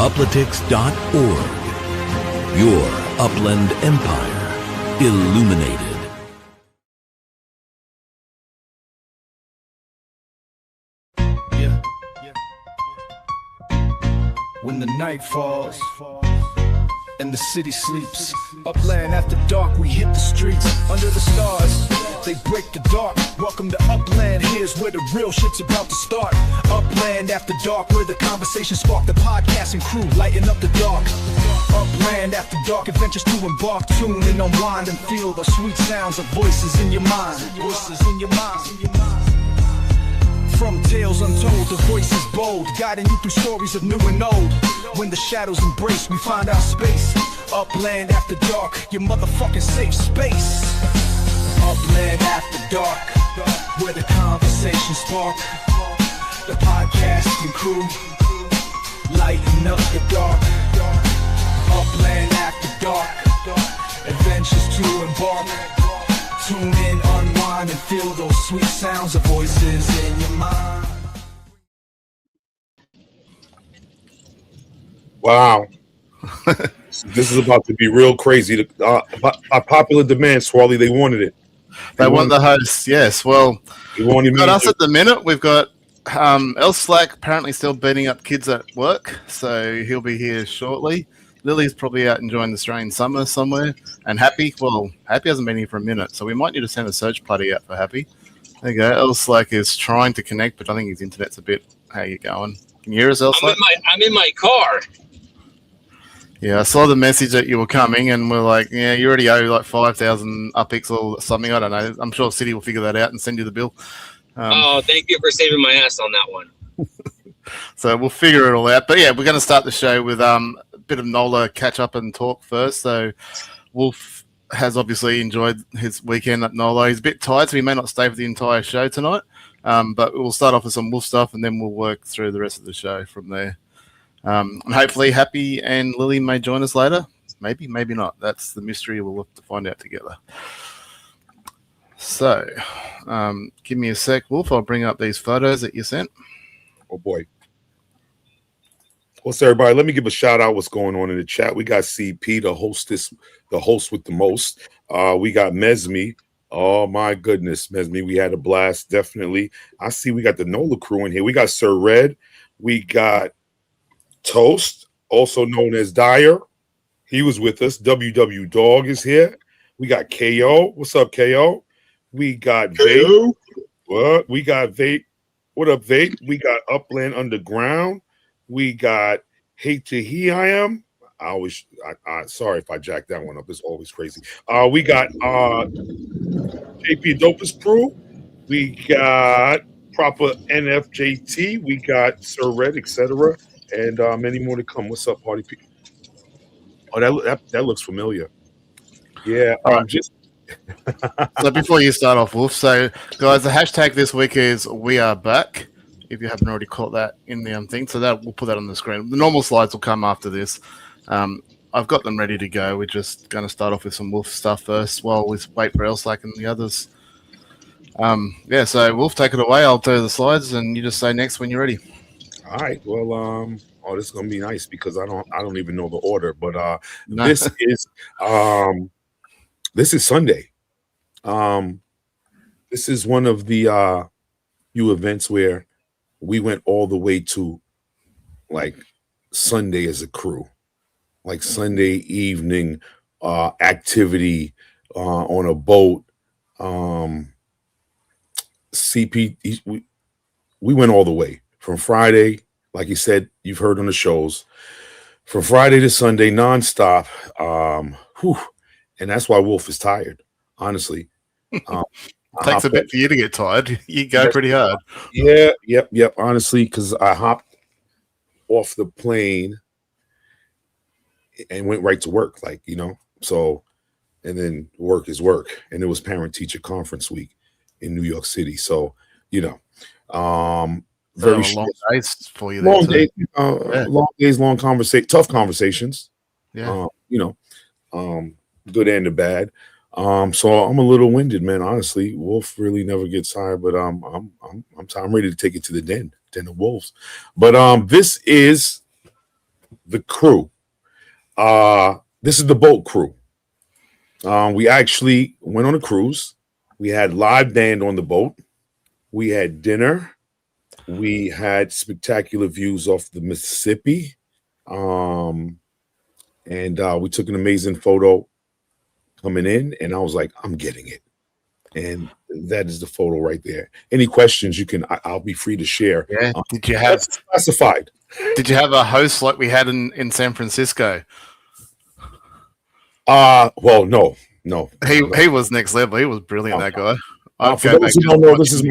Uplytics.org. Your Upland Empire illuminated. When the night falls and the city sleeps, Upland After Dark, we hit the streets. Under the stars, they break the dark. Welcome to Upland, here's where the real shit's about to start. Upland After Dark, where the conversation spark. The podcasting crew lighting up the dark. Upland After Dark, adventures to embark. Tune and unwind and feel the sweet sounds of voices in your mind. Voices in your mind. From tales untold, the voice is bold, guiding you through stories of new and old. When the shadows embrace, we find our space. Upland After Dark, your motherfucking safe space. Upland After Dark, where the conversation spark. The podcasting crew, lighting up the dark. Upland After Dark, adventures to embark. Tune in, unwind, and feel those sweet sounds of voices in your mind. Wow. This is about to be real crazy. A popular demand, Swally, they wanted it. They want the host, yes. Well, we've got us at the minute. We've got El Slack apparently still beating up kids at work, so he'll be here shortly. Lily's probably out enjoying the Australian summer somewhere. And Happy hasn't been here for a minute, so we might need to send a search party out for Happy. There you go. El Slack is trying to connect, but I think his internet's a bit... How you going? Can you hear us, El Slack? I'm in my car. Yeah, I saw the message that you were coming, and we're like, yeah, you already owe like 5,000 Uppies or something. I don't know. I'm sure City will figure that out and send you the bill. Thank you for saving my ass on that one. So we'll figure it all out. But yeah, we're going to start the show with a bit of NOLA catch up and talk first. So Wolf has obviously enjoyed his weekend at NOLA. He's a bit tired, so he may not stay for the entire show tonight. But we'll start off with some Wolf stuff, and then we'll work through the rest of the show from there. And hopefully Happy and Lily may join us later. Maybe, maybe not. That's the mystery we'll have to find out together. So give me a sec, Wolf. I'll bring up these photos that you sent. Oh, boy. What's everybody? Let me give a shout out what's going on in the chat. We got CP, the host with the most. We got Mesme. Oh, my goodness, Mesme. We had a blast, definitely. I see we got the NOLA crew in here. We got Sir Red. We got Toast, also known as Dyer. He was with us. WW Dog is here. We got KO. What's up, KO? We got Vape. What? We got Vape. What up, Vape? We got Upland Underground. We got Hate to He I Am. Sorry if I jacked that one up. It's always crazy. We got JP Dopest Crew. We got Proper NFJT. We got Sir Red, etc. And many more to come. What's up, party people? Oh, that looks familiar. Yeah. Just So before you start off, Wolf, so guys, the hashtag this week is We Are Back. If you haven't already caught that in the thing, so that we'll put that on the screen. The normal slides will come after this. I've got them ready to go. We're just going to start off with some Wolf stuff first while we wait for Elslack and the others. So Wolf, take it away. I'll do the slides, and you just say next when you're ready. All right. Well, this is gonna be nice because I don't even know the order, but this is Sunday. This is one of the few events where we went all the way to like Sunday as a crew, like Sunday evening activity on a boat. We went all the way from Friday, like you said, you've heard on the shows, from Friday to Sunday, nonstop. And that's why Wolf is tired, honestly. Takes a bit for you to get tired. You go pretty hard. Yeah, yep. Honestly, because I hopped off the plane and went right to work, so, and then work is work. And it was parent-teacher conference week in New York City. So, very long days for you. Long days, long days, long conversation, tough conversations. Yeah. Good and the bad. So I'm a little winded, man. Honestly, Wolf really never gets tired, but I'm ready to take it to the den of wolves. But this is the crew. This is the boat crew. We actually went on a cruise. We had live band on the boat. We had dinner. We had spectacular views off the Mississippi. And we took an amazing photo coming in, and I was like, I'm getting it. And that is the photo right there. Any questions you can, I'll be free to share. Yeah. Did you have classified? Did you have a host like we had in San Francisco? Well, no. He was next level. He was brilliant, that guy. For those who don't know, this is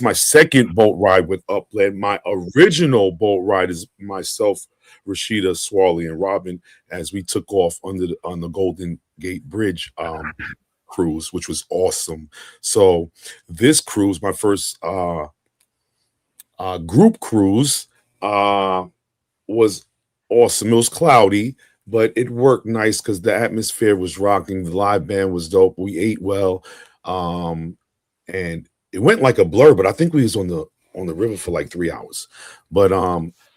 my second boat ride with Upland. My original boat ride is myself, Rashida, Swally, and Robin, as we took off on the Golden Gate Bridge cruise, which was awesome. So this cruise, my first group cruise, was awesome. It was cloudy, but it worked nice because the atmosphere was rocking. The live band was dope. We ate well, and it went like a blur. But I think we was on the river for like 3 hours. But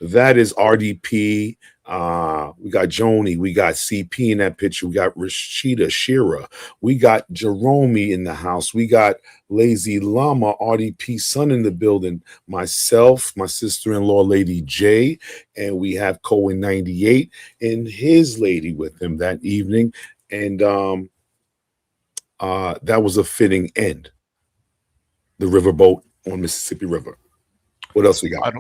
that is RDP. We got Joni, we got CP in that picture, we got Rashida, Shira, we got Jerome in the house, we got Lazy Llama, RDP son in the building, myself, my sister-in-law, Lady J, and we have Cohen 98 and his lady with him that evening. And that was a fitting end. The riverboat on Mississippi River. What else we got?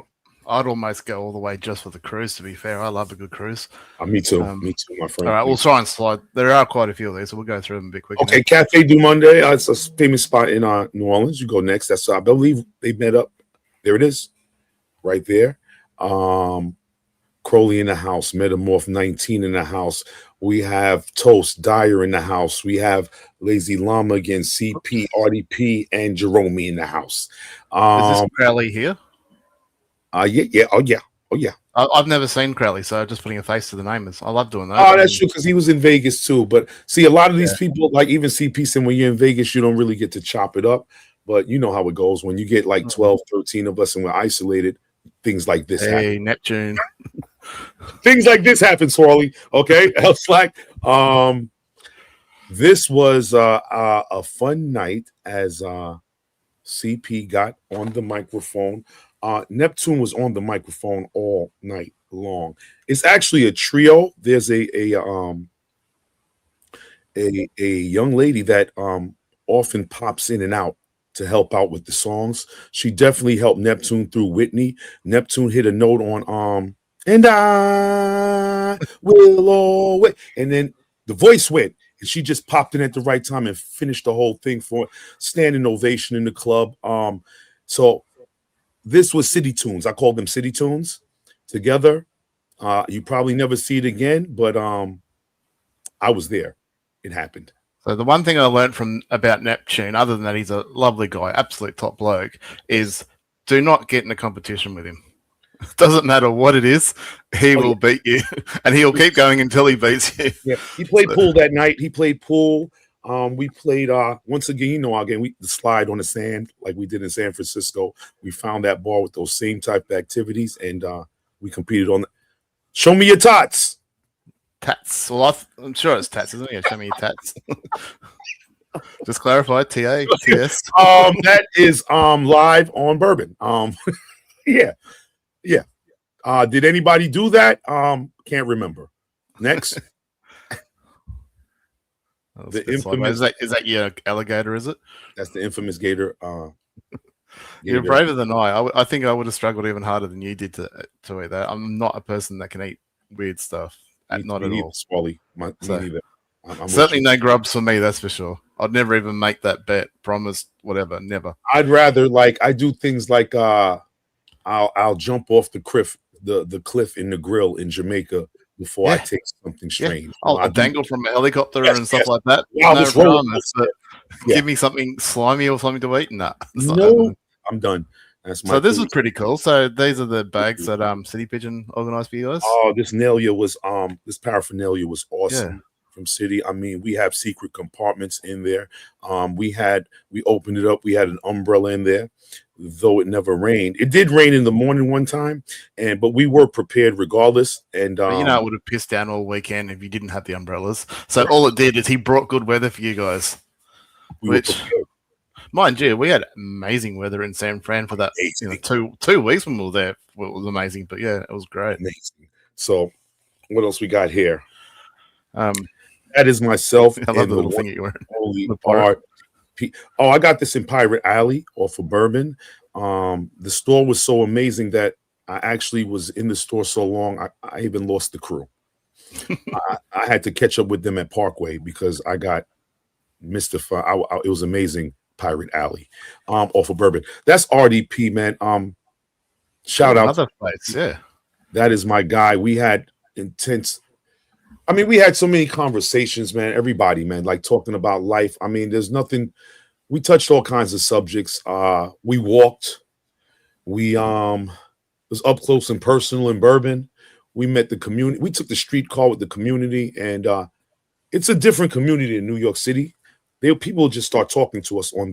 I'd almost go all the way just for the cruise, to be fair. I love a good cruise. Me too, my friend. All right, we'll try and slide. There are quite a few of these, so we'll go through them a bit quicker. Okay, Cafe du Monde. It's a famous spot in New Orleans. You go next. That's, I believe, they met up. There it is, right there. Crowley in the house. Metamorph 19 in the house. We have Toast Dyer in the house. We have Lazy Llama again, CP, RDP, and Jerome in the house. Is this Crowley here? Yeah. Oh yeah. I've never seen Crowley, so just putting a face to the name I love doing that. Oh, that's true, because he was in Vegas too. But see, a lot of these people, like even CP, saying when you're in Vegas, you don't really get to chop it up. But you know how it goes when you get like 12, 13 of us and we're isolated. Things like this happen. Neptune. Things like this happen, Swirly. Okay, else like this was a fun night as CP got on the microphone. Neptune was on the microphone all night long. It's actually a trio. There's a young lady that often pops in and out to help out with the songs. She definitely helped Neptune through Whitney. Neptune hit a note on and I will always, and then the voice went, and she just popped in at the right time and finished the whole thing for standing ovation in the club. So this was City Tunes. I call them City Tunes together. You probably never see it again, but I was there. It happened. So the one thing I learned about Neptune, other than that he's a lovely guy, absolute top bloke, is do not get in a competition with him. Doesn't matter what it is, he will beat you, and he'll keep going until he beats you. Yeah, he played pool that night. We played once again, the slide on the sand like we did in San Francisco. We found that bar with those same type of activities, and we competed on. Show me your tots. Tats. Well, I'm sure it's tats, isn't it? Show me your tats. Just clarify, TA, TS. That is live on Bourbon. Yeah. Did anybody do that? Can't remember. Next. The infamous is that your alligator? Is it? That's the infamous gator. You're braver than I think I would have struggled even harder than you did to eat that. I'm not a person that can eat weird stuff. Not at all. Swally. Me neither. I'm certainly no grubs for me, that's for sure. I'd never even make that bet. Promise, whatever, never. I'd rather I do things like I'll jump off the cliff in the grill in Jamaica before I take something strange. I'll dangle from a helicopter and stuff like that. Wow, no dramas, but give me something slimy or something to eat. Nah, no, I'm done. That's my. So this is pretty cool. So these are the bags that City Pigeon organized for you guys. Oh, this paraphernalia was awesome from City. I mean, we have secret compartments in there. We opened it up. We had an umbrella in there. though it never rained. It did rain in the morning one time, but we were prepared regardless. And But it would have pissed down all weekend if you didn't have the umbrellas. So all it did is he brought good weather for you guys. Which, mind you, we had amazing weather in San Fran for that 2 weeks when we were there. It was amazing. But yeah, it was great. Amazing. So what else we got here? That is myself. I love the little thing you're wearing. I got this in Pirate Alley off of Bourbon. The store was so amazing that I actually was in the store so long, I even lost the crew. I had to catch up with them at Parkway because I got mystified. It was amazing. Pirate Alley off of Bourbon. That's RDP, man. Shout out to place. Yeah, that is my guy. We had intense. I mean, we had so many conversations, man. Everybody, man, like talking about life. I mean, there's nothing. We touched all kinds of subjects. We walked. We was up close and personal in Bourbon. We met the community. We took the streetcar with the community, and it's a different community in New York City. People just start talking to us on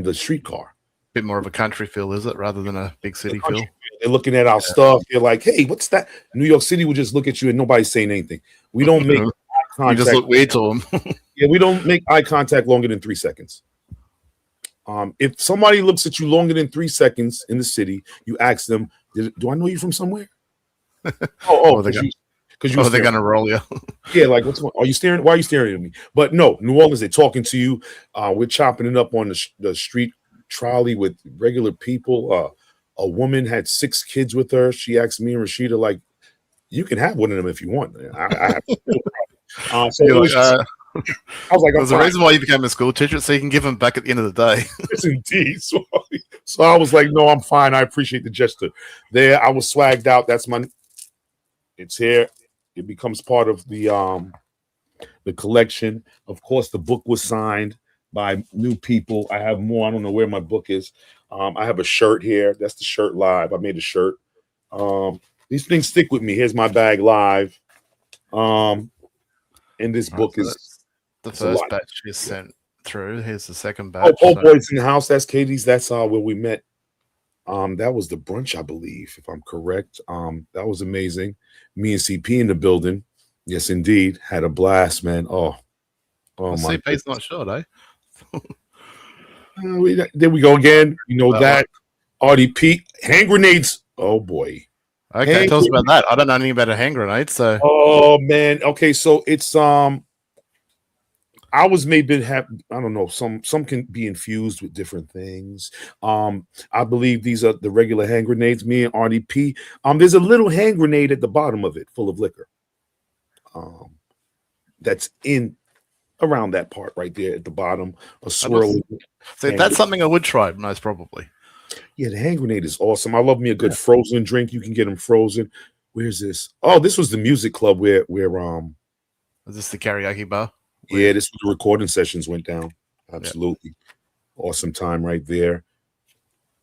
the streetcar. Bit more of a country feel, is it, rather than a big city feel? They're looking at our stuff. They're like, "Hey, what's that?" New York City will just look at you and nobody's saying anything. We don't make eye contact. You just look weird to them. Yeah, we don't make eye contact longer than 3 seconds. If somebody looks at you longer than 3 seconds in the city, you ask them, "Do I know you from somewhere?" Because they're gonna roll you. Yeah, like what's are you staring? Why are you staring at me? But no, New Orleans, they're talking to you. We're chopping it up on the street trolley with regular people. A woman had 6 kids with her. She asked me and Rashida, like, "You can have one of them if you want." I have I was like, "There's a reason why you became a school teacher, so you can give them back at the end of the day." Yes, indeed. So I was like, "No, I'm fine. I appreciate the gesture." There, I was swagged out. That's my. It's here. It becomes part of the collection. Of course, the book was signed by new people. I have more. I don't know where my book is. I have a shirt here. That's the shirt live. I made a shirt. These things stick with me. Here's my bag live. And this book is the first batch is sent through. Here's the second batch. Boys in the House. That's Katie's. That's where we met. That was the brunch, I believe, if I'm correct. That was amazing. Me and CP in the building. Yes, indeed. Had a blast, man. Oh my. CP's not short, eh? There we go again. You know that. RDP. Hand grenades. Oh, boy. Okay, tell us about that. I don't know anything about a hand grenade, so. Oh, man. Okay, so it's I was maybe have I don't know, some can be infused with different things. I believe these are the regular hand grenades. Me and RDP. There's a little hand grenade at the bottom of it, full of liquor. That's in around that part right there at the bottom. A swirl. So that's something I would try, most probably. Yeah, the hand grenade is awesome. I love me a good frozen drink. You can get them frozen. Where's this? Oh, this was the music club where is this the karaoke bar? Yeah, this was the recording sessions went down. Absolutely. Yeah. Awesome time right there.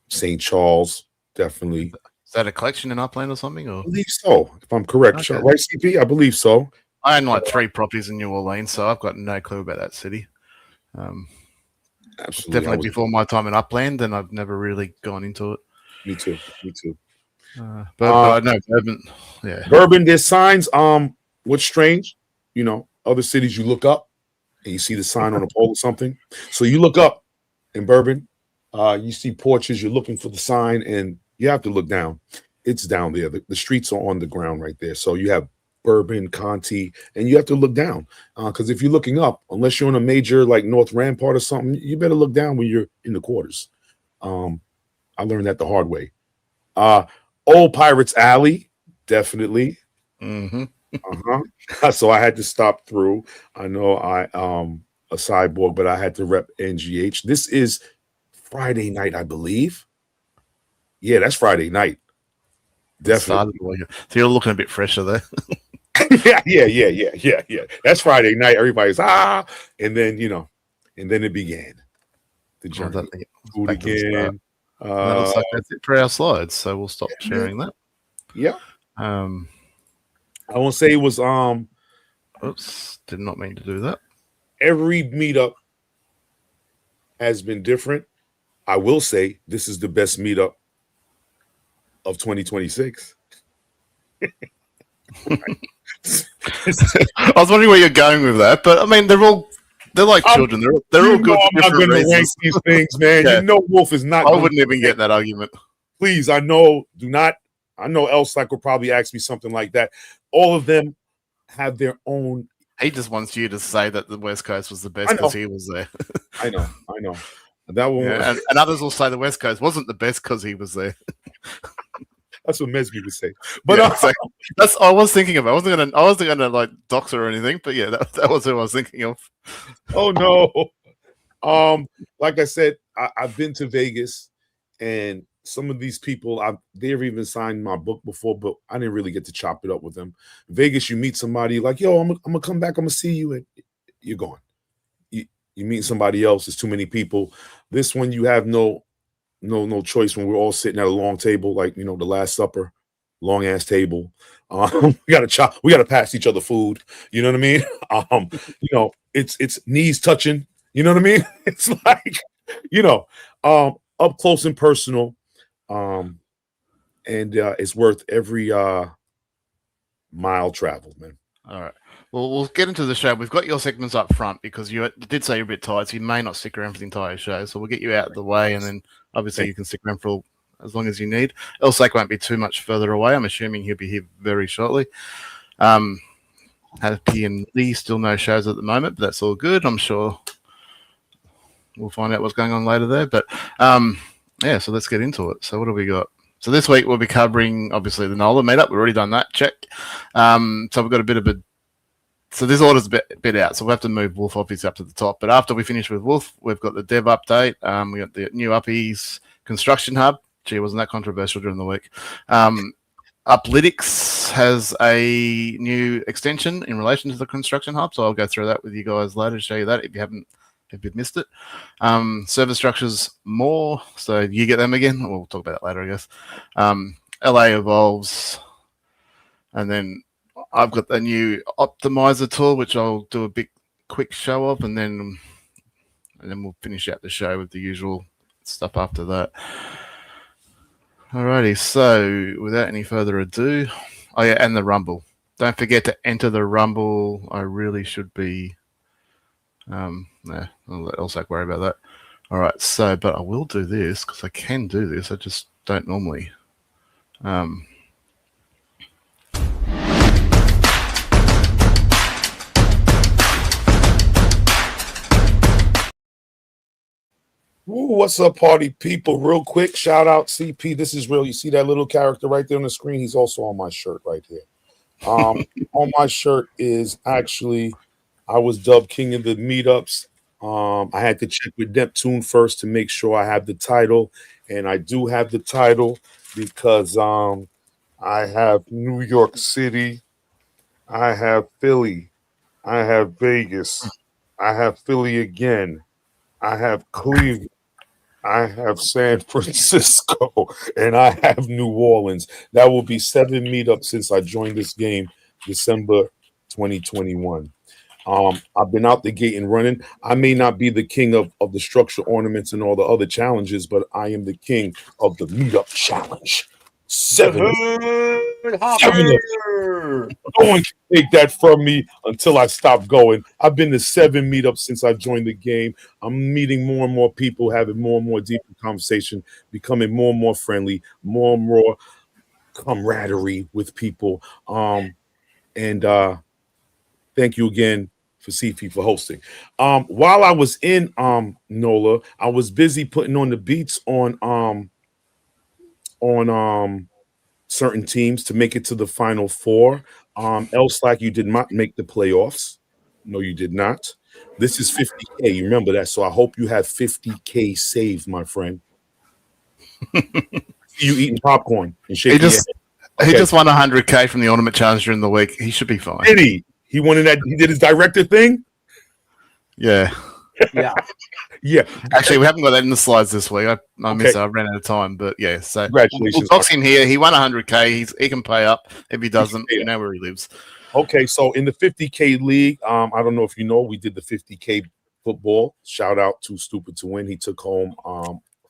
St. Charles, definitely. Is that a collection in Upland or something? Or? I believe so, if I'm correct. Okay. Right, CP? I believe so. I own like 3 properties in New Orleans, so I've got no clue about that city. Absolutely. Definitely before my time in Upland, and I've never really gone into it. Me too. But I know Bourbon. Yeah. Bourbon, there's signs. What's strange, other cities you look up and you see the sign on a pole or something. So you look up in Bourbon, you see porches, you're looking for the sign, and you have to look down. It's down there. The streets are on the ground right there. So you have Bourbon, Conti, and you have to look down. Because if you're looking up, unless you're on a major like North Rampart or something, you better look down when you're in the quarters. I learned that the hard way. Old Pirates Alley, definitely. Mm-hmm. So I had to stop through. I know a cyborg, but I had to rep NGH. This is Friday night, I believe. Yeah, that's Friday night. Definitely. So you're looking a bit fresher there. Yeah. That's Friday night. Everybody's and then and then it began. The journey. Food again. That looks like that's it for our slides. So we'll stop sharing that. Yeah. I won't say it was oops, did not mean to do that. Every meetup has been different. I will say this is the best meetup of 2026. I was wondering where you're going with that, but I mean, they're like children. They're all good for I'm not different going to rank reasons. these things, man. Yeah. You know, Wolf is not. I wouldn't even get that argument. Please, I know. Do not. I know Elsack will probably ask me something like that. All of them have their own. He just wants you to say that the West Coast was the best because he was there. I know. That one. Yeah, and others will say the West Coast wasn't the best because he was there. That's what Mesby would say. But yeah, exactly. That's I was thinking of. I wasn't gonna like dox her or anything, but yeah, that was who I was thinking of. Oh no. Like I said, I've been to Vegas, and some of these people, they've even signed my book before, but I didn't really get to chop it up with them. Vegas, you meet somebody like, yo, I'm gonna come back, I'm gonna see you, and you're gone. You meet somebody else, there's too many people. This one, you have no choice when we're all sitting at a long table, like, you know, the Last Supper, long ass table. We gotta pass each other food. You know what I mean? You know, it's knees touching. You know what I mean? It's like, you know, up close and personal. And it's worth every mile traveled, man. All right. Well, we'll get into the show. We've got your segments up front because you did say you're a bit tired, so you may not stick around for the entire show. So we'll get you out of the way, and then obviously you can stick around for as long as you need. Elsack won't be too much further away. I'm assuming he'll be here very shortly. Happy and Lee still no shows at the moment, but that's all good. I'm sure we'll find out what's going on later there. But yeah, so let's get into it. So what have we got? So this week we'll be covering obviously the NOLA meetup. We've already done that. Check. So we've got a bit of a. So this order's a bit out, so we'll have to move Wolf obviously up to the top. But after we finish with Wolf, we've got the dev update. We got the new Uppies construction hub. Gee, wasn't that controversial during the week? Uplytics has a new extension in relation to the construction hub, so I'll go through that with you guys later to show you that if you've missed it. Server structures more, so you get them again. We'll talk about that later, I guess. LA evolves, and then I've got the new Optimiser tool, which I'll do a big quick show of, and then we'll finish out the show with the usual stuff after that. Alrighty, so without any further ado, oh yeah, and the Rumble. Don't forget to enter the Rumble. I really should be. Nah, I'll let Elsack worry about that. All right, so but I will do this because I can do this. I just don't normally. Ooh, what's up, party people? Real quick, shout out CP. This is real. You see that little character right there on the screen? He's also on my shirt right here. On my shirt is actually, I was dubbed king of the meetups. I had to check with Neptune first to make sure I have the title, and I do have the title because I have New York City, I have Philly, I have Vegas, I have Philly again, I have Cleveland, I have San Francisco, and I have New Orleans. That will be 7 meetups since I joined this game, December 2021. I've been out the gate and running. I may not be the king of the structure ornaments and all the other challenges, but I am the king of the meetup challenge. 7. No one can take that from me until I stop going. I've been to 7 meetups since I joined the game. I'm meeting more and more people, having more and more deeper conversation, becoming more and more friendly, more and more camaraderie with people. And thank you again for CP for hosting. While I was in NOLA, I was busy putting on the beats on certain teams to make it to the Final Four. Elsack, you did not make the playoffs. No, you did not. This is 50K. You remember that. So I hope you have 50K saved, my friend. You eating popcorn and shaking your head. He just won 100K from the ornament challenge during the week. He should be fine. Did he? He won in that. He did his director thing. Yeah. Yeah. Yeah. Actually, we haven't got that in the slides this week. I missed it. I ran out of time, but yeah. So congratulations. We'll box him here. He won 100K. He can pay up. If he doesn't, you know where he lives. Okay, so in the 50K league, I don't know if you know, we did the 50K football. Shout out to Stupid to Win. He took home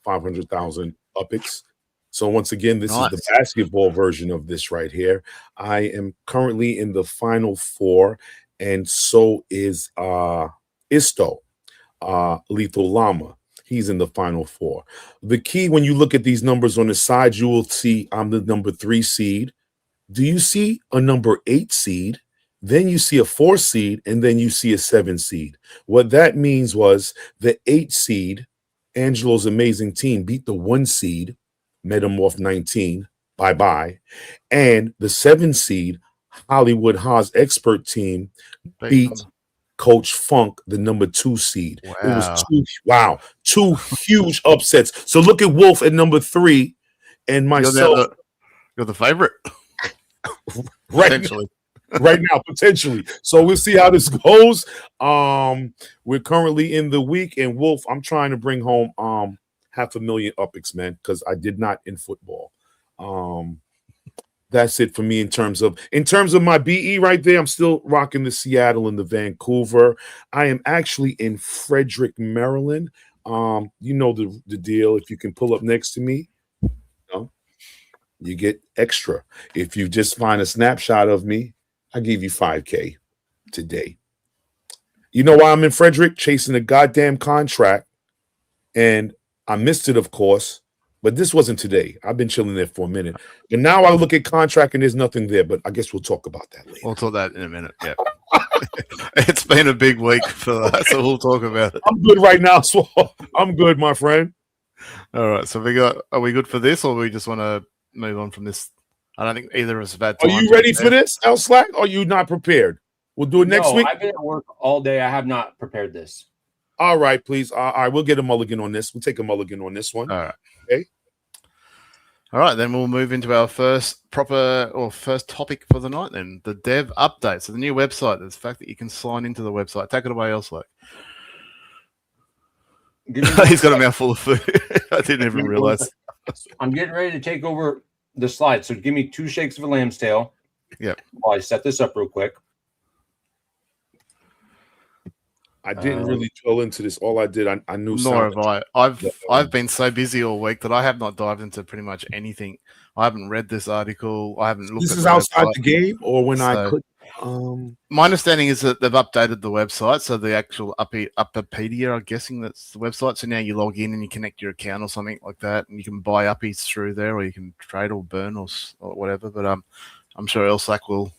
500,000 Uppies. So once again, this Nice. is the basketball version of this right here. I am currently in the final 4, and so is Isto, Lethal Llama. He's in the final 4. The key, when you look at these numbers on the side, you will see I'm the number 3 seed. Do you see a number 8 seed? Then you see a 4 seed, and then you see a 7 seed. What that means was the 8 seed, Angelo's amazing team, beat the 1 seed, Metamorph 19, bye-bye. And the 7 seed, Hollywood Haas expert team, beat Coach Funk, the number 2 seed. Wow. It was two huge upsets. So look at Wolf at number 3 and myself. You're the favorite. Potentially. Right now, potentially. So we'll see how this goes. We're currently in the week, and Wolf, I'm trying to bring home 500,000 Uppies, man, because I did not in football. That's it for me in terms of my BE right there. I'm still rocking the Seattle and the Vancouver. I am actually in Frederick, Maryland. You know the deal. If you can pull up next to me, you get extra. If you just find a snapshot of me, I give you $5K today. You know why I'm in Frederick? Chasing a goddamn contract. And I missed it, of course. But this wasn't today. I've been chilling there for a minute. And now I look at contract and there's nothing there. But I guess we'll talk about that later. We'll talk that in a minute. Yeah. It's been a big week for that, so we'll talk about it. I'm good right now, so I'm good, my friend. All right. So are we good for this, or we just want to move on from this? I don't think either of us have had Are time. you ready for this, El Slack? Or are you not prepared? We'll do it next week. I've been at work all day. I have not prepared this. All right, please. All right, we'll get a mulligan on this. We'll take a mulligan on this one. All right. Okay. All right, then we'll move into our first topic for the night then, the dev update. So the new website, the fact that you can sign into the website. Take it away, El Slack. He's got a mouthful of food. I didn't even realize. I'm getting ready to take over the slide. So give me 2 shakes of a lamb's tail. Yep. While I set this up real quick. I didn't really drill into this. All I did, I knew. Nor have I. I've been so busy all week that I have not dived into pretty much anything. I haven't read this article. I haven't looked. This at is the outside website. the game, or when I could. My understanding is that they've updated the website, so the actual Uppipedia, I'm guessing that's the website. So now you log in and you connect your account or something like that, and you can buy Uppies through there, or you can trade or burn or whatever. But I'm sure Elsack will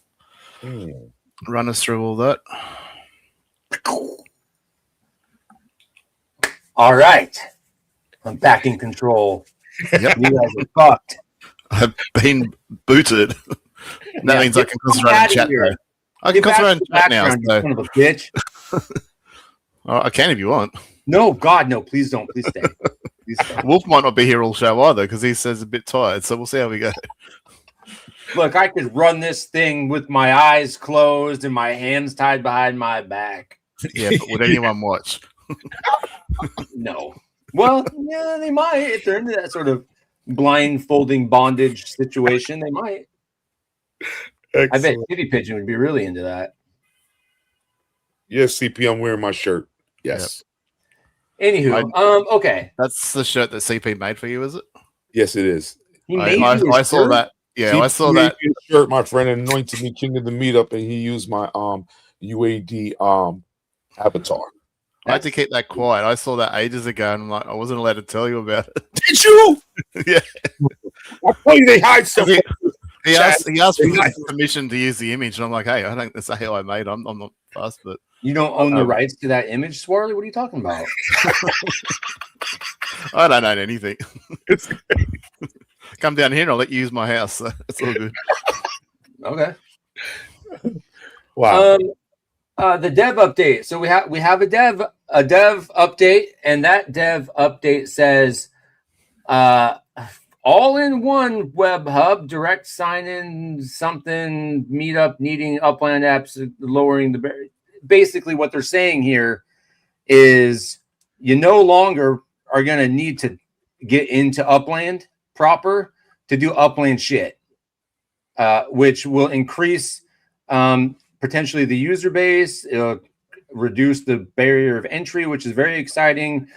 run us through all that. All right. I'm back in control. Yep. You guys are fucked. I've been booted. That means I can concentrate on chat now. I can concentrate on chat now. So. Son of a bitch. I can if you want. No, God, no. Please don't. Please stay. Please stay. Wolf might not be here all show either because he says a bit tired. So we'll see how we go. Look, I could run this thing with my eyes closed and my hands tied behind my back. Yeah, but would anyone watch? No. Well, yeah, they might. If they're into that sort of blindfolding bondage situation, they might. Excellent. I bet Kitty Pigeon would be really into that. Yes, CP, I'm wearing my shirt. Yes. Yep. Anywho, okay. That's the shirt that CP made for you, is it? Yes, it is. I saw that. Yeah, I saw that shirt. My friend anointed me king of the meetup, and he used my UAD avatar. I had to keep that quiet. I saw that ages ago, and I'm like, I wasn't allowed to tell you about it. Did you? Yeah. I tell you, they hide stuff. He asked for permission to use the image, and I'm like, hey, I think that's how I made. I'm not fast, but you don't own the rights to that image, Swarley. What are you talking about? I don't own anything. Come down here, and I'll let you use my house. So it's all good. Okay. Wow. The dev update. So we have a dev update, and that dev update says all-in-one web hub, direct sign-in, something, meetup, needing Upland apps, lowering the barrier. Basically, what they're saying here is you no longer are going to need to get into Upland proper to do Upland shit, which will increase potentially the user base, reduce the barrier of entry, which is very exciting.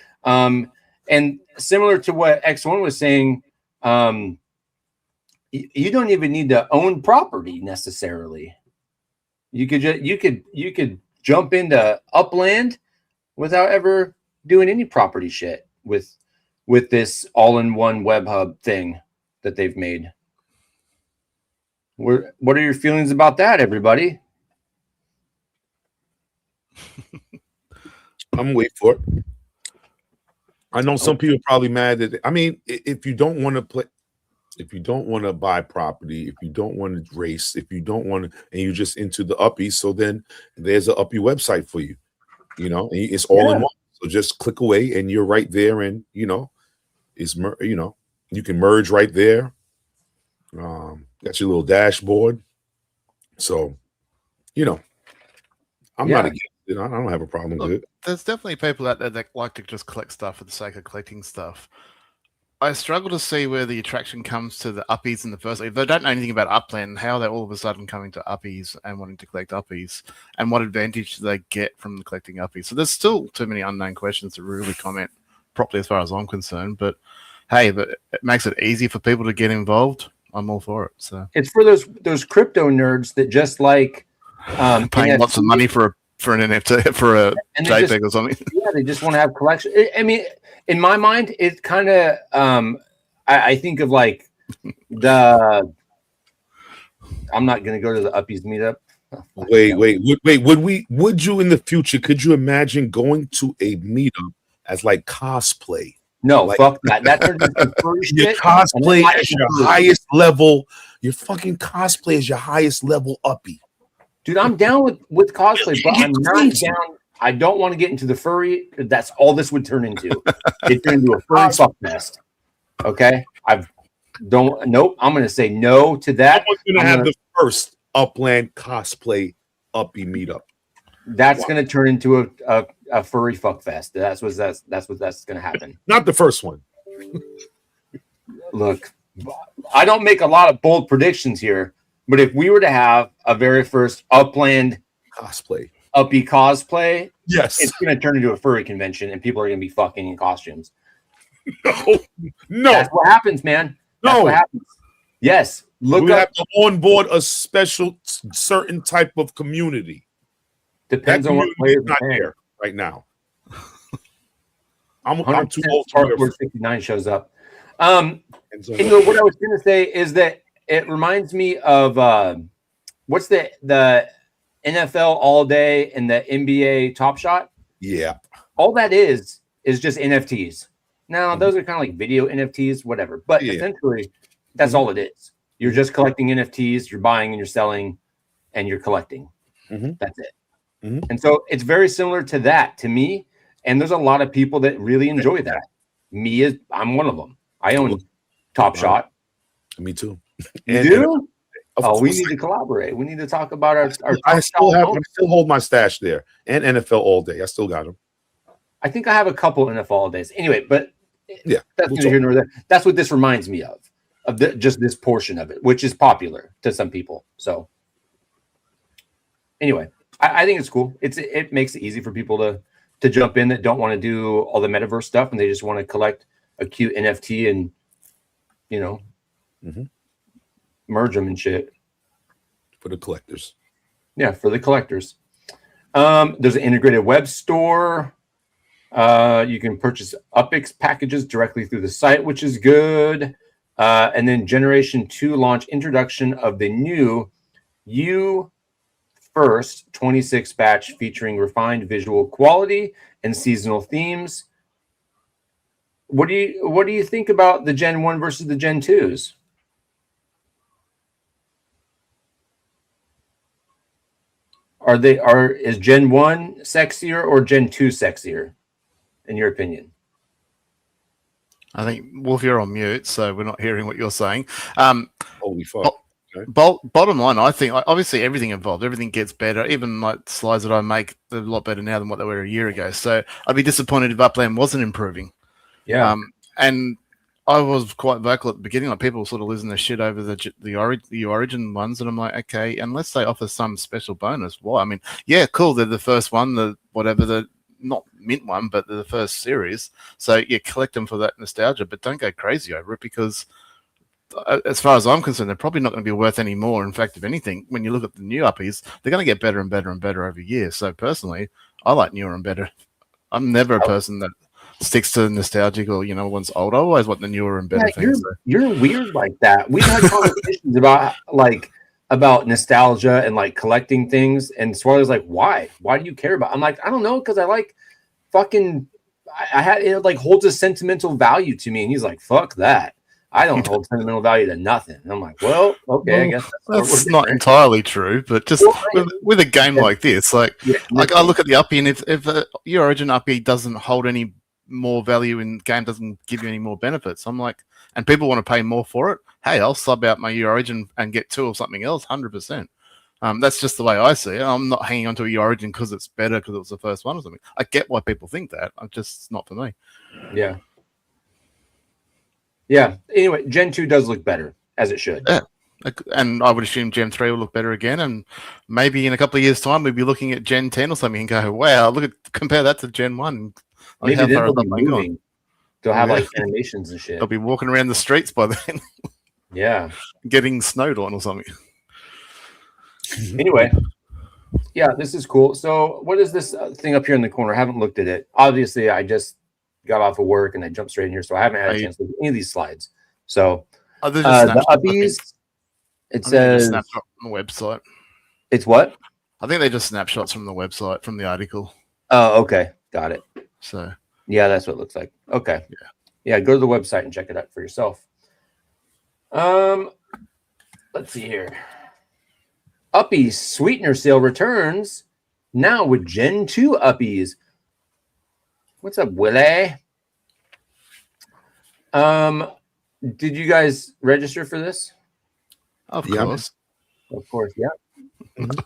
And similar to what X1 was saying, you don't even need to own property necessarily. You could jump into Upland without ever doing any property shit with this all-in-one web hub thing that they've made. What are your feelings about that, everybody? I'm waiting for it. I know some people are probably mad that, I mean, if you don't want to play, if you don't want to buy property, if you don't want to race, if you don't want to, and you're just into the Uppies, so then there's an Uppie website for you. You know, and it's all in one. So just click away, and you're right there, and you know, you can merge right there. Got your little dashboard. So, you know, I'm not against it. I don't have a problem with it. There's definitely people out there that like to just collect stuff for the sake of collecting stuff. I struggle to see where the attraction comes to the Uppies in the first place. If they don't know anything about Upland, how they're all of a sudden coming to Uppies and wanting to collect Uppies, and what advantage do they get from collecting Uppies? So there's still too many unknown questions to really comment properly as far as I'm concerned. But hey, but it makes it easy for people to get involved. I'm all for it. So it's for those crypto nerds that just like paying NFT. Lots of money for an NFT, for a JPEG or something. Yeah, they just want to have collection. I mean, in my mind, it kind of I think of like I'm not going to go to the Uppies meetup. Wait. Would you in the future? Could you imagine going to a meetup as like cosplay? No, like, fuck that. That turns into furry your shit. cosplay as your highest level. Your fucking cosplay is your highest level Uppie. Dude, I'm down with cosplay, but I'm not down. I don't want to get into the furry. That's all this would turn into. It turned into a furry fuck nest. Okay, nope. I'm going to say no to that. I'm going to have the first Upland cosplay Uppie meetup. That's going to turn into a furry fuck fest. That's what's going to happen. Not the first one. Look, I don't make a lot of bold predictions here, but if we were to have a very first Upland cosplay, Uppie cosplay, yes, it's going to turn into a furry convention, and people are going to be fucking in costumes. No, that's what happens, man. That's what happens. Yes, we have to onboard a special certain type of community. Depends on what players not there right now. I'm too old to Hardcore 69 shows up. And so what I was going to say is that it reminds me of what's the NFL All Day and the NBA Top Shot? Yeah. All that is just NFTs. Now, those are kind of like video NFTs, whatever. But essentially, that's all it is. You're just collecting NFTs, you're buying and you're selling, and you're collecting. That's it. And so it's very similar to that to me. And there's a lot of people that really enjoy that. I'm one of them. I own Top Shot. Me too. You do? We need to collaborate. We need to talk about our I still hold my stash there, and NFL All Day. I still got them. I think I have a couple NFL All Days. Anyway, but yeah, that's neither here nor there. That's what this reminds me of just this portion of it, which is popular to some people. So anyway, I think it's cool. It makes it easy for people to jump in that don't want to do all the metaverse stuff and they just want to collect a cute NFT and merge them and shit. For the collectors. Yeah, for the collectors. There's an integrated web store. You can purchase Upix packages directly through the site, which is good. And then Generation 2 launch introduction of the new First 26 batch featuring refined visual quality and seasonal themes. What do you think about the Gen 1 versus the Gen 2s? Is Gen 1 sexier or Gen 2 sexier, in your opinion? I think, Wolf, you're on mute, so we're not hearing what you're saying. Holy fuck. Bottom line, I think obviously everything evolved, everything gets better. Even like slides that I make, they're a lot better now than what they were a year ago. So I'd be disappointed if Upland wasn't improving. Yeah. And I was quite vocal at the beginning, like people sort of losing their shit over the origin ones, and I'm like, okay, unless they offer some special bonus, why? I mean, yeah, cool, they're the first one, the not mint one, but the first series. So you collect them for that nostalgia, but don't go crazy over it because, as far as I'm concerned, they're probably not going to be worth any more. In fact, if anything, when you look at the new Uppies, they're going to get better and better and better every year. So personally, I like newer and better. I'm never a person that sticks to nostalgic or one's old. I always want the newer and better things. You're weird like that. We've had conversations about nostalgia and like collecting things, and Swaller's like, why do you care about it? I'm like, I don't know, because I like fucking I had it like holds a sentimental value to me, and he's like, fuck that, I don't hold sentimental value to nothing. And I'm like, well, okay, I guess that's not entirely true, but just with a game like this, like I look at the Uppie, and if your Origin Uppie doesn't hold any more value in game, doesn't give you any more benefits, I'm like, and people want to pay more for it, hey, I'll sub out my Origin and get 2 of something else, 100%. That's just the way I see it. I'm not hanging on to a Origin because it's better because it was the first one or something. I get why people think that. I'm just not for me. Yeah. Anyway, Gen 2 does look better, as it should. Yeah. And I would assume Gen 3 will look better again. And maybe in a couple of years' time, we'll be looking at Gen 10 or something and go, wow, compare that to Gen 1. Maybe then they'll be moving. They'll have like animations and shit. They'll be walking around the streets by then. Yeah. Getting snowed on or something. Anyway, yeah, this is cool. So what is this thing up here in the corner? I haven't looked at it. Obviously, I just got off of work and I jumped straight in here, so I haven't had a chance to look at any of these slides. So the Uppies, it says snapshot from the website. It's what? I think they're just snapshots from the website, from the article. Oh, okay. Got it. So yeah, that's what it looks like. Okay. Yeah, go to the website and check it out for yourself. Let's see here. Uppies Sweetener Sale returns now with Gen 2 Uppies. What's up, Willie? Did you guys register for this? Of course. Of course, yeah.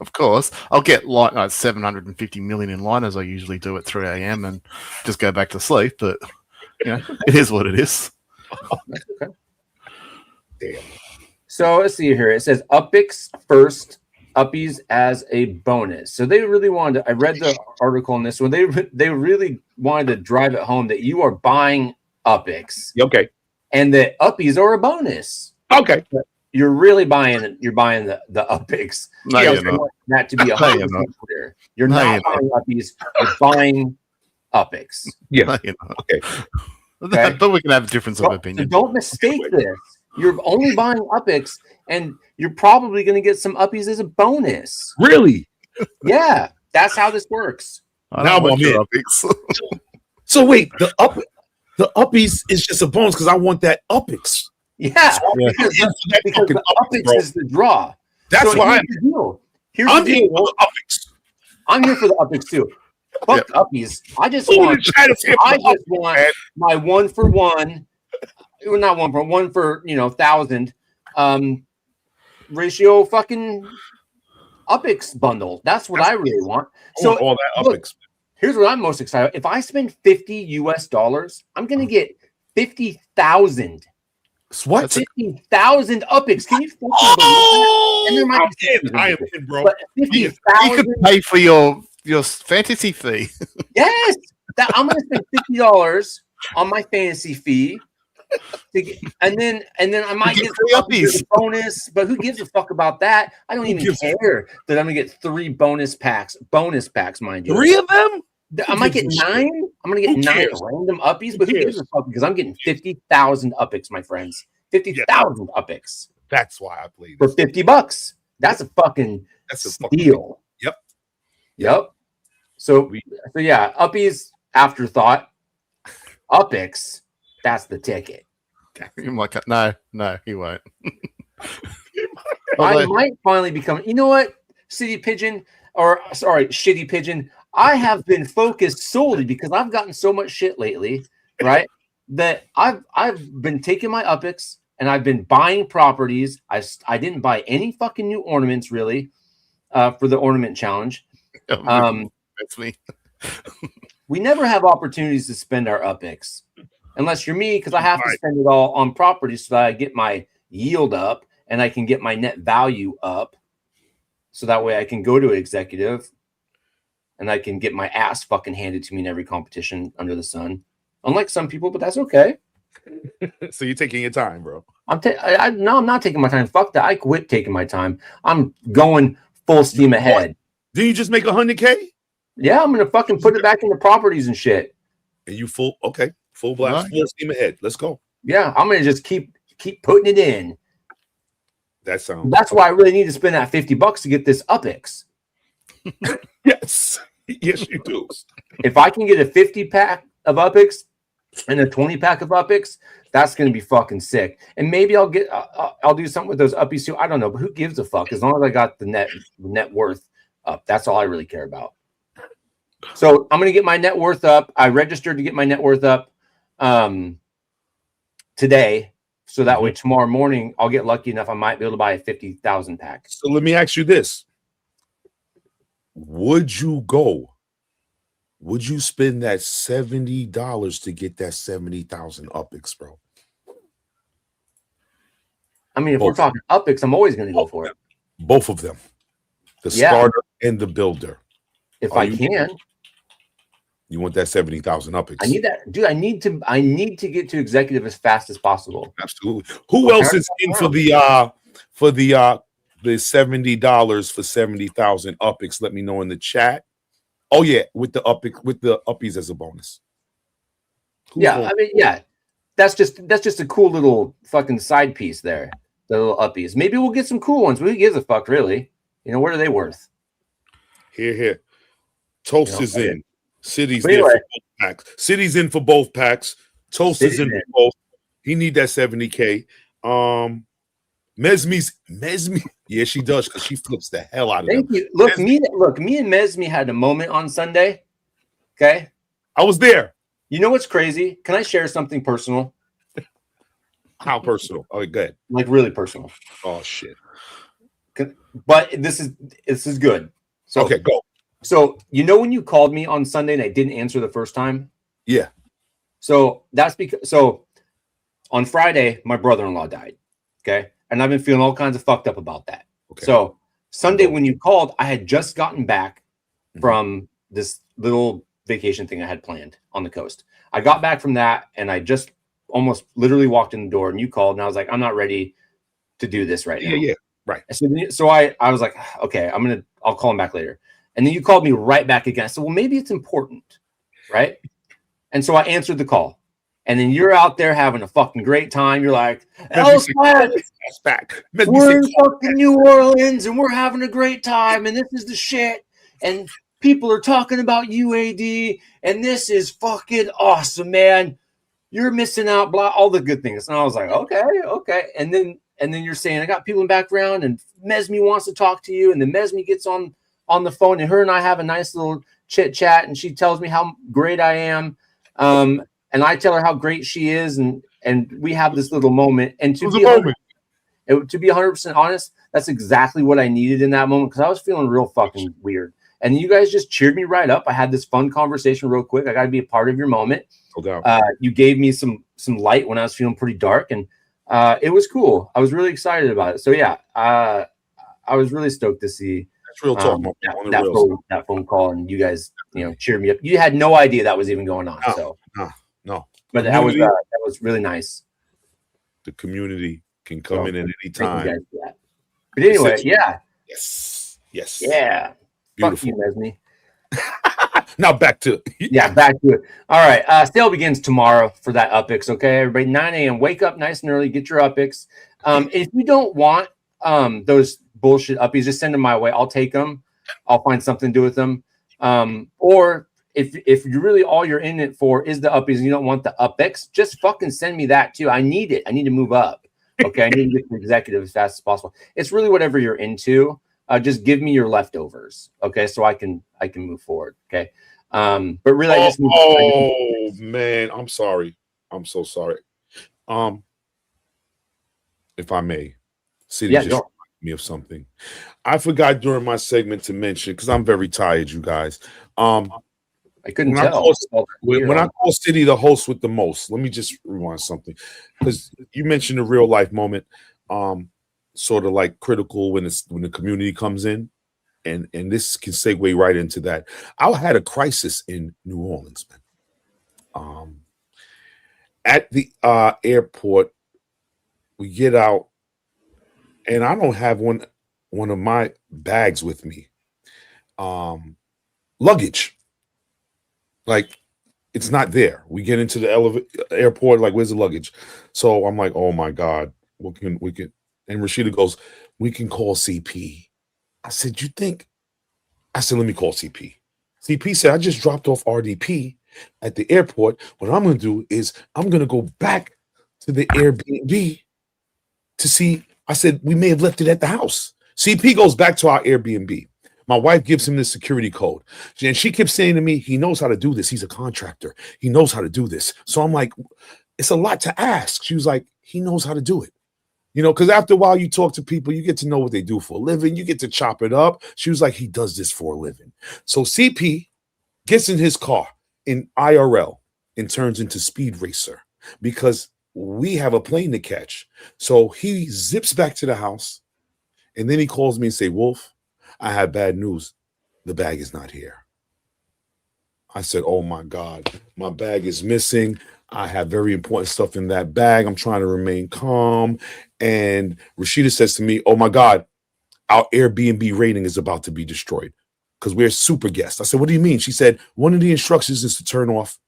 Of course. I'll get like 750 million in line as I usually do at 3 a.m. and just go back to sleep, but it is what it is. That's okay. Damn. So let's see here. It says Uppies first, Uppies as a bonus. So they really wanted to, I read the article on this one. They really wanted to drive it home that you are buying Uppies. Okay. And that Uppies are a bonus. Okay. You're really buying it. You're buying the Uppies. No, you're not. That to be 100% clear. You're not buying Uppies. You're buying Uppies. Yeah. No, you're not. Okay. But we can have a difference of opinion. So don't mistake this. You're only buying Uppies, and you're probably going to get some Uppies as a bonus. Really? Yeah, that's how this works. Now I'm in. So wait, the Uppies is just a bonus because I want that Uppies. Yeah, because the Uppies is the draw. That's why I'm here for the Uppies. I'm here for the Uppies too. Fuck Uppies. I just want my 1-for-1. Well, not 1 for 1,000 ratio fucking Uppies bundle. That's what I really want. So all that Uppies. Here's what I'm most excited. If I spend $50, I'm gonna get 50,000. What? 50,000 Uppies. Can you fucking believe that? And there might be I am in, bro. But 50,000. You could pay for your fantasy fee. Yes, I'm gonna spend $50 on my fantasy fee. And then I might get a bonus, but who gives a fuck about that? I don't even care that I'm gonna get 3 bonus packs, mind you. 3 of them? I might get 9. I'm gonna get 9 random Uppies, but who gives a fuck? Because I'm getting 50,000 Uppies, my friends. 50,000 Uppies. That's why I played for $50. That's a fucking steal. Yep. So yeah, Uppies afterthought. Uppies. That's the ticket. No, he won't. I might finally become. You know what, Shitty Pigeon. I have been focused solely because I've gotten so much shit lately, right? That I've been taking my Uppies and I've been buying properties. I didn't buy any fucking new ornaments really for the ornament challenge. That's me. We never have opportunities to spend our Uppies. Unless you're me, because I have to spend it all on properties so that I get my yield up and I can get my net value up. So that way I can go to executive and I can get my ass fucking handed to me in every competition under the sun. Unlike some people, but that's okay. So you're taking your time, bro. No, I'm not taking my time. Fuck that. I quit taking my time. I'm going full steam ahead. Did you just make 100K? Yeah, I'm gonna fucking put it back into properties and shit. And you full blast, full steam ahead. Let's go. Yeah, I'm gonna just keep putting it in. That sounds. That's why I really need to spend that $50 to get this Upix. Yes, yes, you do. If I can get a 50-pack of Upix and a 20-pack of Upix, that's gonna be fucking sick. And maybe I'll do something with those Uppies too. I don't know, but who gives a fuck? As long as I got the net worth up, that's all I really care about. So I'm gonna get my net worth up. I registered to get my net worth up today, so that way tomorrow morning I'll get lucky enough. I might be able to buy a 50,000 pack. So let me ask you this: would you go? Would you spend that $70 to get that 70,000 Upix, bro? I mean, if we're talking Upix, I'm always going to go for it. Both of them, the starter and the builder. If I can. You want that 70,000 Upix? I need that, dude. I need to get to executive as fast as possible. Absolutely. Who else is in for the $70 for 70,000 Upix? Let me know in the chat. Oh yeah, with the Uppies as a bonus. I mean, yeah, that's just a cool little fucking side piece there. The little Uppies. Maybe we'll get some cool ones. Who gives a fuck, really? You know, what are they worth? Here. Toast is in. City's in for both packs. City's in for both packs. Toast is in for both. He need that 70K. Mesmi. Yeah, she does, because she flips the hell out of them. Thank you. Look, me and Mesmi had a moment on Sunday. Okay. I was there. You know what's crazy? Can I share something personal? How personal? Oh, go ahead. Like really personal. Oh shit. But this is good. So okay, go. So you know when you called me on Sunday and I didn't answer the first time? Yeah. So that's because on Friday, my brother-in-law died. Okay. And I've been feeling all kinds of fucked up about that. Okay. So Sunday when you called, I had just gotten back from this little vacation thing I had planned on the coast. I got back from that and I just almost literally walked in the door and you called and I was like, I'm not ready to do this right now. Yeah. Right. So I was like, okay, I'll call him back later. And then you called me right back again. So, well, maybe it's important, right? And so I answered the call. And then you're out there having a fucking great time. You're like, we're in fucking New Orleans and we're having a great time. And this is the shit. And people are talking about UAD. And this is fucking awesome, man. You're missing out, blah, all the good things. And I was like, okay. And then you're saying, I got people in the background and Mesmi wants to talk to you. And then Mesmi gets on the phone and her and I have a nice little chit chat and she tells me how great I am. And I tell her how great she is. And we have this little moment. And to be 100% honest, that's exactly what I needed in that moment. Cause I was feeling real fucking weird. And you guys just cheered me right up. I had this fun conversation real quick. I got to be a part of your moment. You gave me some light when I was feeling pretty dark and it was cool. I was really excited about it. So yeah, I was really stoked to see that's real talk. That phone call and you guys, cheered me up. You had no idea that was even going on. No. But that was really nice. The community can come in at any time. But anyway, yeah. Yes. Yeah. Beautiful. Fuck you, Mesmi. Now back to it. Back to it. All right. Sale begins tomorrow for that Upix. Okay, everybody. 9 a.m. Wake up nice and early. Get your Upix. If you don't want those bullshit Uppies, just send them my way. I'll take them. I'll find something to do with them. Or if you really all you're in it for is the Uppies and you don't want the Upix, just fucking send me that too. I need it. I need to move up. Okay, I need to get to executive as fast as possible. It's really whatever you're into. Just give me your leftovers, okay, so I can move forward, okay. But really, man, I'm sorry. I'm so sorry. If I may, City just reminded me of something. I forgot during my segment to mention because I'm very tired, you guys. I couldn't tell. When I call City the host with the most, let me just rewind something because you mentioned a real life moment. Sort of like critical when the community comes in. and this can segue right into that. I had a crisis in New Orleans, man. At the airport, we get out, and I don't have one of my bags with me. Luggage, like it's not there. We get into the airport, like where's the luggage? So I'm like, oh my God, we can. And Rashida goes, we can call CP. I said, you think? I said, let me call CP. CP said, I just dropped off RDP at the airport. What I'm going to do is I'm going to go back to the Airbnb to see. I said, we may have left it at the house. CP goes back to our Airbnb. My wife gives him the security code. And she kept saying to me, he knows how to do this. He's a contractor. He knows how to do this. So I'm like, it's a lot to ask. She was like, he knows how to do it. You know, because after a while you talk to people, you get to know what they do for a living. You get to chop it up. She was like, he does this for a living. So CP gets in his car in IRL and turns into Speed Racer because we have a plane to catch. So he zips back to the house and then he calls me and say, Wolf, I have bad news. The bag is not here. I said, oh my God, my bag is missing. I have very important stuff in that bag. I'm trying to remain calm. And Rashida says to me, oh my God, our Airbnb rating is about to be destroyed because we're super guests. I said, what do you mean? She said, one of the instructions is to turn off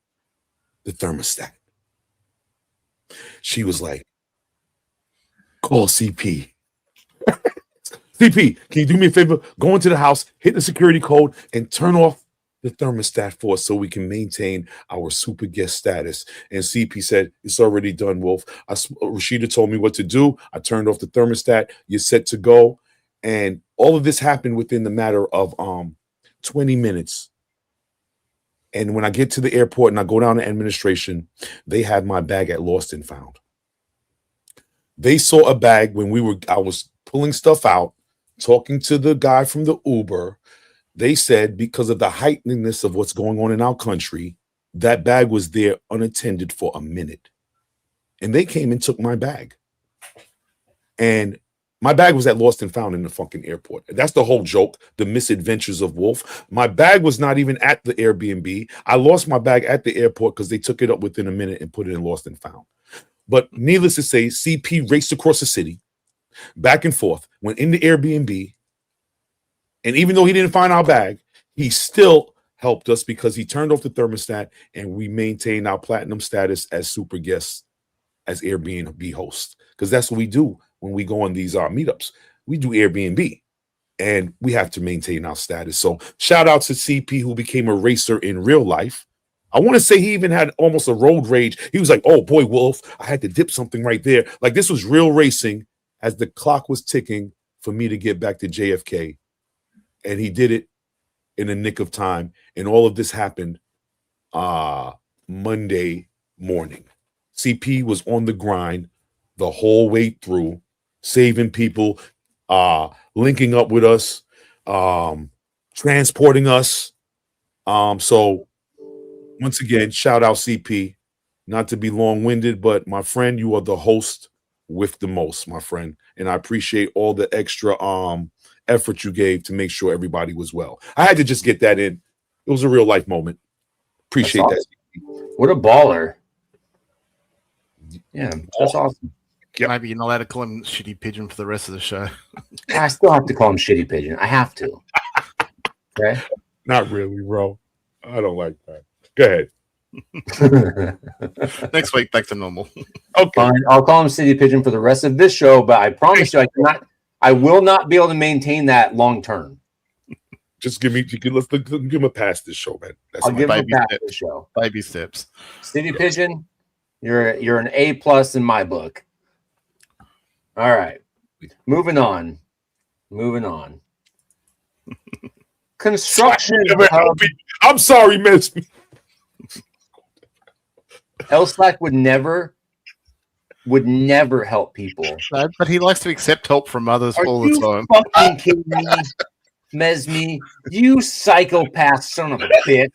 the thermostat. She was like, call CP. CP, can you do me a favor? Go into the house, hit the security code, and turn off the thermostat for us so we can maintain our super guest status. And CP said, it's already done, Wolf. Rashida told me what to do. I turned off the thermostat. You're set to go. And all of this happened within the matter of 20 minutes. And when I get to the airport and I go down to administration, they had my bag at Lost and Found. They saw a bag when I was pulling stuff out, talking to the guy from the Uber. They said because of the heightenedness of what's going on in our country, that bag was there unattended for a minute. And they came and took my bag. And my bag was at Lost and Found in the fucking airport. That's the whole joke, the misadventures of Wolf. My bag was not even at the Airbnb. I lost my bag at the airport because they took it up within a minute and put it in Lost and Found. But needless to say, CP raced across the city, back and forth, went in the Airbnb. And even though he didn't find our bag, he still helped us because he turned off the thermostat and we maintained our platinum status as super guests, as Airbnb hosts. Because that's what we do when we go on these meetups. We do Airbnb and we have to maintain our status. So shout out to CP, who became a racer in real life. I want to say he even had almost a road rage. He was like, oh boy, Wolf, I had to dip something right there. Like this was real racing as the clock was ticking for me to get back to JFK. And he did it in the nick of time. And all of this happened Monday morning. CP was on the grind the whole way through, saving people, linking up with us, transporting us. So once again, shout out CP. Not to be long-winded, but my friend, you are the host with the most, my friend. And I appreciate all the extra effort you gave to make sure everybody was well. I had to just get that in. It was a real life moment. Appreciate that. What a baller. Yeah, that's awesome. Yep. Maybe you're not allowed to call him Shitty Pigeon for the rest of the show. I still have to call him Shitty Pigeon. I have to. Okay. Not really, bro. I don't like that. Go ahead. Next week, back to normal. Okay. Fine. I'll call him City Pigeon for the rest of this show, but I promise you I will not be able to maintain that long term. Just let's give him a pass this show, man. That's I'll give him a pass steps. this show. Baby steps. City Pigeon, you're an A+ in my book. All right. Moving on. Construction. I'm sorry, miss. LSLAC would never help people. No, but he likes to accept help from others all the time. Fucking kidding me, Mesme? You psychopath son of a bitch.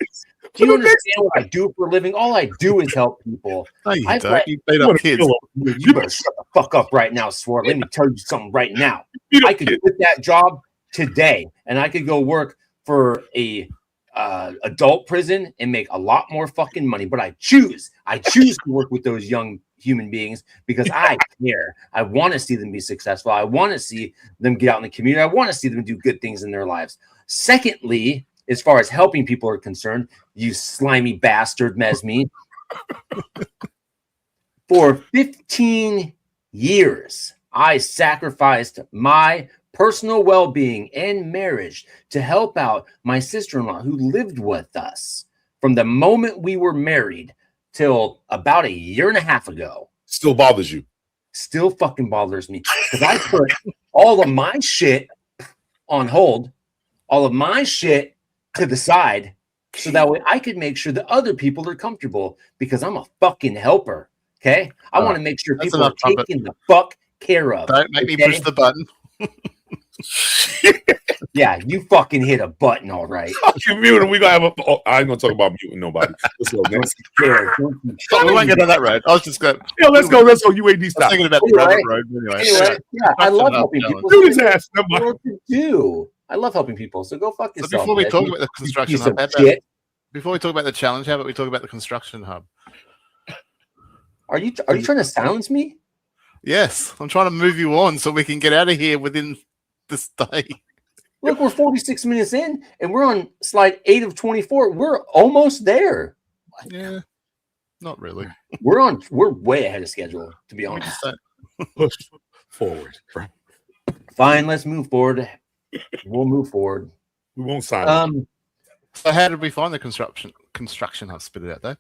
Do you understand what I do for a living? All I do is help people. No, you don't. You beat up kids. You better shut the fuck up right now, Sword. Let me tell you something right now. I could quit that job today, and I could go work for a adult prison and make a lot more fucking money. But I choose to work with those young human beings because I care. I want to see them be successful. I want to see them get out in the community. I want to see them do good things in their lives. Secondly, as far as helping people are concerned, you slimy bastard, Mesme, for 15 years, I sacrificed my personal well-being and marriage to help out my sister-in-law who lived with us from the moment we were married till about a year and a half ago. Still bothers you? Still fucking bothers me because I put all of my shit on hold, all of my shit to the side, so that way I could make sure that other people are comfortable because I'm a fucking helper. Okay, I want to make sure people are taken the fuck care of. Don't make me push the button. Yeah, you fucking hit a button, all right. You muting? We gonna have a. Oh, I ain't gonna talk about muting nobody. Let's go, man. We won't get on that road. I was just going. Yeah, let's go. Let's go. UAD stop. Thinking about the rabbit road. Anyway, yeah, I love helping people. Do his ass. I love helping people. So go fuck yourself. So before we talk about the construction hub, before we talk about the challenge, how about we talk about the construction hub? Are you trying to silence me? Yes, I'm trying to move you on so we can get out of here within this day. Look, we're 46 minutes in, and we're on slide 8 of 24. We're almost there. Yeah, not really. We're way ahead of schedule, to be honest. Push forward. Fine, let's move forward. We'll move forward. We won't silence. So how did we find the construction hub? Spit it out there.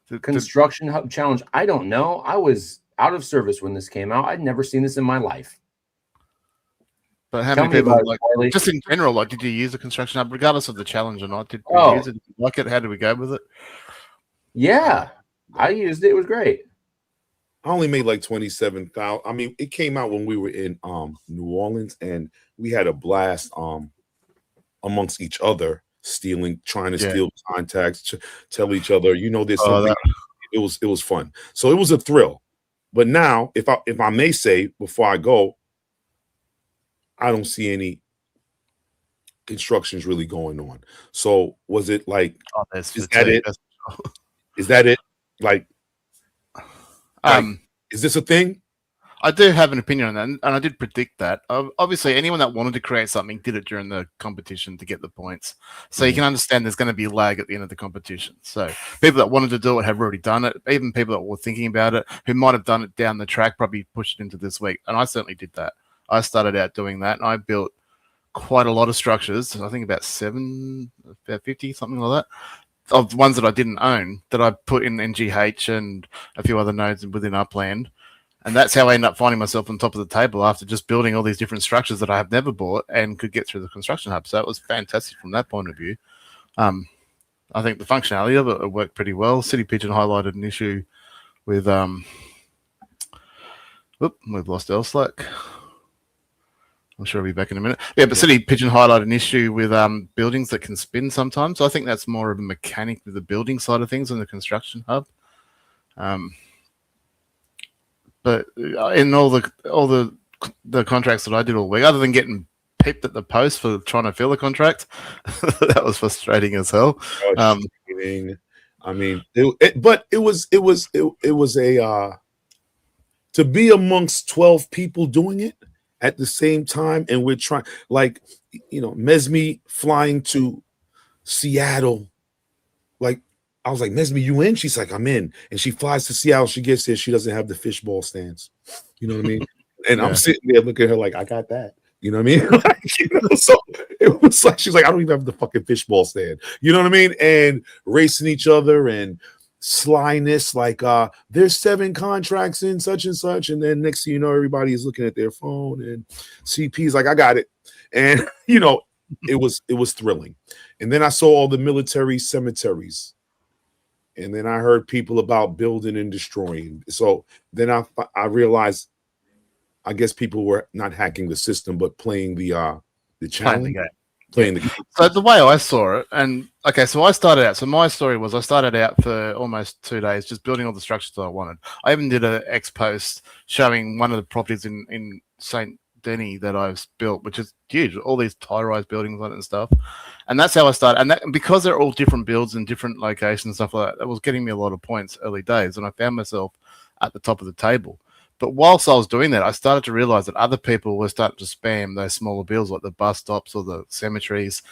The construction hub challenge. I don't know. I was out of service when this came out. I'd never seen this in my life. But how many people, like, just in general, like, did you use the construction hub, regardless of the challenge or not? Did you use it? Did you like it? How did we go with it? Yeah, I used it. It was great. I only made like 27,000. I mean, it came out when we were in New Orleans, and we had a blast amongst each other, trying to steal contacts, tell each other, there's something. It was fun. So it was a thrill. But now, if I may say before I go, I don't see any constructions really going on. So was it like, is that it? Is that it? Like, is this a thing? I do have an opinion on that, and I did predict that. Obviously, anyone that wanted to create something did it during the competition to get the points. So you can understand there's going to be lag at the end of the competition. So people that wanted to do it have already done it. Even people that were thinking about it, who might have done it down the track, probably pushed it into this week. And I certainly did that. I started out doing that, and I built quite a lot of structures. I think about 50, something like that, of ones that I didn't own that I put in NGH and a few other nodes within Upland. And that's how I ended up finding myself on top of the table after just building all these different structures that I have never bought and could get through the construction hub. So it was fantastic from that point of view. I think the functionality of it worked pretty well. City Pigeon highlighted an issue with we've lost Elslack. I'm sure I'll be back in a minute. Yeah, but City Pigeon highlighted an issue with buildings that can spin sometimes. So I think that's more of a mechanic with the building side of things than the construction hub. But in all the contracts that I did all week, other than getting pipped at the post for trying to fill a contract, that was frustrating as hell. I mean, it was a to be amongst 12 people doing it at the same time, and we're trying, like, Mesme flying to Seattle, like. I was like, Mesme, you in? She's like, I'm in. And she flies to Seattle. She gets there. She doesn't have the fishball stands. You know what I mean? And I'm sitting there looking at her like, I got that. You know what I mean? So it was like, she's like, I don't even have the fucking fishball stand. You know what I mean? And racing each other and slyness, like, there's 7 contracts in such and such. And then next thing you know, everybody is looking at their phone, and CP's like, I got it. And, it was thrilling. And then I saw all the military cemeteries. And then I heard people about building and destroying. So then I realized, I guess people were not hacking the system, but playing the challenge. Playing the game. So the way I saw it, and okay, so I started out. So my story was I started out for almost 2 days just building all the structures that I wanted. I even did an X post showing one of the properties in St. Denny that I've built, which is huge, all these high-rise buildings on it and stuff. And that's how I started. And because they're all different builds in different locations and stuff like that, that was getting me a lot of points early days. And I found myself at the top of the table. But whilst I was doing that, I started to realize that other people were starting to spam those smaller builds like the bus stops or the cemeteries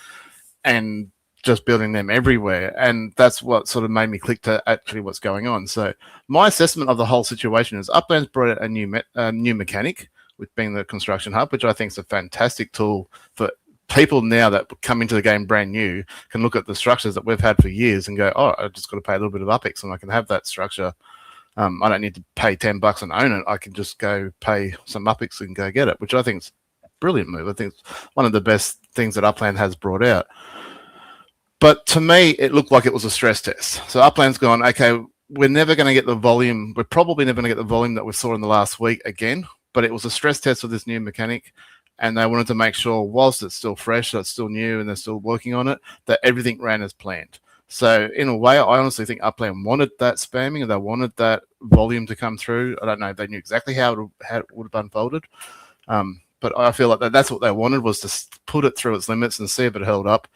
and just building them everywhere. And that's what sort of made me click to actually what's going on. So my assessment of the whole situation is Upland's brought out a new mechanic, with being the construction hub, which I think is a fantastic tool for people now that come into the game brand new, can look at the structures that we've had for years and go, oh, I just got to pay a little bit of UPX and I can have that structure. I don't need to pay $10 and own it. I can just go pay some UPX and go get it, which I think is a brilliant move. I think it's one of the best things that Upland has brought out. But to me, it looked like it was a stress test. So Upland's gone, okay, we're never going to get the volume. We're probably never going to get the volume that we saw in the last week again. But it was a stress test of this new mechanic, and they wanted to make sure, whilst it's still fresh, so it's still new, and they're still working on it, that everything ran as planned. So in a way, I honestly think Upland wanted that spamming, and they wanted that volume to come through. I don't know if they knew exactly how it would have unfolded, but I feel like that's what they wanted, was to put it through its limits and see if it held up.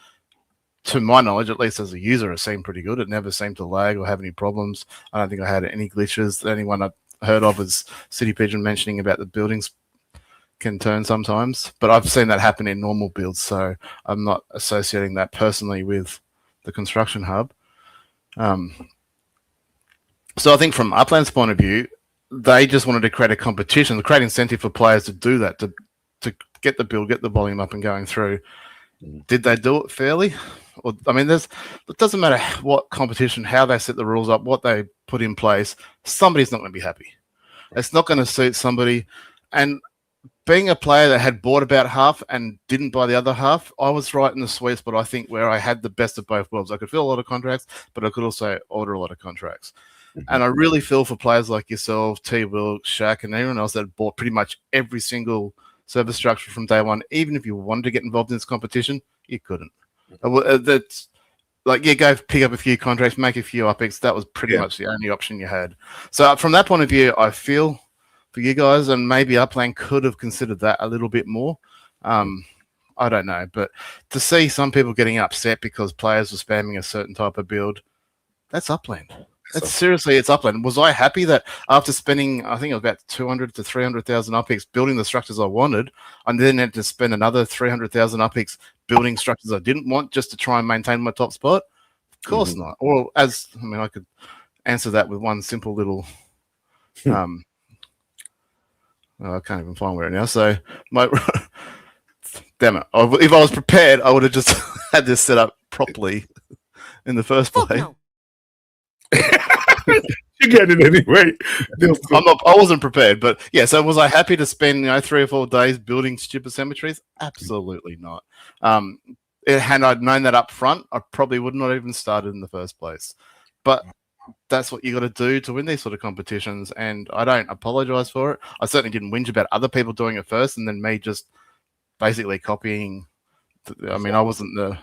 To my knowledge, at least as a user, it seemed pretty good. It never seemed to lag or have any problems. I don't think I had any glitches. The only one I heard of is City Pigeon mentioning about the buildings can turn sometimes, but I've seen that happen in normal builds, so I'm not associating that personally with the construction hub. So I think from Upland's point of view, they just wanted to create a competition, to create incentive for players to do that, to get the build, get the volume up and going through. Did they do it fairly? Or, I mean, it doesn't matter what competition, how they set the rules up, what they put in place, somebody's not going to be happy. It's not going to suit somebody. And being a player that had bought about half and didn't buy the other half, I was right in the sweet spot, I think, where I had the best of both worlds. I could fill a lot of contracts, but I could also order a lot of contracts. And I really feel for players like yourself, T-Will, Shaq, and everyone else that bought pretty much every single service structure from day one. Even if you wanted to get involved in this competition, you couldn't. That's like, yeah, go pick up a few contracts, make a few UPX. That was pretty much the only option you had. So from that point of view, I feel for you guys, and maybe Upland could have considered that a little bit more. I don't know, but to see some people getting upset because players were spamming a certain type of build, that's Upland. Seriously, it's Upland. Was I happy that after spending, I think it was about 200 to 300,000 UPX building the structures I wanted, I then had to spend another 300,000 UPX building structures I didn't want just to try and maintain my top spot? Of course not. Or I could answer that with one simple little, I can't even find where it now. So damn it. If I was prepared, I would have just had this set up properly in the first place. No. You get it anyway. I wasn't prepared, but yeah. So was I happy to spend 3 or 4 days building stupid cemeteries? Absolutely not. Had I known that up front, I probably would not have even started in the first place. But that's what you got to do to win these sort of competitions, and I don't apologize for it. I certainly didn't whinge about other people doing it first, and then me just basically copying. I mean, I wasn't the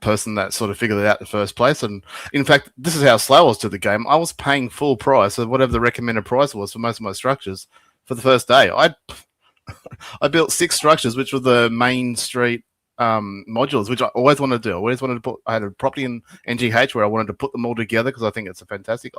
person that sort of figured it out in the first place. And in fact, this is how slow I was to the game. I was paying full price of whatever the recommended price was for most of my structures for the first day. I built 6 structures, which were the main street modules, which I always wanted to do. I had a property in NGH where I wanted to put them all together because I think it's a fantastic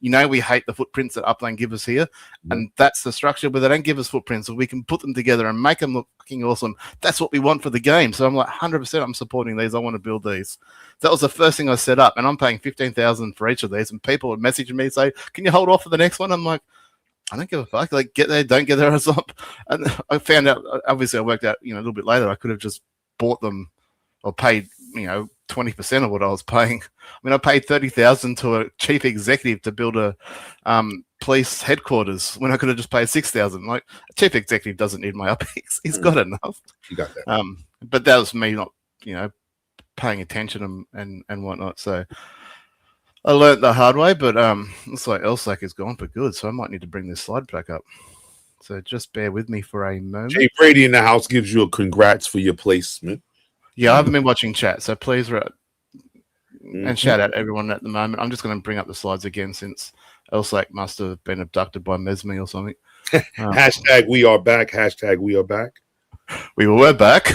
we hate the footprints that Upland give us here, and that's the structure where they don't give us footprints, so we can put them together and make them look fucking awesome. That's what we want for the game. So I'm like 100% I'm supporting these. I want to build these. That was the first thing I set up, and I'm paying $15,000 for each of these, and people are messaging me say, can you hold off for the next one? I'm like, I don't give a fuck. Like, get there, don't get there as up. And I found out, obviously I worked out, a little bit later, I could have just bought them or paid 20% of what I was paying. I mean, I paid $30,000 to a chief executive to build a police headquarters when I could have just paid $6,000. Like, a chief executive doesn't need my UPX. He's got enough. You got that. But that was me not paying attention and whatnot. So I learned the hard way, but looks like LSAC is gone for good, so I might need to bring this slide back up. So just bear with me for a moment. Jay Brady in the house gives you a congrats for your placement. Yeah, I haven't been watching chat, so please and shout out everyone at the moment. I'm just going to bring up the slides again since LSAC must have been abducted by Mesme or something. Hashtag we are back. Hashtag we are back. We were back.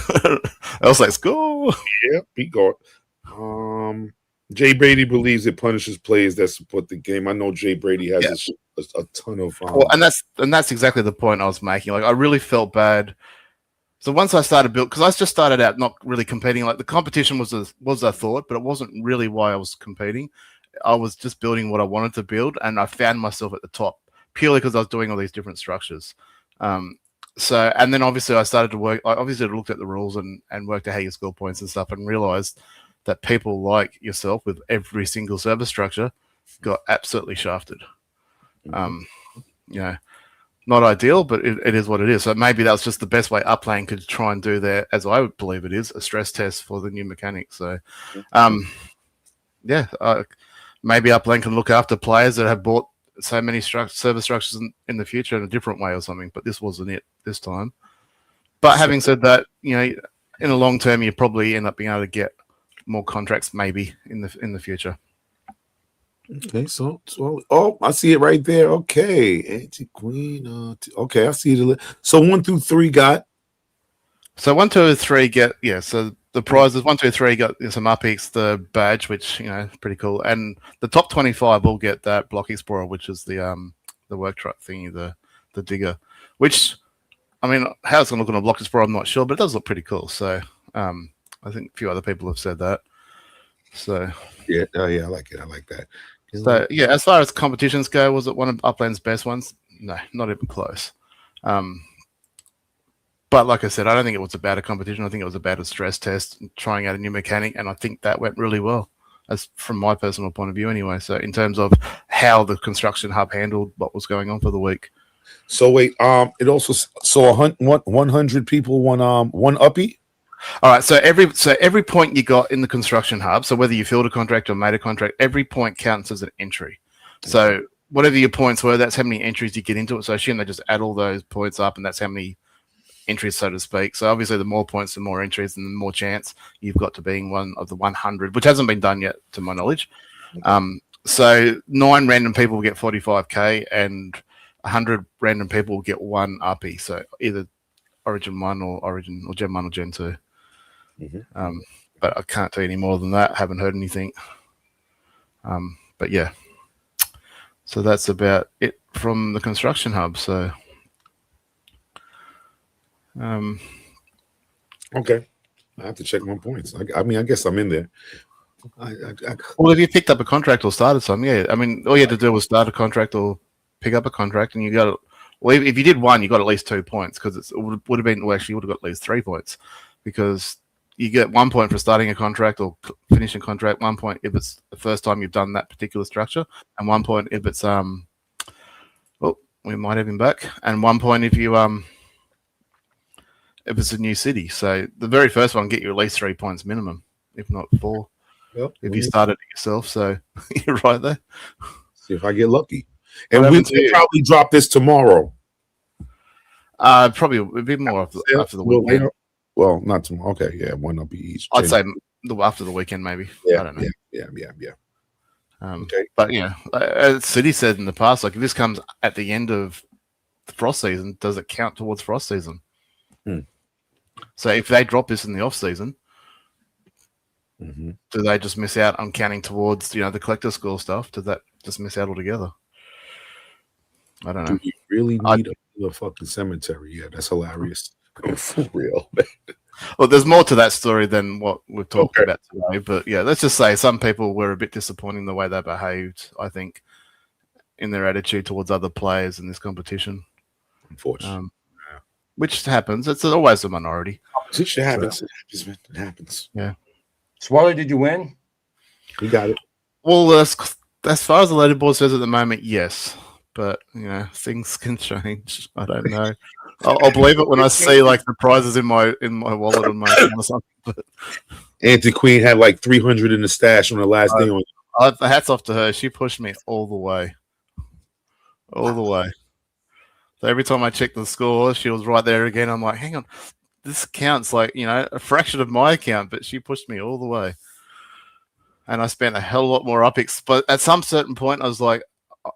Else, let's go. Yeah, be gone. Jay Brady believes it punishes players that support the game. I know Jay Brady has a ton of. Well, and that's exactly the point I was making. Like, I really felt bad. So once I started build, because I just started out not really competing. Like, the competition was a thought, but it wasn't really why I was competing. I was just building what I wanted to build, and I found myself at the top purely because I was doing all these different structures. So, and then obviously I started to work. I obviously looked at the rules and worked out how you score points and stuff, and realized that people like yourself with every single server structure got absolutely shafted. Not ideal, but it is what it is. So maybe that was just the best way Upland could try and do their, as I would believe it is, a stress test for the new mechanics. So, maybe Upland can look after players that have bought so many server structures in the future in a different way or something. But this wasn't it this time. But having said that, in the long term, you probably end up being able to get more contracts maybe in the future. Okay, so I see it right there. Okay, Anti-Queen. Okay, I see it. So 1 through 3 got. So 1, 2, 3 get So the prizes 1, 2, 3 got some Uppies, the badge, which pretty cool, and the top 25 will get that Block Explorer, which is the work truck thingy, the digger. Which, I mean, how it's gonna look on a Block Explorer, I'm not sure, but it does look pretty cool. So I think a few other people have said that. So yeah, I like it. I like that. So yeah, as far as competitions go, was it one of Upland's best ones? No, not even close. But like I said, I don't think it was about a competition. I think it was about a stress test, trying out a new mechanic, and I think that went really well, as from my personal point of view, anyway. So in terms of how the construction hub handled what was going on for the week. So wait, it also 100 people one Uppie. All right, so every point you got in the construction hub, so whether you filled a contract or made a contract, every point counts as an entry. So whatever your points were, that's how many entries you get into it. So I assume they just add all those points up, and that's how many entries, so to speak. So obviously the more points, the more entries, and the more chance you've got to being one of the 100, which hasn't been done yet, to my knowledge. So 9 random people will get 45k, and 100 random people will get 1 Uppie. So either Origin 1 or Gen 1 or Gen 2. But I can't tell you any more than that. Haven't heard anything. But yeah, so that's about it from the construction hub. So, okay, I have to check my points. I mean, I guess I'm in there. Well, if you picked up a contract or started some, yeah. I mean, all you had to do was start a contract or pick up a contract, and you got. Well, if you did one, you got at least 2 points, because it would have been. Well, actually, you would have got at least 3 points, because you get 1 point for starting a contract or finishing a contract, 1 point if it's the first time you've done that particular structure, and 1 point if it's we might have him back, and 1 point if you if it's a new city. So the very first one get you at least 3 points minimum, if not 4, if you started it yourself. So you're right there. See if I get lucky, and we'll probably drop this tomorrow. Probably a bit more after the weekend. Well, not tomorrow. Okay, yeah, 1 Uppie each. I'd say after the weekend, maybe. Yeah, I don't know. Yeah. Okay, but as City said in the past, like, if this comes at the end of the frost season, does it count towards frost season? So if they drop this in the off season, do they just miss out on counting towards the collector score stuff? Does that just miss out altogether? I don't know. Do you really need a fucking cemetery? Yeah, that's hilarious. For real, man. Well, there's more to that story than what we've talked about today. But yeah, let's just say some people were a bit disappointing the way they behaved, I think, in their attitude towards other players in this competition. Unfortunately. Which happens. It's always a minority. It happens. It happens. Yeah. Swallow, did you win? We got it. Well, as far as the leaderboard says at the moment, yes. But things can change. I don't know. I'll believe it when I see like the prizes in my wallet on my account or something. But Anti-Queen had like 300 in the stash on the last day. Hats off to her. She pushed me all the way. So every time I checked the score, she was right there again. I'm like, hang on, this counts like a fraction of my account, but she pushed me all the way. And I spent a hell of a lot more Uppies. But at some certain point, I was like,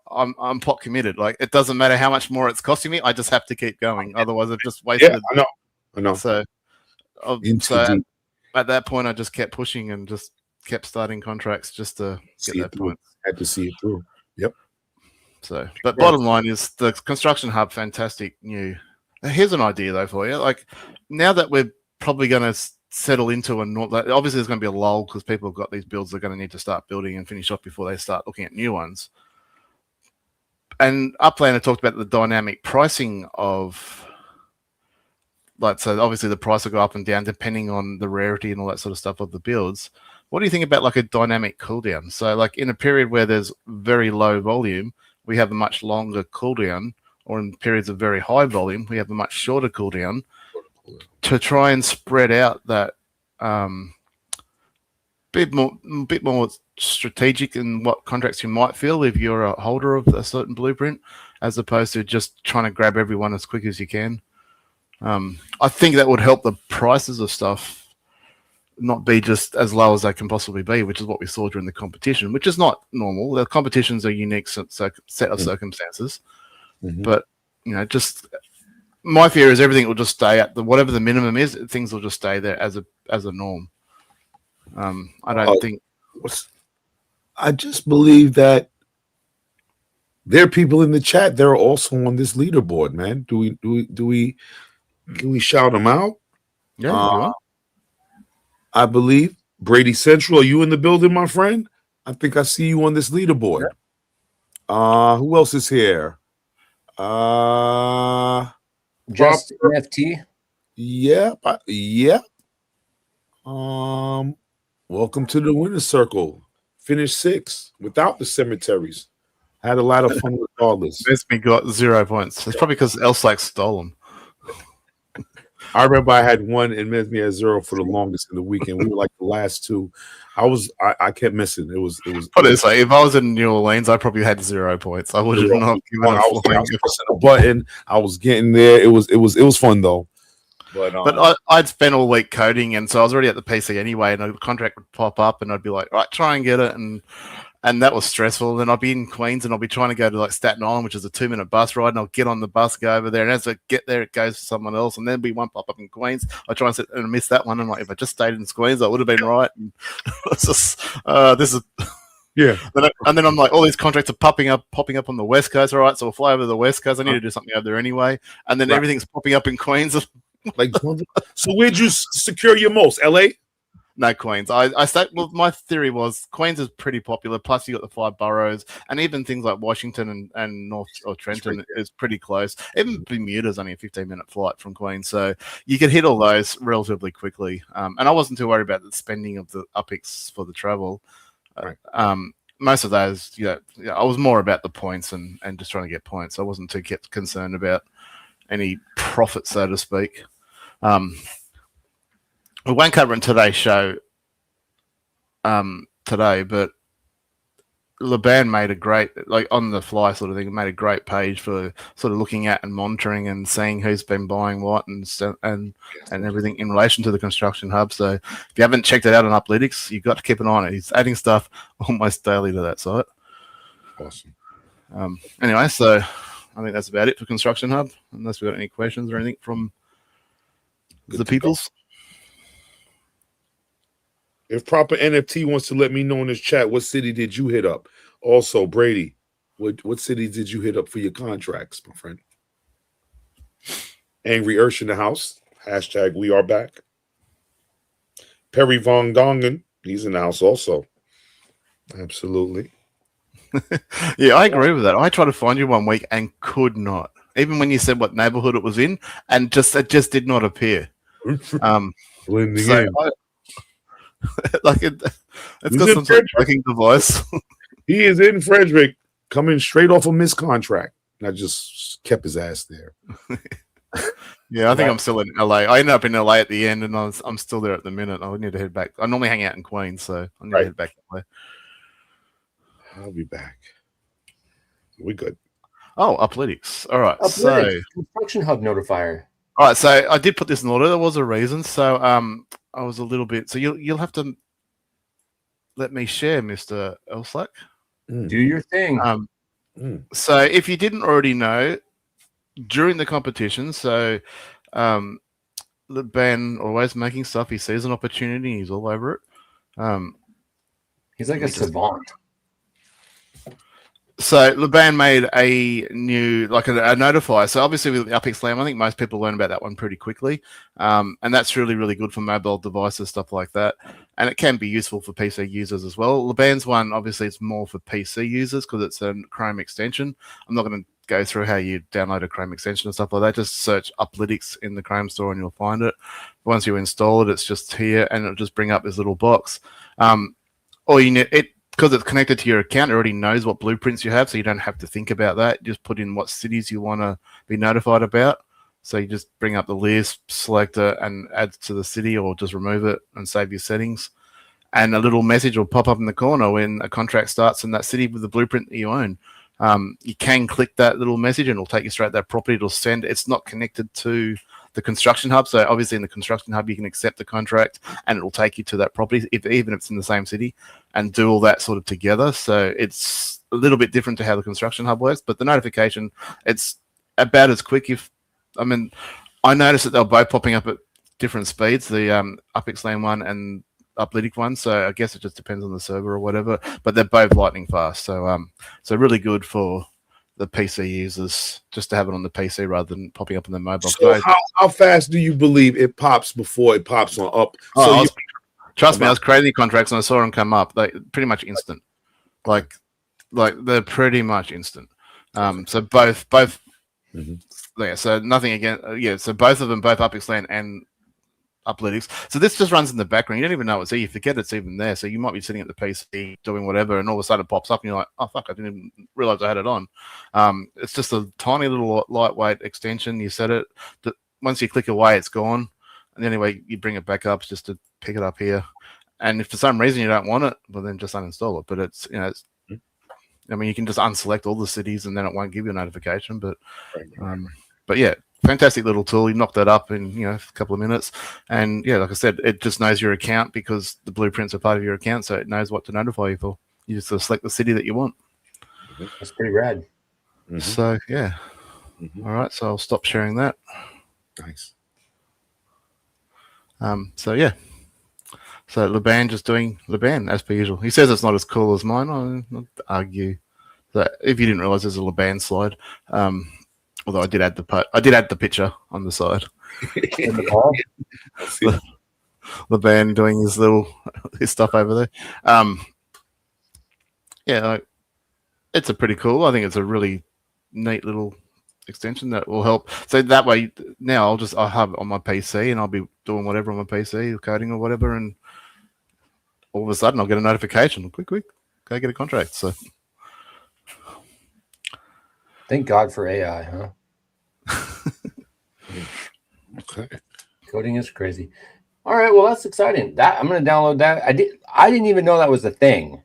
I'm pot committed. Like it doesn't matter how much more it's costing me. I just have to keep going. Otherwise, I've just wasted. Yeah, I know. So at that point, I just kept pushing and just kept starting contracts just to get that point. Had to see it through. Yep. So, but bottom line is the construction hub, fantastic new. Here's an idea though for you. Like now that we're probably going to settle into obviously there's going to be a lull because people have got these builds they're going to need to start building and finish off before they start looking at new ones. And Upland had talked about the dynamic pricing of. So obviously the price will go up and down depending on the rarity and all that sort of stuff of the builds. What do you think about like a dynamic cooldown? So like in a period where there's very low volume, we have a much longer cooldown, or in periods of very high volume, we have a much shorter cooldown to try and spread out that bit more strategic in what contracts you might feel if you're a holder of a certain blueprint, as opposed to just trying to grab everyone as quick as you can. I think that would help the prices of stuff not be just as low as they can possibly be, which is what we saw during the competition, which is not normal. The competitions are unique set of circumstances, but just my fear is everything will just stay at whatever the minimum is. Things will just stay there as a norm. I don't think. I just believe that there are people in the chat. They're also on this leaderboard, man. Can we shout them out? Yeah. I believe Brady Central. Are you in the building, my friend? I think I see you on this leaderboard. Yeah. Who else is here? Just NFT. Yeah. Welcome to the winner's circle. Finished 6th without the cemeteries. Had a lot of fun regardless. Mesme got 0 points. It's probably because Elslack stole them. I remember I had 1 and Mesme had 0 for the longest in the weekend. We were like the last 2. I kept missing. It was. Put it this way: if I was in New Orleans, I probably had 0 points. I would have not given I was pressing a button. I was getting there. It was fun though. But I'd spent all week coding, and so I was already at the PC anyway. And a contract would pop up, and I'd be like, "Right, try and get it." And that was stressful. Then I'd be in Queens, and I'll be trying to go to like Staten Island, which is a 2-minute bus ride. And I'll get on the bus, go over there, and as I get there, it goes to someone else, and then be one pop up in Queens. I try and sit and miss that one. And like, if I just stayed in Queens, I would have been right. And it's just this is. Yeah. And then I'm like, all these contracts are popping up on the West Coast. All right, so we'll fly over to the West Coast. I need to do something over there anyway. And then everything's popping up in Queens. So where'd you secure your most? LA? No, Queens. My theory was Queens is pretty popular. Plus, you got the 5 boroughs, and even things like Washington and North or Trenton is pretty close. Even Bermuda's only a 15-minute flight from Queens, so you could hit all those relatively quickly. And I wasn't too worried about the spending of the Uppies for the travel. Right. Most of those, I was more about the points and just trying to get points. I wasn't too concerned about any profit, so to speak. We won't cover it in today's show today, but Laban made a great, like on the fly sort of thing, made a great page for sort of looking at and monitoring and seeing who's been buying what and everything in relation to the construction hub. So if you haven't checked it out on Uplytics, you've got to keep an eye on it. He's adding stuff almost daily to that site. Awesome. Anyway, so I think that's about it for construction hub, unless we've got any questions or anything from the peoples. If Proper NFT wants to let me know in this chat, what city did you hit up? Also, Brady, what city did you hit up for your contracts, my friend? Angry Ursh in the house. Hashtag we are back. Perry Von Dongen, he's in the house also. Absolutely. Yeah, I agree with that. I tried to find you one week and could not. Even when you said what neighborhood it was in, and it just did not appear. Blending in. It's got some sort of tracking device. He is in Frederick, coming straight off a missed contract. And I just kept his ass there. Yeah, I think I'm still in LA. I ended up in LA at the end, and I'm still there at the minute. I need to head back. I normally hang out in Queens, so I need to head back that way. I'll be back. We good. Oh, Uplytics. All right. So construction hub notifier. All right. So I did put this in order. There was a reason. So I was a little bit. So you'll have to let me share, Mr. Elslack. Do your thing. So if you didn't already know, during the competition, so Laban always making stuff. He sees an opportunity. He's all over it. He's like a savant. So Laban made a new, like a notifier. So obviously with the Uppies Slam, I think most people learn about that one pretty quickly. And that's really, really good for mobile devices, stuff like that. And it can be useful for PC users as well. Laban's one, obviously, it's more for PC users because it's a Chrome extension. I'm not going to go through how you download a Chrome extension and stuff like that. Just search Uplytics in the Chrome store and you'll find it. Once you install it, it's just here and it'll just bring up this little box. Or you need it. Because it's connected to your account, it already knows what blueprints you have, so you don't have to think about that. You just put in what cities you want to be notified about. So you just bring up the list, select it, and add to the city, or just remove it and save your settings. And a little message will pop up in the corner when a contract starts in that city with the blueprint that you own. You can click that little message, and it'll take you straight to that property. It'll send. It's not connected to the construction hub, so obviously in the construction hub you can accept the contract and it will take you to that property, even if it's in the same city, and do all that sort of together. So it's a little bit different to how the construction hub works, but the notification, it's about as quick. I noticed that they're both popping up at different speeds, the Upixland one and Uplytic one, so I guess it just depends on the server or whatever, but they're both lightning fast. So really good for the PC users, just to have it on the PC rather than popping up on the mobile. So how fast do you believe it pops before it pops on up? So trust me, I was creating contracts and I saw them come up. They pretty much instant. Like they're pretty much instant. So both. Yeah. So nothing again. Yeah. So both of them, both Upixland and Uplytics. So this just runs in the background. You don't even know it's there. You forget it's even there. So you might be sitting at the PC doing whatever, and all of a sudden it pops up, and you're like, "Oh fuck! I didn't even realize I had it on." It's just a tiny little lightweight extension. You set it. Once you click away, it's gone. And anyway, you bring it back up just to pick it up here. And if for some reason you don't want it, well then just uninstall it. But it's I mean, you can just unselect all the cities, and then it won't give you a notification. But yeah. Fantastic little tool. You knock that up in a couple of minutes, and yeah, like I said, it just knows your account because the blueprints are part of your account, so it knows what to notify you for. You just select the city that you want. That's pretty rad. So yeah, all right. So I'll stop sharing that. Nice. So yeah, so Laban just doing Laban as per usual. He says it's not as cool as mine. I'll not argue that if you didn't realize there's a Laban slide. Although I did add the picture on the side. Laban doing his stuff over there. It's a pretty cool. I think it's a really neat little extension that will help. So that way, now I'll have it on my PC and I'll be doing whatever on my PC, coding or whatever, and all of a sudden I'll get a notification. Quick, go get a contract. So. Thank God for AI, huh? Okay. Coding is crazy. All right, well, that's exciting. That I'm going to download that. I didn't even know that was a thing.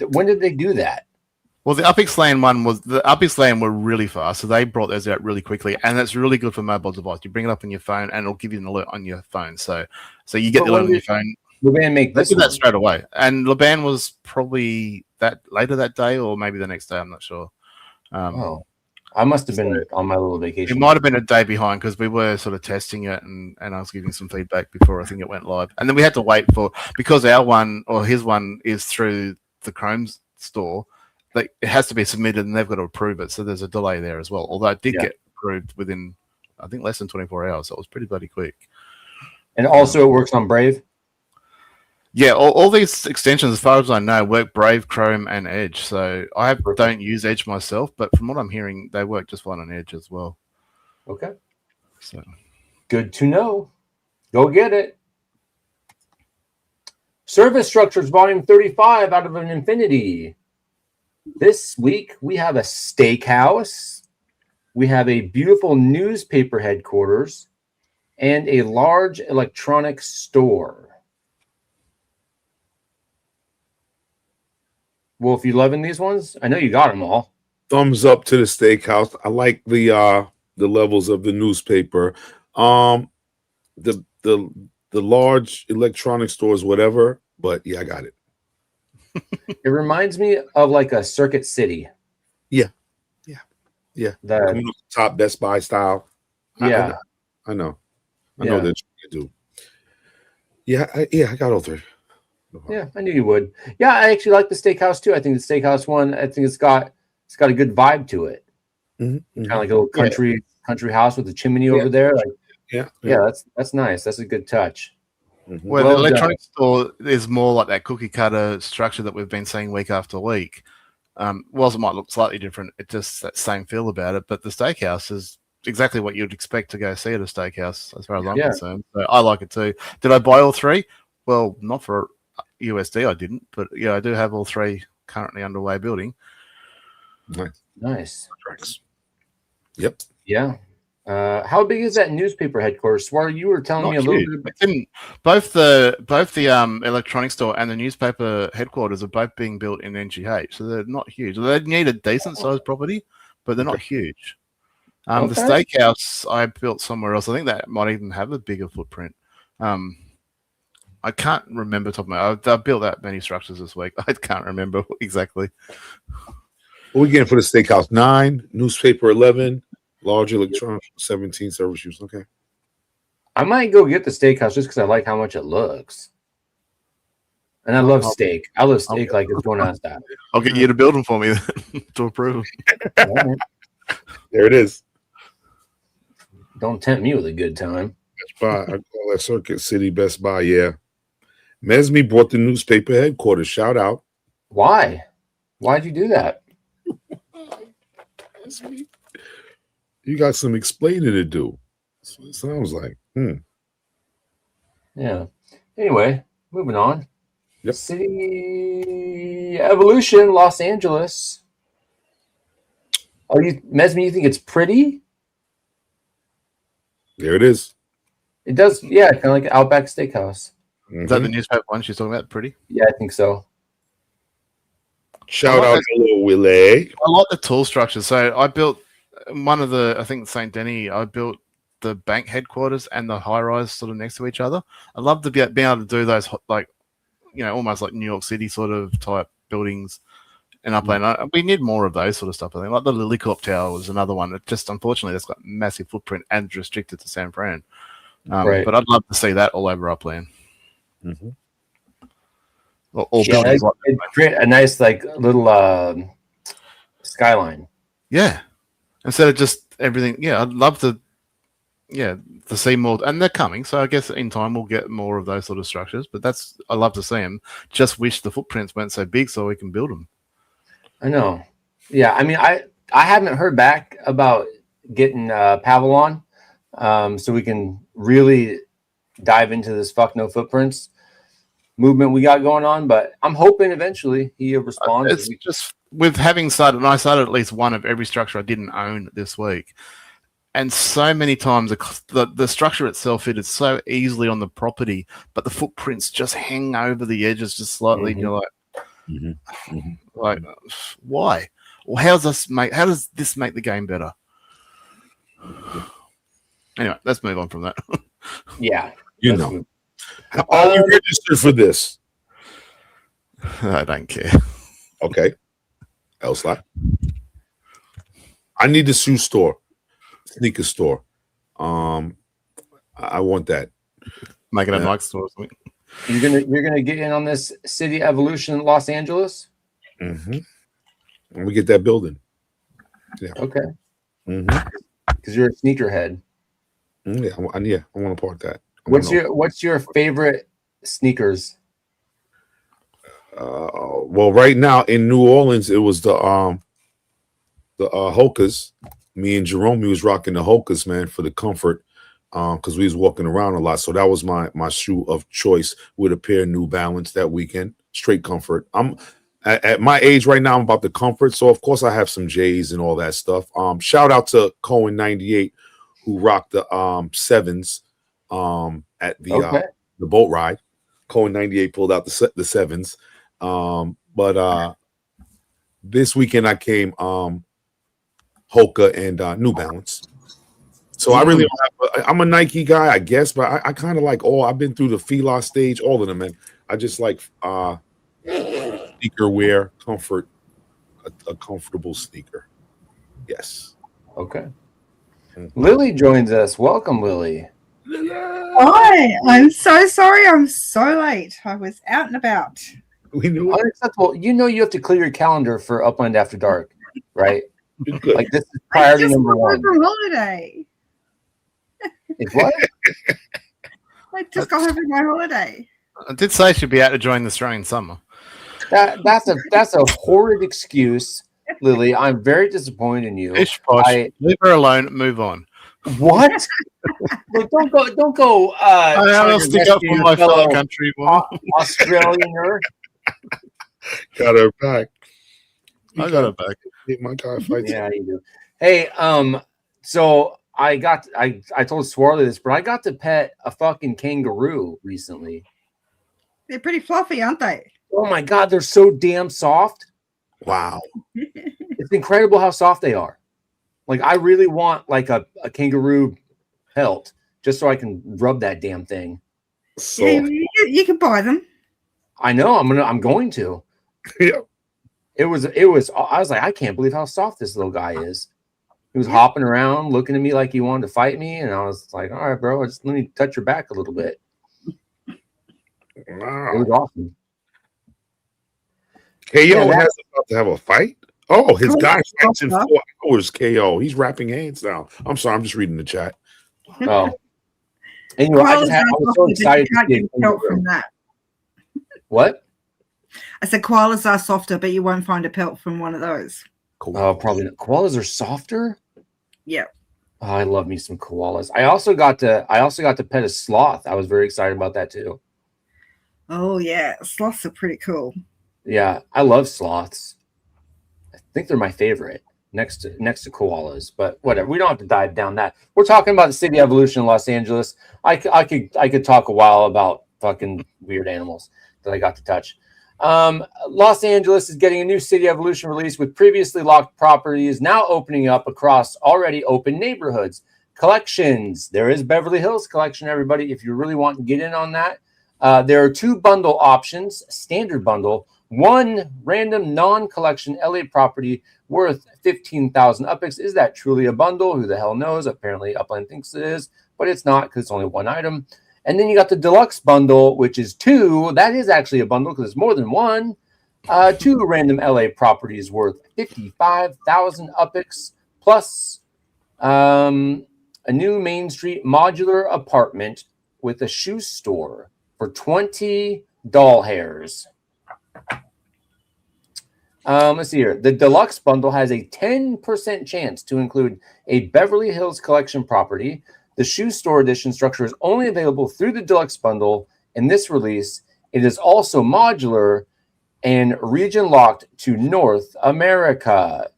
When did they do that? Well, the Uppies were really fast, so they brought those out really quickly, and that's really good for mobile device. You bring it up on your phone, and it'll give you an alert on your phone. So you get the alert on your phone. Laban make this do that straight away, and Laban was probably that later that day, or maybe the next day. I'm not sure. I must have been on my little vacation. It might have been a day behind because we were sort of testing it, and I was giving some feedback before I think it went live. And then we had to wait because our one or his one is through the Chrome store. It has to be submitted, and they've got to approve it. So there's a delay there as well. Although it did get approved within, I think, less than 24 hours. So it was pretty bloody quick. And also it works on Brave? Yeah, all these extensions, as far as I know, work Brave, Chrome, and Edge. So I don't use Edge myself, but from what I'm hearing, they work just fine on Edge as well. Okay. So good to know. Go get it. Service Structures, Volume 35 out of an Infinity. This week, we have a steakhouse. We have a beautiful newspaper headquarters and a large electronics store. Wolf, you loving these ones? I know you got them all. Thumbs up to the steakhouse. I like the levels of the newspaper. The large electronic stores, whatever. But yeah, I got it. It reminds me of like a Circuit City. Yeah. That Coming off the top Best Buy style. yeah. I know Yeah. that you do. Yeah, I got all three. Yeah, I knew you would. Yeah, I actually like the steakhouse too. I think the steakhouse one, I think it's got a good vibe to it. Kind of like a little country house with a chimney over there. Like, yeah, that's nice. That's a good touch. Well, the electronics store is more like that cookie cutter structure that we've been seeing week after week. Whilst it might look slightly different, it's just that same feel about it. But the steakhouse is exactly what you'd expect to go see at a steakhouse, as far as I'm concerned. So I like it too. Did I buy all three? Well, not for USD, I didn't. But yeah, I do have all three currently underway building. Nice. Yep. Yeah. How big is that newspaper headquarters? Swar, you were telling me a little bit about both the electronics store and the newspaper headquarters are both being built in NGH, so they're not huge. They need a decent sized property, but they're not huge. The steakhouse I built somewhere else. I think that might even have a bigger footprint. I can't remember top of my head. I've built that many structures this week. I can't remember exactly. What we getting for the steakhouse? 9, newspaper 11, large electronics 17, service use. Okay. I might go get the steakhouse just because I like how much it looks. And I love steak. I love steak like it's going out of style. I'll get you to build them for me then, to approve. There it is. Don't tempt me with a good time. Best Buy. I call that Circuit City Best Buy. Yeah. Mesme bought the newspaper headquarters. Shout out. Why? Why'd you do that? You got some explaining to do. That's what it sounds like. Yeah. Anyway, moving on. Yep. City Evolution, Los Angeles. Oh, Mesme, you think it's pretty? There it is. It does, yeah, kind of like Outback Steakhouse. Is that the newspaper one she's talking about? Pretty? Yeah, I think so. Shout out to little Willie. I like the tool structure. So I built one of the, I think St. Denis, I built the bank headquarters and the high rise sort of next to each other. I love to being able to do those, like, you know, almost like New York City sort of type buildings in Upland. We need more of those sort of stuff. I think like the Lillicorp Tower was another one. It just, unfortunately, that's got massive footprint and restricted to San Fran. Right. But I'd love to see that all over Upland. Or buildings like create a nice like little skyline. Yeah, instead of just everything. Yeah, I'd love to. Yeah, to see more, and they're coming. So I guess in time we'll get more of those sort of structures. But I love to see them. Just wish the footprints weren't so big so we can build them. I know. Yeah, I mean, I haven't heard back about getting Pavilon, so we can really dive into this fuck no footprints movement we got going on, but I'm hoping eventually he responds. It's just with having started, and I started at least one of every structure I didn't own this week, and so many times the structure itself fitted so easily on the property, but the footprints just hang over the edges just slightly. And you're like, why? Well, how does this make the game better? Anyway, let's move on from that. Yeah, you know. Are you registered for this? I don't care. Okay. Else like. I need the shoe store, sneaker store. I want that. Make it a Nike store or something. You're gonna get in on this City Evolution Los Angeles? And we get that building. Yeah. Okay. Because you're a sneakerhead. Yeah, I want to part that. What's your favorite sneakers? Well, right now in New Orleans, it was the Hokas. Me and Jerome, we was rocking the Hokas, man, for the comfort, because we was walking around a lot. So that was my shoe of choice with a pair of New Balance that weekend. Straight comfort. I'm at my age right now. I'm about the comfort, so of course I have some J's and all that stuff. Shout out to Cohen 98 who rocked the 7s. At the boat ride, Cohen 98 pulled out the 7s. But this weekend I came Hoka and New Balance. So I really don't have I'm a Nike guy, I guess, but I kind of like I've been through the Fila stage, all of them, and I just like sneaker wear, comfort, a comfortable sneaker. Yes. Okay. Lily joins us. Welcome, Lily. Hi, I'm so sorry I'm so late. I was out and about. We knew it. Unacceptable. You know you have to clear your calendar for Upland After Dark, right? Good. Like, this is I priority just number got home one. from holiday. It's what? I just got home from my holiday. I did say she'd be out to join the Australian summer. That's a horrid excuse, Lily. I'm very disappointed in you. Ish posh. Leave her alone. Move on. What? Look, don't go. I'll stick up for my fellow country woman. Australianer. Got her back. I got her back. My guy fights. Yeah, you do. Hey, so I told Swarley this, but I got to pet a fucking kangaroo recently. They're pretty fluffy, aren't they? Oh my god, they're so damn soft. Wow. It's incredible how soft they are. Like, I really want like a kangaroo pelt just so I can rub that damn thing. So Yeah, you can buy them. I know I'm going to. yeah. It was I was like, I can't believe how soft this little guy is. He was hopping around, looking at me like he wanted to fight me, and I was like, all right, bro, just let me touch your back a little bit. Wow. It was awesome. KO Yeah, has about to have a fight. Oh, his Oh, guy fights in huh? 4 hours. KO. He's wrapping hands now. I'm sorry. I'm just reading the chat. Oh. Anyway, I was so excited to see a pelt kangaroo. from that. What? I said koalas are softer, but you won't find a pelt from one of those. Cool. Oh, probably not. Koalas are softer. Yeah. Oh, I love me some koalas. I also got to pet a sloth. I was very excited about that too. Oh yeah, sloths are pretty cool. Yeah, I love sloths. I think they're my favorite next to koalas, but whatever. We don't have to dive down that. We're talking about the city evolution in Los Angeles. I could talk a while about fucking weird animals that I got to touch. Los Angeles is getting a new city evolution release with previously locked properties now opening up across already open neighborhoods. Collections. There is Beverly Hills collection, everybody. If you really want to get in on that, there are 2 bundle options. Standard bundle, 1 random non-collection LA property worth 15,000 Uppies. Is that truly a bundle? Who the hell knows? Apparently Upland thinks it is, but it's not because it's only 1 item. And then you got the deluxe bundle, which is 2. That is actually a bundle because it's more than 1. 2 random LA properties worth 55,000 Uppies, plus a new Main Street modular apartment with a shoe store for 20 doll hairs. Let's see here. The deluxe bundle has a 10% chance to include a Beverly Hills collection property. The shoe store edition structure is only available through the deluxe bundle in this release. It is also modular and region locked to North America.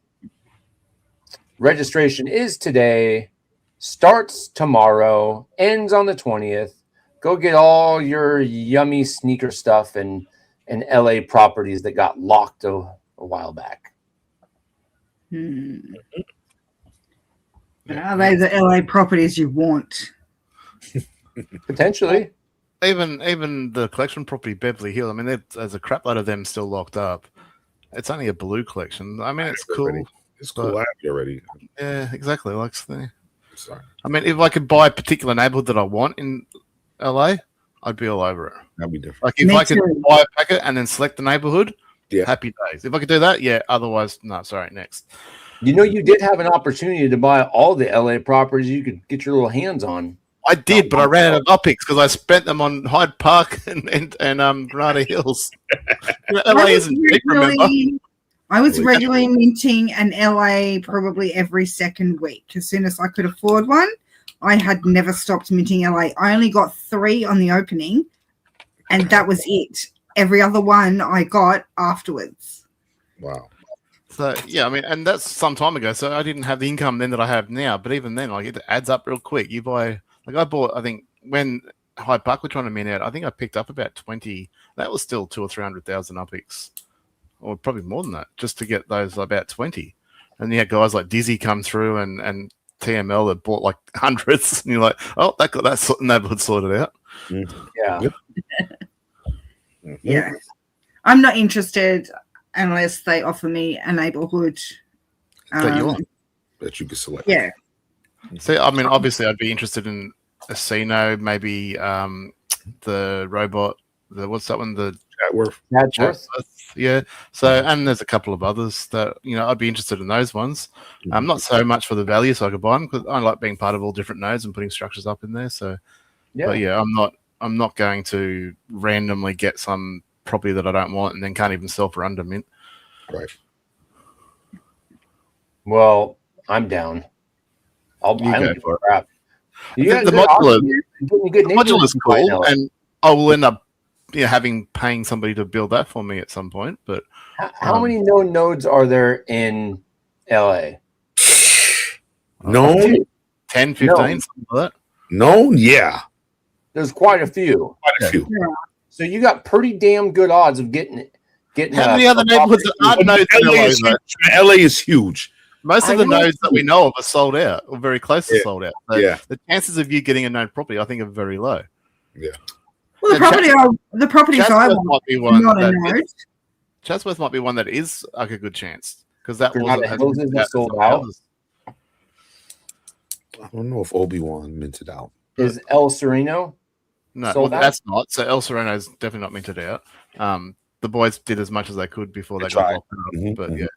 Registration is today, starts tomorrow, ends on the 20th. Go get all your yummy sneaker stuff and LA properties that got locked a while back. Are they the LA properties you want? Potentially. Even the collection property Beverly Hill. I mean, there's a crap load of them still locked up. It's only a blue collection. I mean, it's cool. It's cool. I have it already. Yeah, exactly. Like, Sorry. I mean, if I could buy a particular neighborhood that I want in LA, I'd be all over it. That'd be different. Like if Me I could too. buy a packet and then select the neighborhood, Yeah. happy days. If I could do that, yeah. Otherwise, no. Sorry, next. You know, you did have an opportunity to buy all the LA properties you could get your little hands on. I did, but I ran out of Uppies because I spent them on Hyde Park and Granada Hills. LA isn't cheap, remember? I was regularly minting an LA probably every second week. As soon as I could afford one, I had never stopped minting LA. I only got 3 on the opening, and that was it. Every other one I got afterwards. Wow. So yeah, I mean, and that's some time ago. So I didn't have the income then that I have now. But even then, like it adds up real quick. You buy, like I bought, I think when Hyde Park were trying to mint out, I think I picked up about 20. That was still 200,000 or 300,000 Uppies, or probably more than that, just to get those about 20. And you had guys like Dizzy come through and TML that bought like hundreds, and you're like, oh, that got that neighborhood sorted out. Yeah. Yeah. I'm not interested. unless they offer me a neighborhood. That you want. That you can select. Yeah. So, I mean, obviously, I'd be interested in a Casino, maybe the robot. What's that one? The Chatworth. Yeah. So, and there's a couple of others that I'd be interested in those ones. Not so much for the value, so I could buy them because I like being part of all different nodes and putting structures up in there. So, but yeah, I'm not going to randomly get some property that I don't want and then can't even sell for under mint. Right. Well, I'm down. I don't give a crap. The modular is cool, and I will end up paying somebody to build that for me at some point. But how many known nodes are there in LA? Known 10, 15, something like that. Known, yeah. There's quite a few. Quite a few. Yeah. So you got pretty damn good odds of getting it. How many other neighborhoods aren't nodes in LA? LA is huge. Most of the nodes that we know of are sold out or very close to sold out. So yeah. The chances of you getting a node property, I think, are very low. Yeah. Well, the properties I want might be one not a node. Chatsworth might be one that is like a good chance because that was sold out. I don't know if Obi-Wan minted out. Is El Sereno? No, that's not. So El Sereno is definitely not minted out. The boys did as much as they could before they got locked up, but yeah.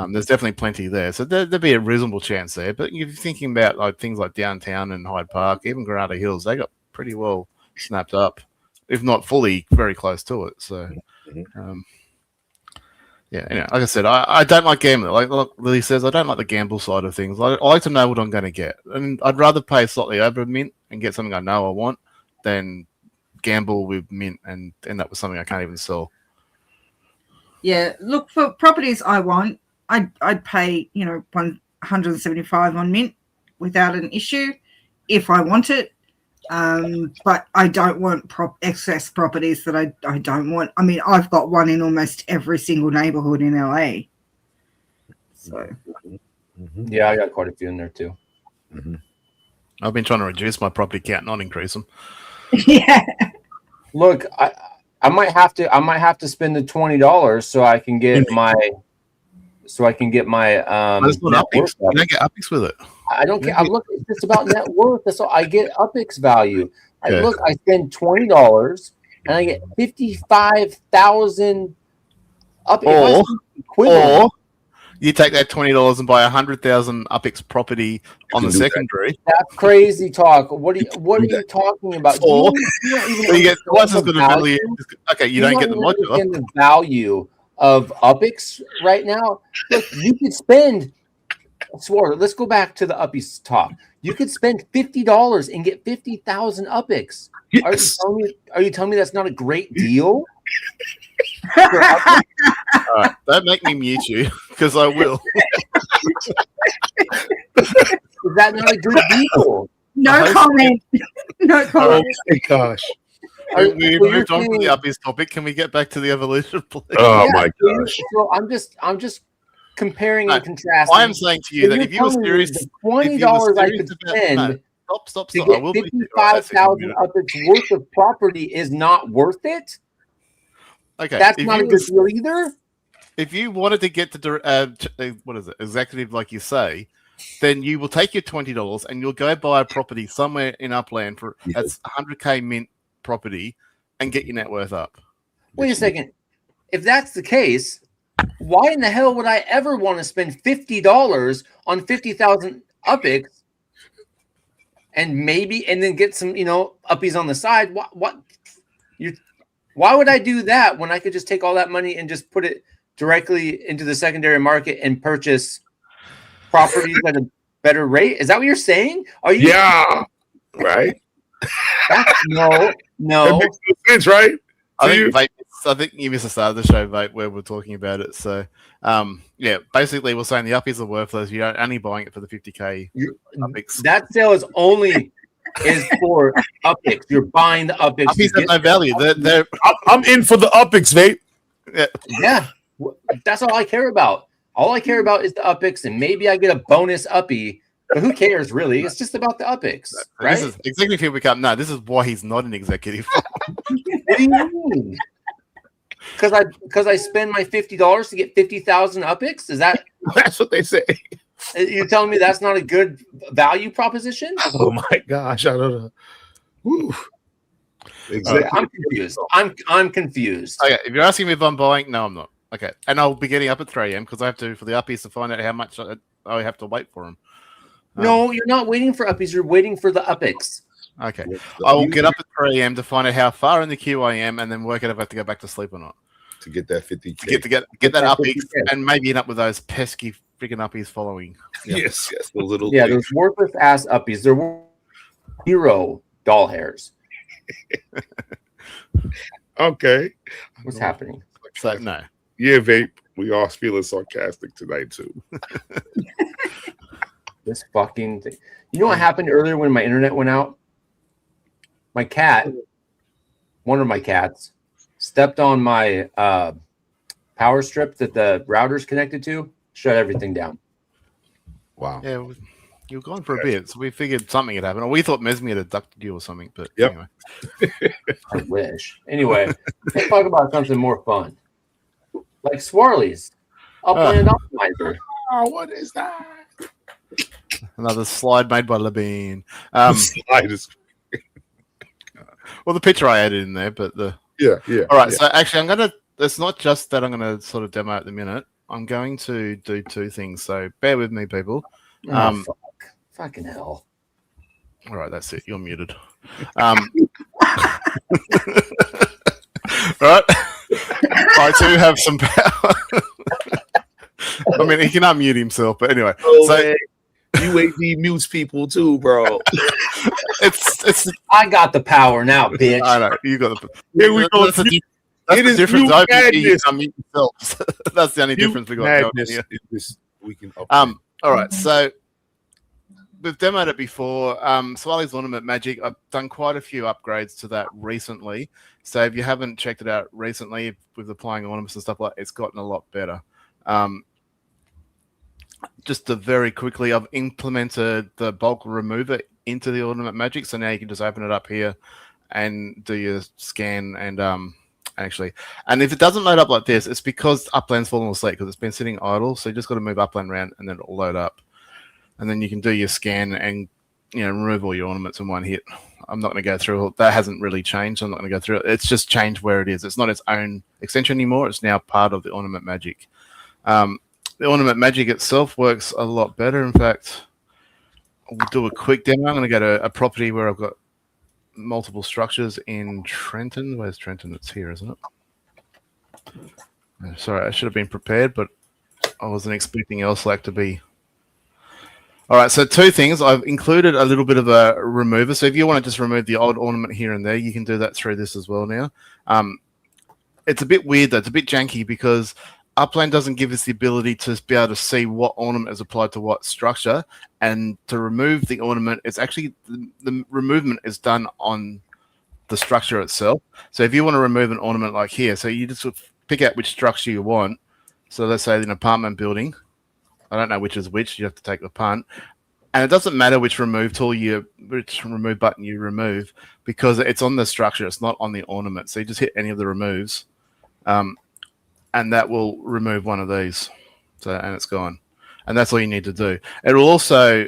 There's definitely plenty there, so there'd be a reasonable chance there. But if you're thinking about like things like downtown and Hyde Park, even Granada Hills, they got pretty well snapped up, if not fully, very close to it. So, like I said, I don't like gambling. Like Lily says, I don't like the gamble side of things. I like to know what I'm going to get, and I'd rather pay slightly over mint and get something I know I want than gamble with mint and end up with something I can't even sell. Yeah, look, for properties I want, I'd pay 175 on mint without an issue if I want it. But I don't want excess properties that I don't want. I mean, I've got one in almost every single neighborhood in LA. So yeah, I got quite a few in there too. I've been trying to reduce my property count, not increase them. Yeah. Look, I might have to spend the $20 so I can get my That's what Uppies. You don't get Uppies with it. I don't care. Look, it's just about net worth. That's all. I get Uppies value. Look, I spend $20 and I get 55,000 Uppies. Or you take that $20 and buy 100,000 Upix property on the secondary. That's crazy talk. What are you talking about? Or you get twice as good a value. Okay, you don't get the modular. The value of Upix right now. Look, you could spend. Let's go back to the Uppies talk. You could spend $50 and get 50,000 Upix. Yes. Are you telling me that's not a great deal? All right, don't make me mute you because I will. Is that not a good deal? No comment. No comment. Oh my gosh. We moved on from the Uppies topic. Can we get back to the evolution, please? Oh my gosh. So I'm just comparing and contrasting. I'm saying to you that if you were serious, the $20 I could spend stop. to get 55,000 Upix worth of property is not worth it. Okay, that's not a good deal either. If you wanted to get to what is it, executive, like you say, then you will take your $20 and you'll go buy a property somewhere in Upland for that's 100K mint property and get your net worth up. Wait a second. If that's the case, why in the hell would I ever want to spend $50 on 50,000 Upix and then get some Uppies on the side? Why would I do that when I could just take all that money and just put it directly into the secondary market and purchase properties at a better rate? Is that what you're saying? Are you? Yeah. Right. No. That makes no sense, right? I think you missed the start of the show, Vape, where we're talking about it. So, basically, we're saying the Uppies are worthless. You're only buying it for the 50K. That sale is only for Upix. You're buying the Upix. Uppies have no value. I'm in for the Upix, mate. Yeah, that's all I care about. All I care about is the Upix, and maybe I get a bonus Uppie. But who cares, really? It's just about the Upix, right? This is executive become. No, this is why he's not an executive. What do you mean? Because I spend my $50 to get 50,000 Uppies? Is that That's what they say. you're telling me that's not a good value proposition? Oh my gosh, I don't know. Woo. Exactly. I'm confused. I'm confused. Okay, if you're asking me if I'm buying, no, I'm not. Okay, and I'll be getting up at 3 a.m. because I have to for the Uppies to find out how much I have to wait for them. No, you're not waiting for Uppies. You're waiting for the Uppies. Okay, I will get up at 3 a.m. to find out how far in the queue I am, and then work out if I have to go back to sleep or not. To get that 50K. To get that Uppies, and maybe end up with those pesky freaking Uppies following. Yep. Yes, the little those worthless ass Uppies. They're $0 doll hairs. Okay. What's happening? So no. Yeah, Vape. We all feeling sarcastic tonight too. This fucking thing. You know what happened earlier when my internet went out? My cat, one of my cats, stepped on my power strip that the router's connected to, shut everything down. Wow. Yeah, you were gone for a bit, so we figured something had happened. Or we thought Mesme had abducted you or something, but anyway. I wish. Anyway, let's talk about something more fun. Like Swarley's Upland Optimiser. Oh, what is that? Another slide made by Laban. Slide is well, the picture I added in there, but the yeah. All right, so actually, I'm gonna. It's not just that I'm gonna sort of demo at the minute. I'm going to do two things. So bear with me, people. Fucking hell! All right, that's it. You're muted. Right. I do have some power. I mean, he can unmute himself, but anyway. UAD mutes people too, bro. It's. I got the power now, bitch. I know you got the. Here we go. That's the difference. You unmute yourself. That's the only difference we got going here. We can. All right, so we've demoed it before. Swaley's Ornament Magic. I've done quite a few upgrades to that recently. So if you haven't checked it out recently with applying ornaments and stuff like that, it's gotten a lot better. Just to very quickly, I've implemented the bulk remover into the Ornament Magic. So now you can just open it up here and do your scan and and if it doesn't load up like this, it's because Upland's fallen asleep because it's been sitting idle. So you just got to move Upland around and then it'll load up. And then you can do your scan and remove all your ornaments in one hit. I'm not going to go through it. That hasn't really changed. I'm not going to go through it. It's just changed where it is. It's not its own extension anymore. It's now part of the Ornament Magic. The Ornament Magic itself works a lot better. In fact, we'll do a quick demo. I'm going to go to a property where I've got multiple structures in Trenton. Where's Trenton? It's here, isn't it? Sorry, I should have been prepared, but I wasn't expecting LSLAC to be. All right, so two things. I've included a little bit of a remover. So if you want to just remove the old ornament here and there, you can do that through this as well now. It's a bit weird, though. It's a bit janky because Upland doesn't give us the ability to be able to see what ornament is applied to what structure. And to remove the ornament, it's actually the removement is done on the structure itself. So if you want to remove an ornament like here, so you just sort of pick out which structure you want. So let's say an apartment building. I don't know which is which. You have to take the punt. And it doesn't matter which remove button you remove because it's on the structure. It's not on the ornament. So you just hit any of the removes. And that will remove one of these. And it's gone. And that's all you need to do. It'll also,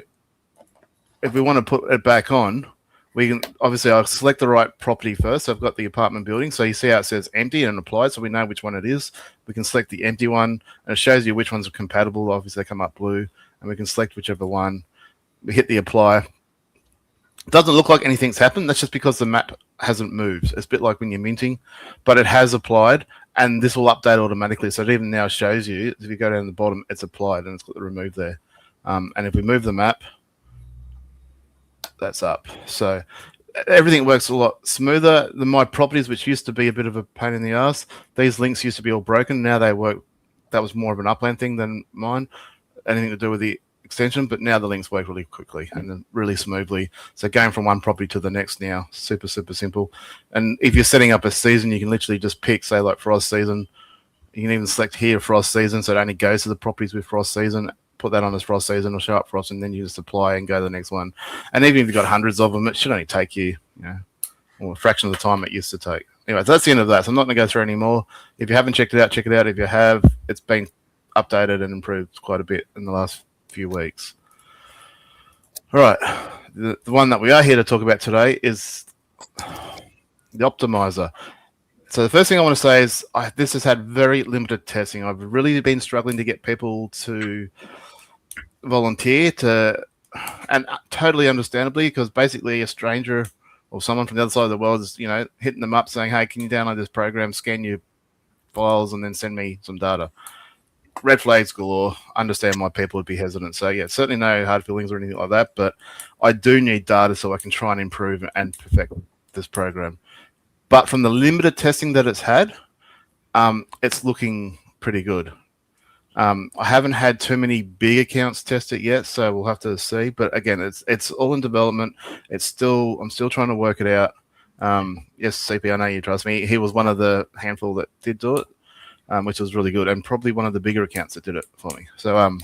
if we want to put it back on, we can, obviously I'll select the right property first. So I've got the apartment building. So you see how it says empty and applied. So we know which one it is. We can select the empty one and it shows you which ones are compatible. Obviously they come up blue and we can select whichever one. We hit the apply. It doesn't look like anything's happened. That's just because the map hasn't moved. It's a bit like when you're minting, but it has applied and this will update automatically. So it even now shows you, if you go down the bottom, it's applied and it's got the remove there. And if we move the map, that's up. So everything works a lot smoother. The My Properties, which used to be a bit of a pain in the ass, these links used to be all broken. Now they work. That was more of an Upland thing than mine. Anything to do with the extension, but now the links work really quickly and really smoothly. So going from one property to the next now, super simple. And if you're setting up a season, you can literally just pick, say like Frost Season. You can even select here Frost Season, so it only goes to the properties with Frost Season. Put that on as Frost Season or show up Frost, and then you just apply and go to the next one. And even if you've got hundreds of them, it should only take you, or a fraction of the time it used to take. Anyway, so that's the end of that. So I'm not going to go through any more. If you haven't checked it out, check it out. If you have, it's been updated and improved quite a bit in the last few weeks. All right. The one that we are here to talk about today is the Optimiser. So the first thing I want to say is this has had very limited testing. I've really been struggling to get people to volunteer and totally understandably, because basically a stranger or someone from the other side of the world is, hitting them up saying, hey, can you download this program, scan your files, and then send me some data? Red flags galore. Understand why people would be hesitant. So yeah, certainly no hard feelings or anything like that, but I do need data so I can try and improve and perfect this program. But from the limited testing that it's had, it's looking pretty good. I haven't had too many big accounts test it yet, so we'll have to see. But again, it's all in development. I'm still trying to work it out. Yes, CP, I know you trust me. He was one of the handful that did do it, which was really good, and probably one of the bigger accounts that did it for me. So,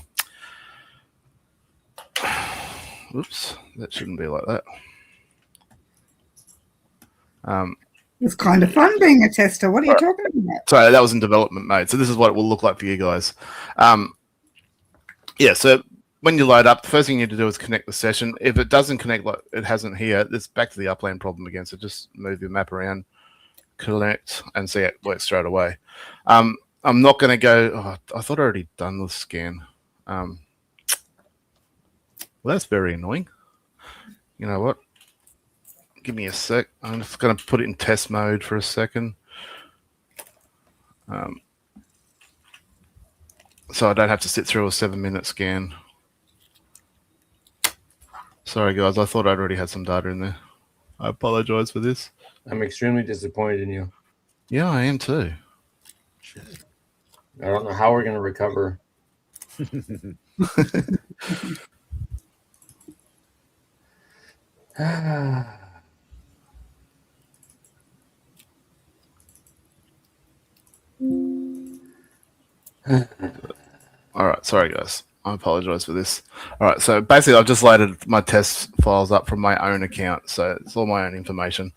oops, that shouldn't be like that. It's kind of fun being a tester. What are you talking about? Sorry, that was in development mode. So this is what it will look like for you guys. Yeah, so when you load up, the first thing you need to do is connect the session. If it doesn't connect like it hasn't here, it's back to the Upland problem again. So just move your map around, connect, and see it works straight away. I'm not going to go... I thought I already done the scan. Well, that's very annoying. You know what? Give me a sec. I'm just going to put it in test mode for a second. So I don't have to sit through a 7-minute scan. Sorry, guys. I thought I'd already had some data in there. I apologize for this. I'm extremely disappointed in you. Yeah, I am too. I don't know how we're going to recover. All right, sorry guys. I apologize for this. All right, so basically I've just loaded my test files up from my own account, so it's all my own information.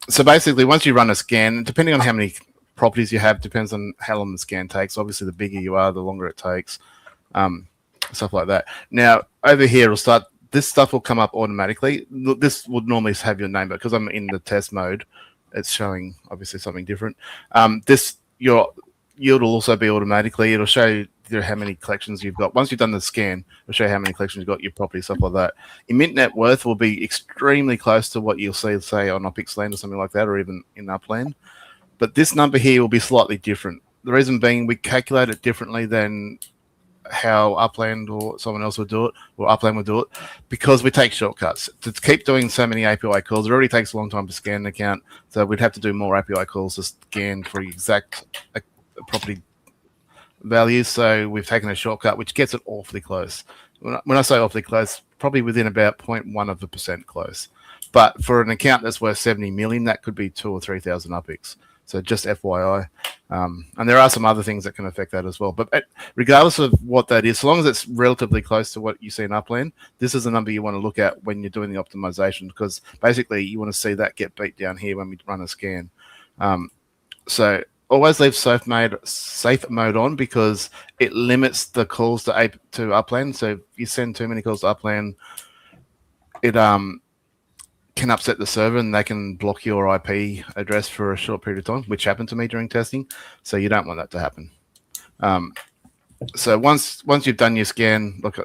So basically once you run a scan, depending on how many properties you have, depends on how long the scan takes. Obviously the bigger you are, the longer it takes, stuff like that. Now over here it'll start, this stuff will come up automatically. This would normally have your name, but because I'm in the test mode, it's showing obviously something different. Your yield will also be automatically. It'll show you how many collections you've got. Once you've done the scan, it'll show you how many collections you've got, your property, stuff like that. Your mint net worth will be extremely close to what you'll see, say, on Opixland or something like that, or even in Upland. But this number here will be slightly different. The reason being we calculate it differently than how Upland or someone else would do it, or Upland would do it, because we take shortcuts. To keep doing so many API calls, it already takes a long time to scan an account, so we'd have to do more API calls to scan for exact property values. So we've taken a shortcut, which gets it awfully close. When I say awfully close, probably within about 0.1% close. But for an account that's worth 70 million, that could be 2,000 or 3,000 UPICs. So just FYI. And there are some other things that can affect that as well. But regardless of what that is, so long as it's relatively close to what you see in Upland, this is the number you want to look at when you're doing the optimization, because basically you want to see that get beat down here when we run a scan. So always leave safe mode on, because it limits the calls to Upland. So if you send too many calls to Upland, it can upset the server and they can block your IP address for a short period of time, which happened to me during testing. So you don't want that to happen. So once you've done your scan, look,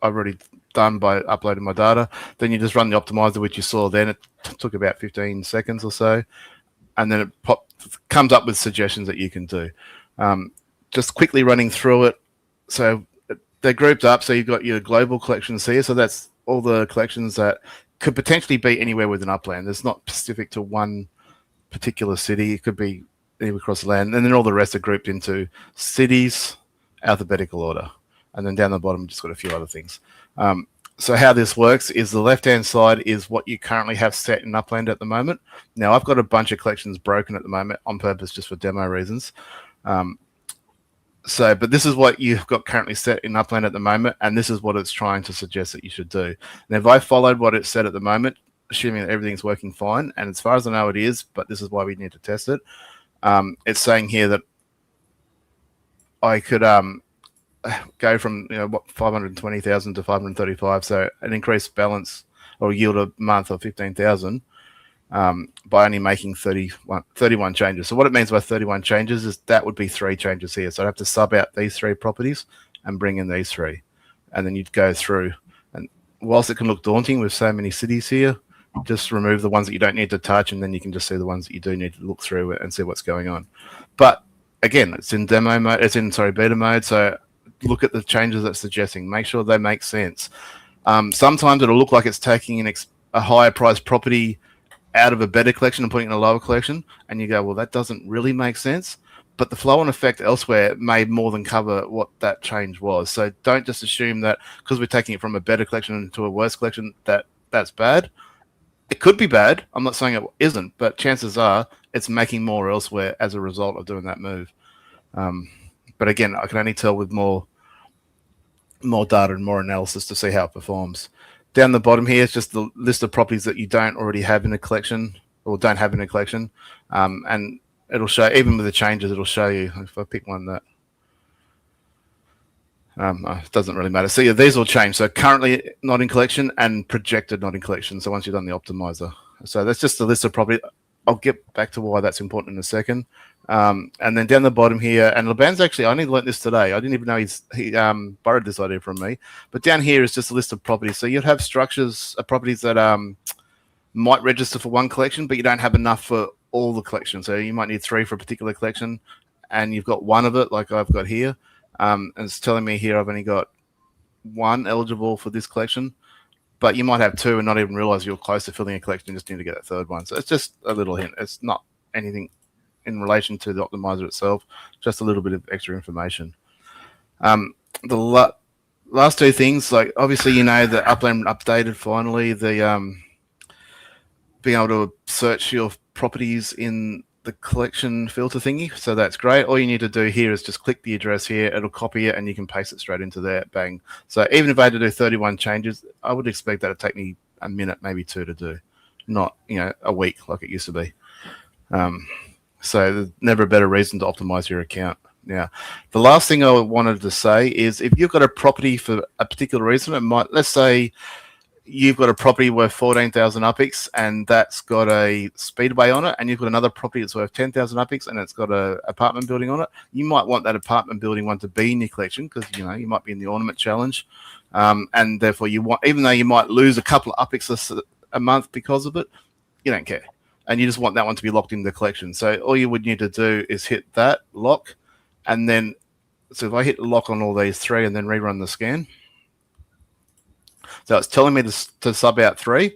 I've already done by uploading my data, then you just run the optimizer, which you saw then. It took about 15 seconds or so. And then it comes up with suggestions that you can do. Just quickly running through it. So they're grouped up. So you've got your global collections here. So that's all the collections that could potentially be anywhere within Upland. It's not specific to one particular city. It could be anywhere across the land. And then all the rest are grouped into cities, alphabetical order. And then down the bottom, just got a few other things. So how this works is the left-hand side is what you currently have set in Upland at the moment. Now, I've got a bunch of collections broken at the moment on purpose just for demo reasons. But this is what you've got currently set in Upland at the moment, and this is what it's trying to suggest that you should do. And if I followed what it said at the moment, assuming that everything's working fine. And as far as I know, it is, but this is why we need to test it. It's saying here that I could go from 520,000 to 535, so an increased balance or yield a month of 15,000 by only making 31 changes. So what it means by 31 changes is that would be 3 changes here. So I'd have to sub out these 3 properties and bring in these 3, and then you'd go through. And whilst it can look daunting with so many cities here, just remove the ones that you don't need to touch, and then you can just see the ones that you do need to look through and see what's going on. But again, it's in demo mode. It's in beta mode. So look at the changes it's suggesting. Make sure they make sense. Sometimes it'll look like it's taking a higher price property out of a better collection and putting it in a lower collection, and you go, well, that doesn't really make sense. But the flow and effect elsewhere may more than cover what that change was. So don't just assume that because we're taking it from a better collection into a worse collection that's bad. It could be bad. I'm not saying it isn't, but chances are it's making more elsewhere as a result of doing that move. But again, I can only tell with more data and more analysis to see how it performs. Down the bottom here is just the list of properties that you don't already have in a collection or don't have in a collection. And it'll show, even with the changes, it'll show you, if I pick one that, it doesn't really matter. So yeah, these will change. So currently not in collection and projected not in collection. So once you've done the optimizer. So that's just a list of properties. I'll get back to why that's important in a second. And then down the bottom here, and Laban's actually, I only learned this today. I didn't even know he borrowed this idea from me. But down here is just a list of properties. So you'd have structures, properties that might register for one collection, but you don't have enough for all the collections. So you might need 3 for a particular collection, and you've got 1 of it, like I've got here. And it's telling me here I've only got 1 eligible for this collection, but you might have 2 and not even realize you're close to filling a collection and just need to get that 3rd one. So it's just a little hint. It's not anything in relation to the optimizer itself, just a little bit of extra information. The last 2 things, like obviously the Upland updated finally the being able to search your properties in the collection filter thingy, so that's great. All you need to do here is just click the address here, it'll copy it, and you can paste it straight into there. Bang. So even if I had to do 31 changes, I would expect that to take me a minute, maybe 2 to do, not a week like it used to be. So there's never a better reason to optimize your account. Now, the last thing I wanted to say is if you've got a property for a particular reason, it might, let's say you've got a property worth 14,000 Uppies and that's got a speedway on it, and you've got another property that's worth 10,000 Uppies and it's got an apartment building on it. You might want that apartment building one to be in your collection because you might be in the ornament challenge, and therefore you want, even though you might lose a couple of Uppies a month because of it, you don't care, and you just want that one to be locked in the collection. So all you would need to do is hit that lock, and then so if I hit lock on all these 3 and then rerun the scan. So it's telling me to sub out 3.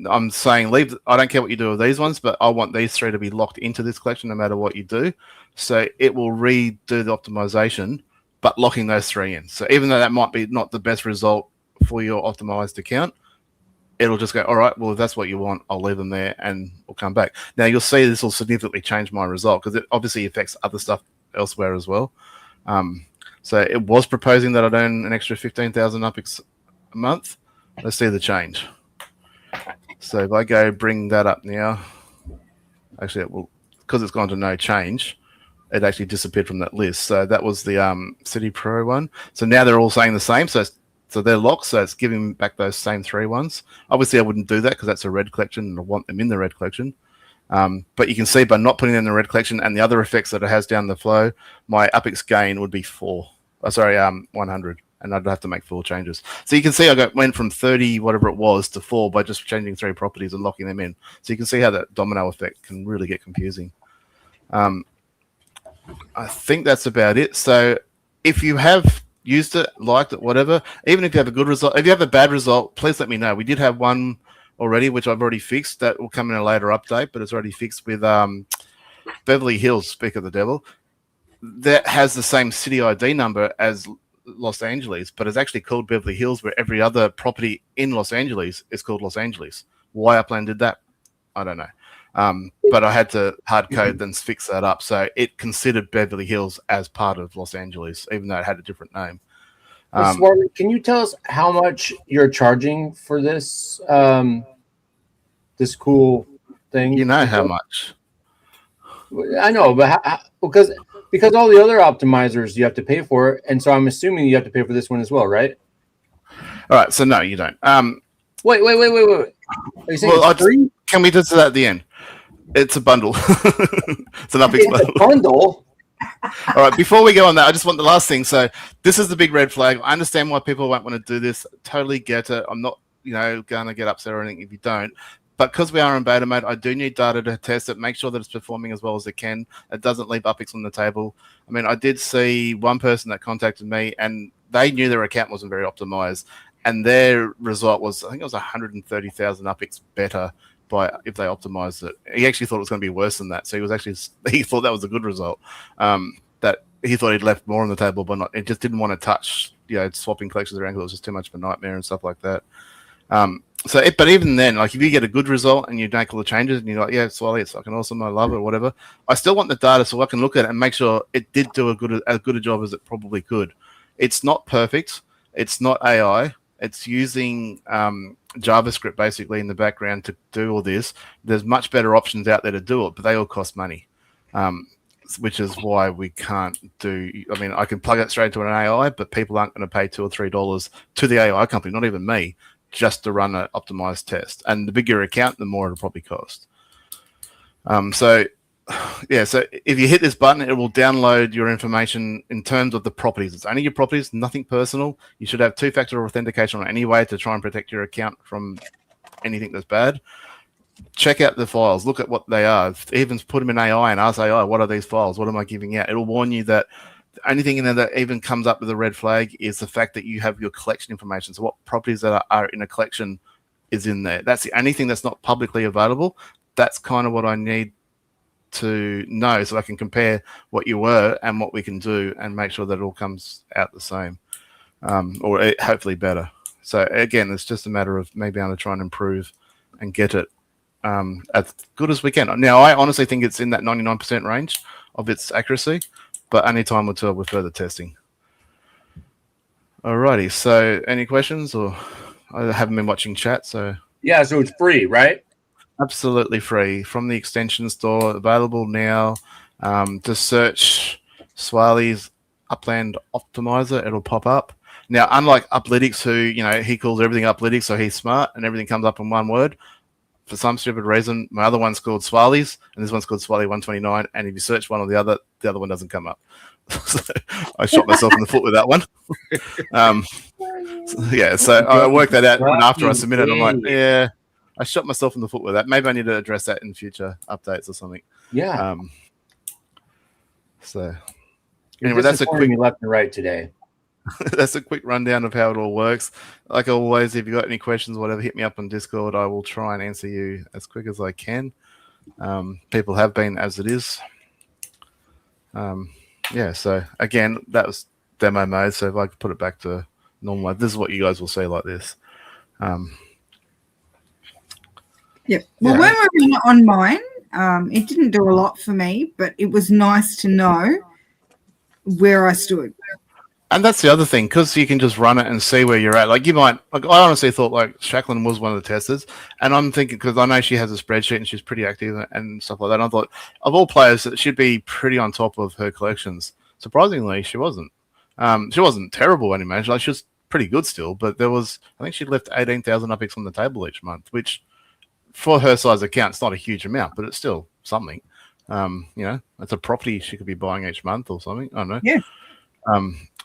I'm saying leave. I don't care what you do with these ones, but I want these 3 to be locked into this collection no matter what you do. So it will redo the optimization, but locking those 3 in. So even though that might be not the best result for your optimized account, it'll just go, all right, well, if that's what you want, I'll leave them there and we'll come back. Now you'll see this will significantly change my result because it obviously affects other stuff elsewhere as well. So it was proposing that I'd earn an extra 15,000 Uppies a month. Let's see the change. So if I go bring that up now, actually it will, because it's gone to no change, it actually disappeared from that list. So that was the City Pro one. So now they're all saying the same. So they're locked. So it's giving back those same 3 ones. Obviously I wouldn't do that because that's a red collection and I want them in the red collection. But you can see by not putting them in the red collection and the other effects that it has down the flow, my Uppies gain would be 100. And I'd have to make 4 changes. So you can see I went from 30, whatever it was, to 4 by just changing 3 properties and locking them in. So you can see how that domino effect can really get confusing. I think that's about it. So if you have used it, liked it, whatever, even if you have a good result, if you have a bad result, please let me know. We did have one already, which I've already fixed. That will come in a later update, but it's already fixed with Beverly Hills, speak of the devil. That has the same city ID number as Los Angeles, but it's actually called Beverly Hills, where every other property in Los Angeles is called Los Angeles. Why Upland did that, I don't know. But I had to hard code and fix that up. So it considered Beverly Hills as part of Los Angeles, even though it had a different name. Can you tell us how much you're charging for this this cool thing. You know how much? I know, but because all the other optimizers you have to pay for, and so I'm assuming you have to pay for this one as well, right? All right, so no, you don't. Wait. Are you saying Well, it's free? Can we just do that at the end? It's a bundle. It's an Uppies It's a bundle. All right, before we go on that, I just want the last thing. So this is the big red flag. I understand why people won't want to do this. Totally get it. I'm not, going to get upset or anything if you don't. But because we are in beta mode, I do need data to test it, make sure that it's performing as well as it can. It doesn't leave Uppies on the table. I mean, I did see one person that contacted me, and they knew their account wasn't very optimized, and their result was, I think it was 130,000 Uppies better if they optimized it. He actually thought it was going to be worse than that. So he thought that was a good result. That he thought he'd left more on the table, but not. It just didn't want to touch, swapping collections around because it was just too much of a nightmare and stuff like that. But even then, like if you get a good result and you make all the changes and you're like, yeah, Swally, it's fucking awesome, I love it, or whatever. I still want the data so I can look at it and make sure it did do as good a job as it probably could. It's not perfect. It's not AI. It's using JavaScript basically in the background to do all this. There's much better options out there to do it, but they all cost money, which is why we can't do. I mean, I can plug it straight into an AI, but people aren't going to pay $2 or $3 to the AI company, not even me, just to run an optimized test. And the bigger your account, the more it'll probably cost. So if you hit this button, it will download your information in terms of the properties. It's only your properties, nothing personal. You should have two-factor authentication on anyway to try and protect your account from anything that's bad. Check out the files. Look at what they are. Even put them in AI and ask AI, what are these files? What am I giving out? It'll warn you that the only thing in there that even comes up with a red flag is the fact that you have your collection information. So what properties that are in a collection is in there. That's the only thing that's not publicly available. That's kind of what I need to know so I can compare what you were and what we can do and make sure that it all comes out the same, or hopefully better. So again, it's just a matter of maybe I'm going to try and improve and get it as good as we can. Now, I honestly think it's in that 99% range of its accuracy, but only time will tell with further testing. Alrighty, so any questions? Or I haven't been watching chat, so yeah, so it's free, right? Absolutely free from the Extension store, available now. Just search Swally's Upland Optimiser, it'll pop up. Now, unlike Uplytics, who he calls everything Uplytics, so he's smart and everything comes up in one word. For some stupid reason, my other one's called Swally's, and this one's called Swally 129. And if you search one or the other one doesn't come up. So I shot myself in the foot with that one. So I worked that out, and after I submitted, I'm like, yeah. I shot myself in the foot with that. Maybe I need to address that in future updates or something. Yeah. Anyway, that's a quick left and right today. That's a quick rundown of how it all works. Like always, if you got any questions or whatever, hit me up on Discord. I will try and answer you as quick as I can. People have been as it is. So again, that was demo mode. So if I could put it back to normal mode, this is what you guys will see like this. Yep. Well, when we were on mine, it didn't do a lot for me, but it was nice to know where I stood. And that's the other thing, because you can just run it and see where you're at. Like I honestly thought like Jacqueline was one of the testers, and I'm thinking because I know she has a spreadsheet and she's pretty active and stuff like that. And I thought of all players that she'd be pretty on top of her collections. Surprisingly, she wasn't. She wasn't terrible anymore. Like she was pretty good still, but I think she left 18,000 Uppies on the table each month, which for her size account, it's not a huge amount, but it's still something. It's a property she could be buying each month or something. I don't know. Yeah.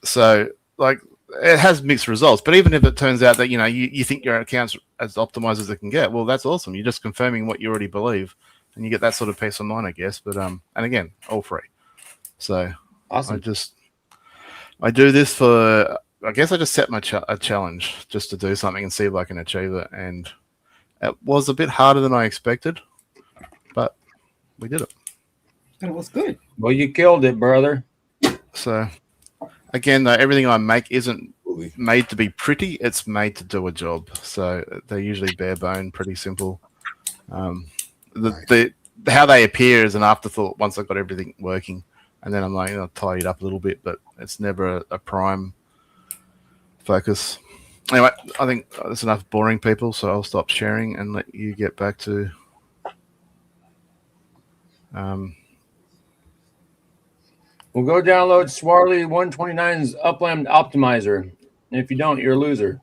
So like it has mixed results, but even if it turns out that you think your account's as optimized as it can get, well, that's awesome. You're just confirming what you already believe, and you get that sort of peace of mind, I guess. But and again, all free. So awesome. I do this for. I guess I just set my a challenge just to do something and see if I can achieve it, and it was a bit harder than I expected, but we did it. It was good. Well, you killed it, brother. So, again, though, everything I make isn't made to be pretty. It's made to do a job. So they're usually bare bone, pretty simple. How they appear is an afterthought once I've got everything working. And then I'm like, I'll tidy it up a little bit, but it's never a prime focus. Anyway, I think that's enough boring people, so I'll stop sharing and let you get back to. We'll go download Swarley 129's Upland Optimiser. And if you don't, you're a loser.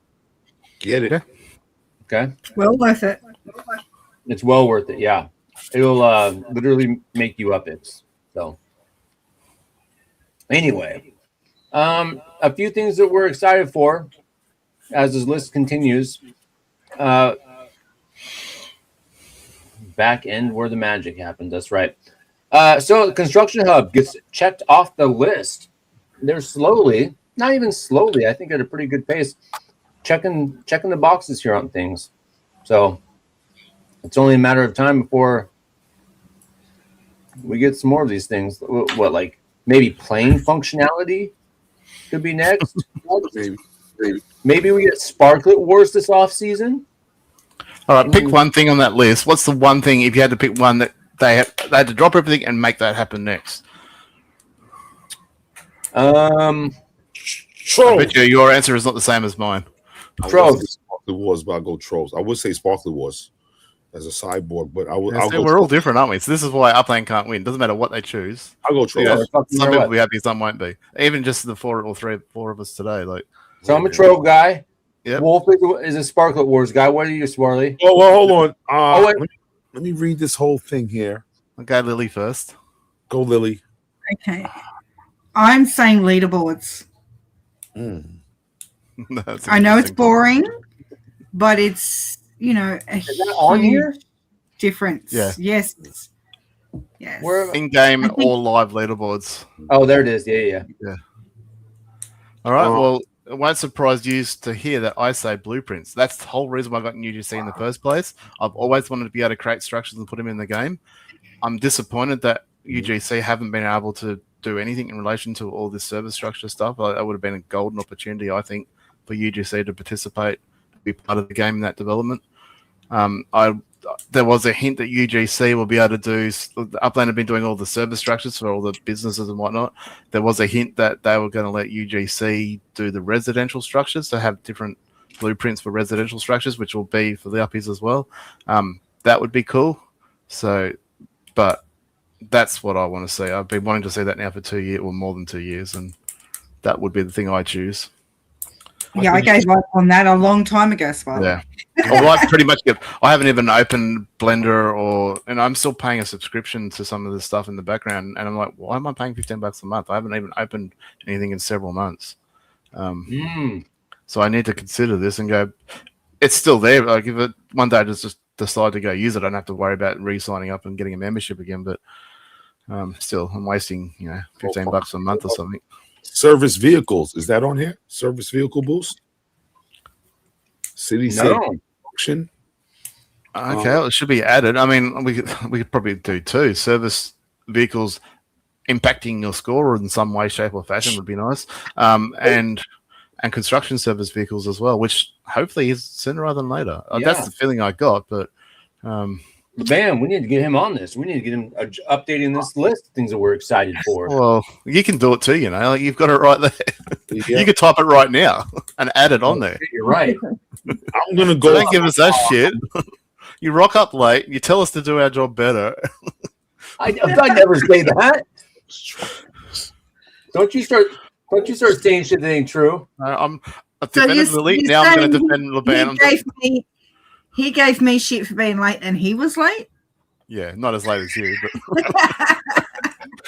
Get it. Yeah. Okay. Well worth it. It's well worth it. Yeah. It'll literally make you Uppies. So anyway, a few things that we're excited for as this list continues. Back end where the magic happens. That's right. So the Construction Hub gets checked off the list. They're slowly, not even slowly, I think at a pretty good pace, checking the boxes here on things. So it's only a matter of time before we get some more of these things. What, like maybe playing functionality could be next? Maybe we get Sparklet Wars this off season. All right, pick one thing on that list. What's the one thing, if you had to pick one, that they had to drop everything and make that happen next? Trolls. I bet you your answer is not the same as mine. Trolls. Sparklet Wars, but I'll go Trolls. I would say Sparklet Wars as a sideboard, but I'll go. We're all different, aren't we? So this is why Upland can't win. Doesn't matter what they choose. I'll go Trolls. Yeah, some people will be happy, some won't be. Even just the four of us today. Like, so I'm a Troll guy. Yep. Wolf is a Sparklet Wars guy. What are you, Swarley? Oh, well, hold on. Wait. Let me read this whole thing here. Okay, Lily first. Go, Lily. Okay. I'm saying leaderboards. I know it's boring, but it's, you know, a Is that on here? difference. Yeah. Yes. Yes. Where? In-game or live leaderboards. Oh, there it is. Yeah. All right, well, it won't surprise you to hear that I say blueprints. That's the whole reason why I got in UGC in the first place. I've always wanted to be able to create structures and put them in the game. I'm disappointed that UGC haven't been able to do anything in relation to all this service structure stuff. That would have been a golden opportunity, I think, for UGC to participate, to be part of the game in that development. There was a hint that UGC will be able to do. Upland have been doing all the service structures for all the businesses and whatnot. There was a hint that they were going to let UGC do the residential structures, to have different blueprints for residential structures, which will be for the Uppies as well. That would be cool. So, but that's what I want to see. I've been wanting to see that now for 2 years, or more than 2 years, and that would be the thing I choose. Yeah, I gave up on that a long time ago, Spot. Yeah. Well, I pretty much I haven't even opened Blender and I'm still paying a subscription to some of the stuff in the background, and I'm like, why am I paying $15 a month? I haven't even opened anything in several months. So I need to consider this and go, it's still there. Like, if it one day I just decide to go use it, I don't have to worry about re-signing up and getting a membership again. But still, I'm wasting $15 a month or something. Service vehicles, is that on here? Service vehicle boost? City auction. Okay, well, it should be added. I mean, we could probably do two service vehicles impacting your score in some way, shape, or fashion would be nice. And construction service vehicles as well, which hopefully is sooner rather than later. That's the feeling I got. But man, we need to get him on this. We need to get him updating this list of things that we're excited for. Well, you can do it too, like, you've got it right there. You can type it right now and add it on there. You're right. I'm gonna go. Don't give us that shit. You rock up late. You tell us to do our job better. I never say that. Don't you start saying shit that ain't true. I'm defending Lily. Now I'm going to defend Laban. He gave me shit for being late, and he was late. Yeah, not as late as you. But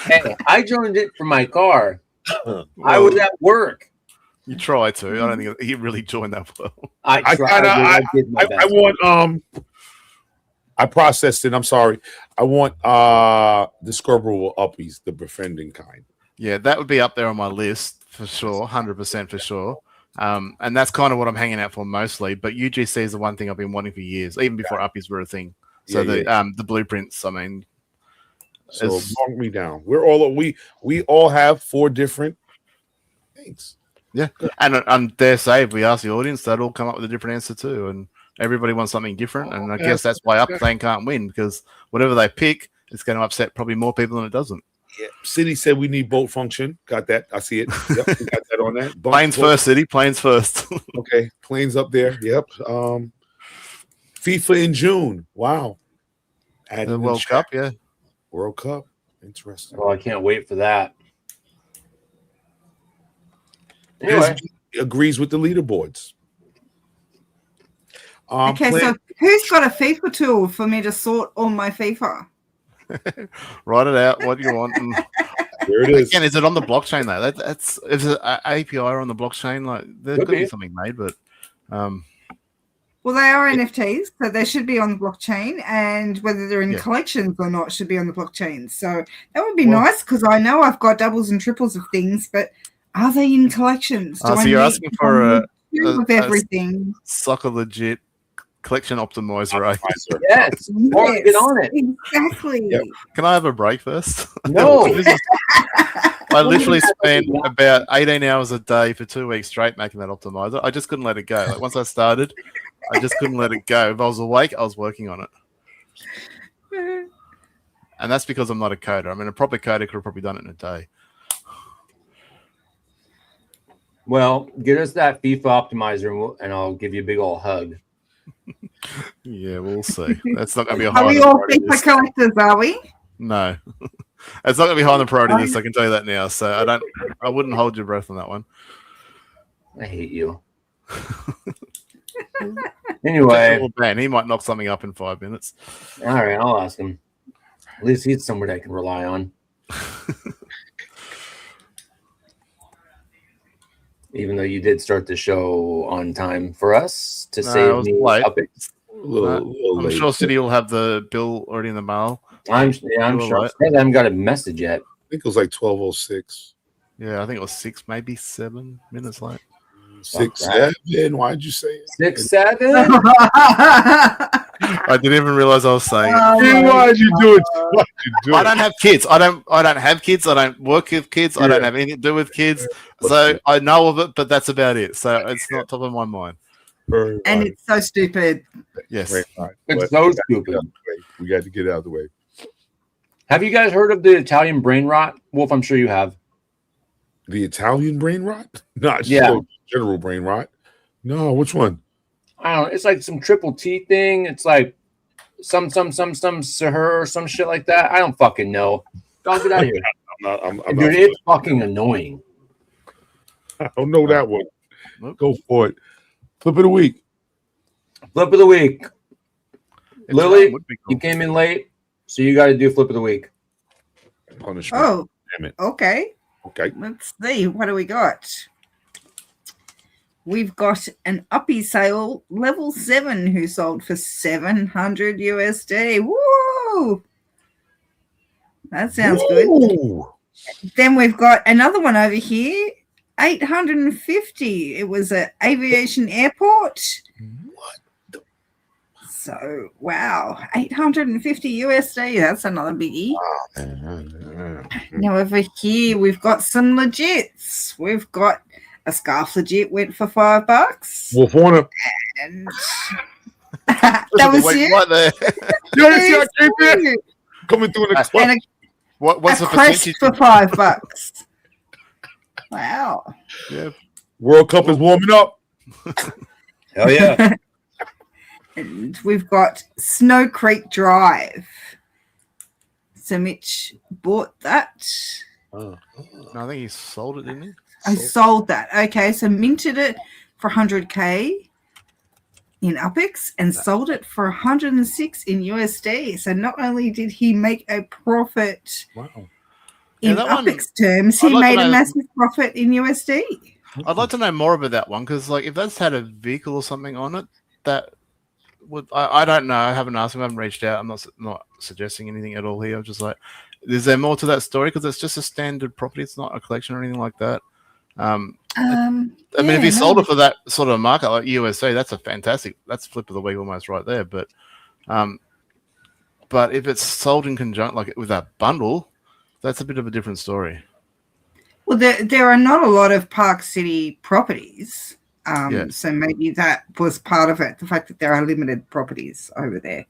hey, I joined it from my car. I was at work. You try to. I don't think he really joined that well. I want I processed it. I'm sorry. I want the Scarborough Uppies, the befriending kind. Yeah, that would be up there on my list for sure, 100% for sure. And that's kind of what I'm hanging out for mostly. But UGC is the one thing I've been wanting for years, even before Uppies were a thing. So the blueprints, I mean. So mark me down. We all have 4 different things. Yeah, and dare say, if we ask the audience, they'd all come up with a different answer too. And everybody wants something different. And I guess that's why Upland can't win, because whatever they pick, it's going to upset probably more people than it doesn't. Yeah. City said we need boat function. Got that. I see it. Yep, we got that on that. Planes first, City. Planes first. Okay, planes up there. Yep. FIFA in June. Wow. The World Cup, yeah. World Cup. Interesting. Oh, I can't wait for that. Anyway. Agrees with the leaderboards. Okay, so who's got a FIFA tool for me to sort all my FIFA? Write it out. What do you want? And there it is. Again, is it on the blockchain though? That's is it API on the blockchain? Like there could be something made, but well, they are NFTs, so they should be on the blockchain, and whether they're in collections or not should be on the blockchain. So that would be nice because I know I've got doubles and triples of things, but are they in collections? So you're asking for a everything? Soccer legit collection optimizer. Yes, get on it. Exactly. Yep. Can I have a break first? No. I literally spent about 18 hours a day for 2 weeks straight making that optimizer. I just couldn't let it go. Like once I started, I just couldn't let it go. If I was awake, I was working on it. And that's because I'm not a coder. I mean, a proper coder could have probably done it in a day. Well, get us that FIFA optimizer and I'll give you a big old hug. Yeah, we'll see. That's not going to be a high. Are we all FIFA collectors? Are we? No, it's not going to be high on the priority list. I can tell you that now. So I wouldn't hold your breath on that one. I hate you. Anyway, man, he might knock something up in 5 minutes. All right, I'll ask him. At least he's somewhere that I can rely on. Even though you did start the show on time for us to save me Uppies. I'm sure City will have the bill already in the mail. I'm sure. I haven't got a message yet. I think it was like 12:06. Yeah, I think it was 6, maybe 7 minutes late. 6, 7. Why'd you say it? 6, 7? I didn't even realize I was saying it. Why'd you do it? Why'd you do it? I don't have kids. I don't have kids. I don't work with kids. I don't have anything to do with kids. So I know of it, but that's about it. So it's not top of my mind. And it's so stupid. Yes. It's so stupid. We got to get it out of the way. Have you guys heard of the Italian brain rot? Wolf, I'm sure you have. The Italian brain rot? Not general brain rot. No, which one? I don't know. It's like some triple T thing. It's like some Sahur or some shit like that. I don't fucking know. Don't get out of here. Dude, it's fucking annoying. I don't know that one. Go for it. Flip of the week. Flip of the week. Lily, you came in late, so you got to do flip of the week. Punishment. Oh, damn it. Okay. Let's see. What do we got? We've got an Uppie sale level 7 who sold for 700 USD. Woo! That sounds good. Then we've got another one over here, 850. It was an aviation airport. What? So, wow, 850 USD. That's another biggie. Now over here, we've got some legits. We've got a scarf legit went for $5. Wolf Warner. And that was it. Right there. Coming through in the club. What's the crest percentage? for $5. Wow. Yeah. World Cup is warming up. Hell yeah. And we've got Snow Creek Drive. So Mitch bought that. No, I think he sold it, didn't he? I sold that. Okay, so minted it for 100K in Uppies and sold it for 106 in USD. So not only did he make a profit in Uppies terms, he made a massive profit in USD. I'd like to know more about that one because, like, if that's had a vehicle or something on it, that would I don't know. I haven't asked him. I haven't reached out. I'm not suggesting anything at all here. I'm just like, is there more to that story? Because it's just a standard property. It's not a collection or anything like that. I mean, if he sold it for that sort of market like USA, that's that's flip of the week almost right there. But if it's sold in conjunction, like with that bundle, that's a bit of a different story. Well, there are not a lot of Park City properties. So maybe that was part of it, the fact that there are limited properties over there.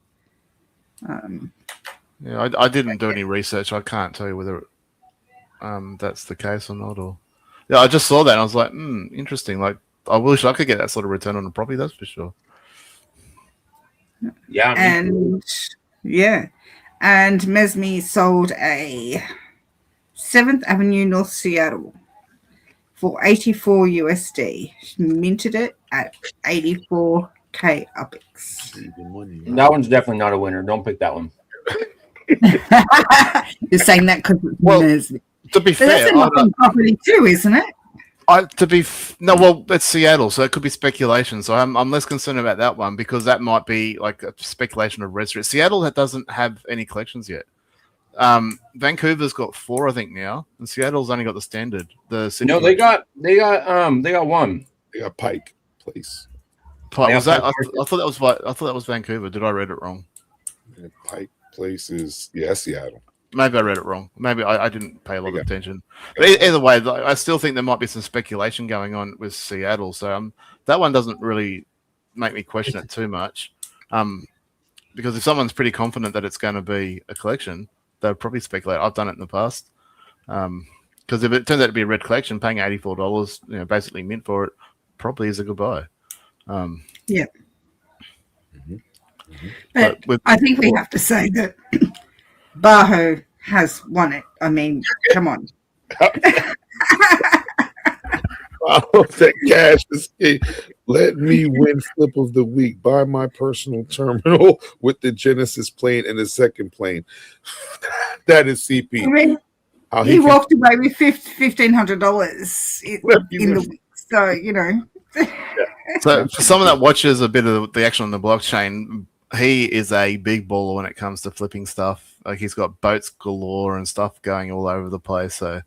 I didn't do any research. I can't tell you whether that's the case or not. Or yeah, I just saw that and I was like, interesting. Like, I wish I could get that sort of return on a property. That's for sure. Yeah. And and Mesme sold a 7th Avenue, North Seattle for 84 USD. She minted it at 84K Uppies. That one's definitely not a winner. Don't pick that one. You're saying that because it's Mesme. To be But fair, that's a nothing property too, isn't it? it's Seattle, so it could be speculation. So I'm less concerned about that one because that might be like a speculation of residents. Seattle doesn't have any collections yet. Vancouver's got 4, I think now, and Seattle's only got the standard. The city No, they got one. They got Pike Place. Was that? I thought that was Vancouver. Did I read it wrong? Yeah, Pike Place is Seattle. Maybe I read it wrong. Maybe I didn't pay a lot of attention. But either way, I still think there might be some speculation going on with Seattle. So that one doesn't really make me question it too much. Because if someone's pretty confident that it's going to be a collection, they'll probably speculate. I've done it in the past. Because if it turns out to be a red collection, paying $84, basically mint for it, probably is a good buy. Yeah. Mm-hmm. But I think we have to say that Baho has won it. I mean, come on. That cash is key. Let me win flip of the week. Buy my personal terminal with the Genesis plane and the second plane. That is CP. I mean, he walked away with $1,500 in the week. So, So for someone that watches a bit of the action on the blockchain, he is a big baller when it comes to flipping stuff. Like, he's got boats galore and stuff going all over the place. So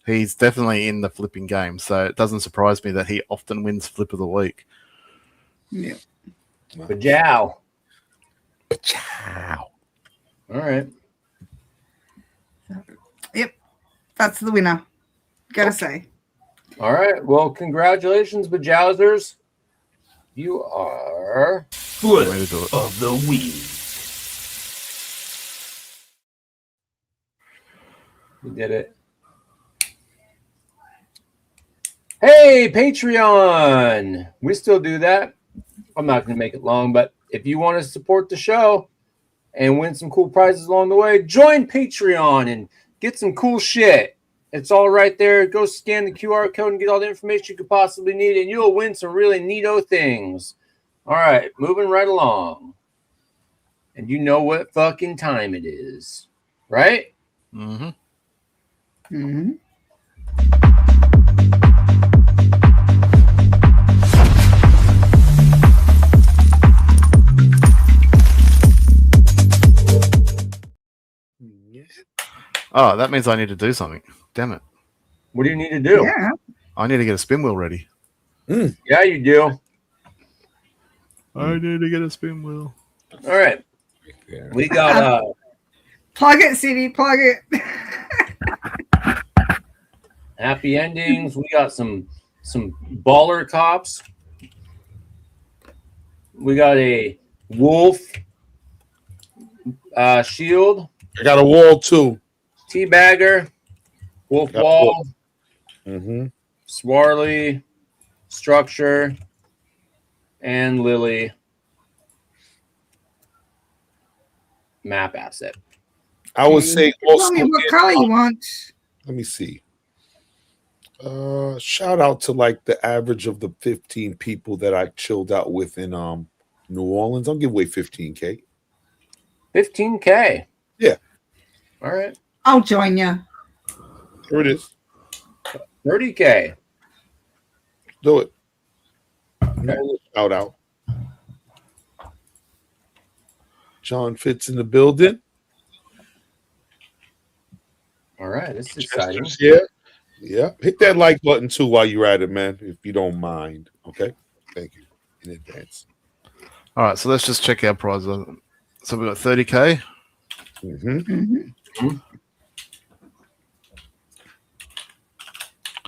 he's definitely in the flipping game. So it doesn't surprise me that he often wins flip of the week. Yeah. Bajow. Ciao. All right. Yep. That's the winner. Gotta say. All right. Well, congratulations, Bajowzers. You are Flip of the week. We did it. Hey, Patreon. We still do that. I'm not going to make it long, but if you want to support the show and win some cool prizes along the way, join Patreon and get some cool shit. It's all right there. Go scan the QR code and get all the information you could possibly need, and you'll win some really neato things. All right, moving right along. And you know what fucking time it is, right? Mm-hmm. Mm-hmm. Oh, that means I need to do something. Damn it. What do you need to do? Yeah. I need to get a spin wheel ready. Yeah, you do. I need to get a spin wheel. All right. We got Plug it, City. Plug it. happy endings. We got some baller cops. We got a wolf shield. I got a wall too. Teabagger. Wolf wall. Mm-hmm. Swarley. Structure. And Lily. Map asset. I would say Tell me what color you want. let me see. Shout out to like the average of the 15 people that I chilled out with in New Orleans. I'll give away 15K. 15K. Yeah. All right. I'll join you. Here it is. 30K. Do it. Okay. Shout out. John Fitz in the building. All right. This is exciting. Yeah. Yeah. Hit that like button too while you're at it, man, if you don't mind. Okay. Thank you in advance. All right, so let's just check our prizes. So we've got 30K. Mm-hmm. Mm-hmm.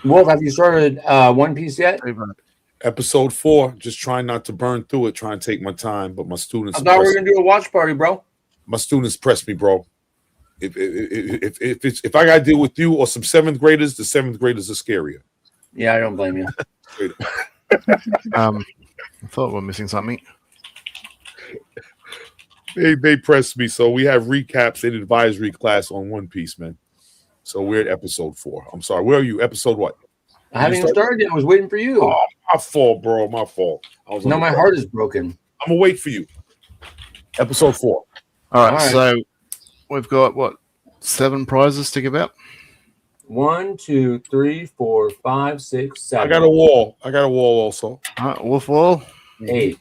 Wolf, have you started One Piece yet? Episode 4. Just trying not to burn through it, trying to take my time, but my students I thought we were gonna do a watch party, bro. my students press me, bro. If I got to deal with you or some seventh graders, the seventh graders are scarier. Yeah, I don't blame you. I thought we're missing something. They pressed me, so we have recaps and advisory class on One Piece, man. So we're at episode 4. I'm sorry, where are you? Episode what? I haven't even started yet. I was waiting for you. Oh, my fault, bro. My fault. No, my heart is broken. I'm gonna wait for you. Episode 4. All right, so we've got what 7 prizes to give out. 1, 2, 3, 4, 5, 6, 7. I got a wall also. All right, Wolf Wall. 8.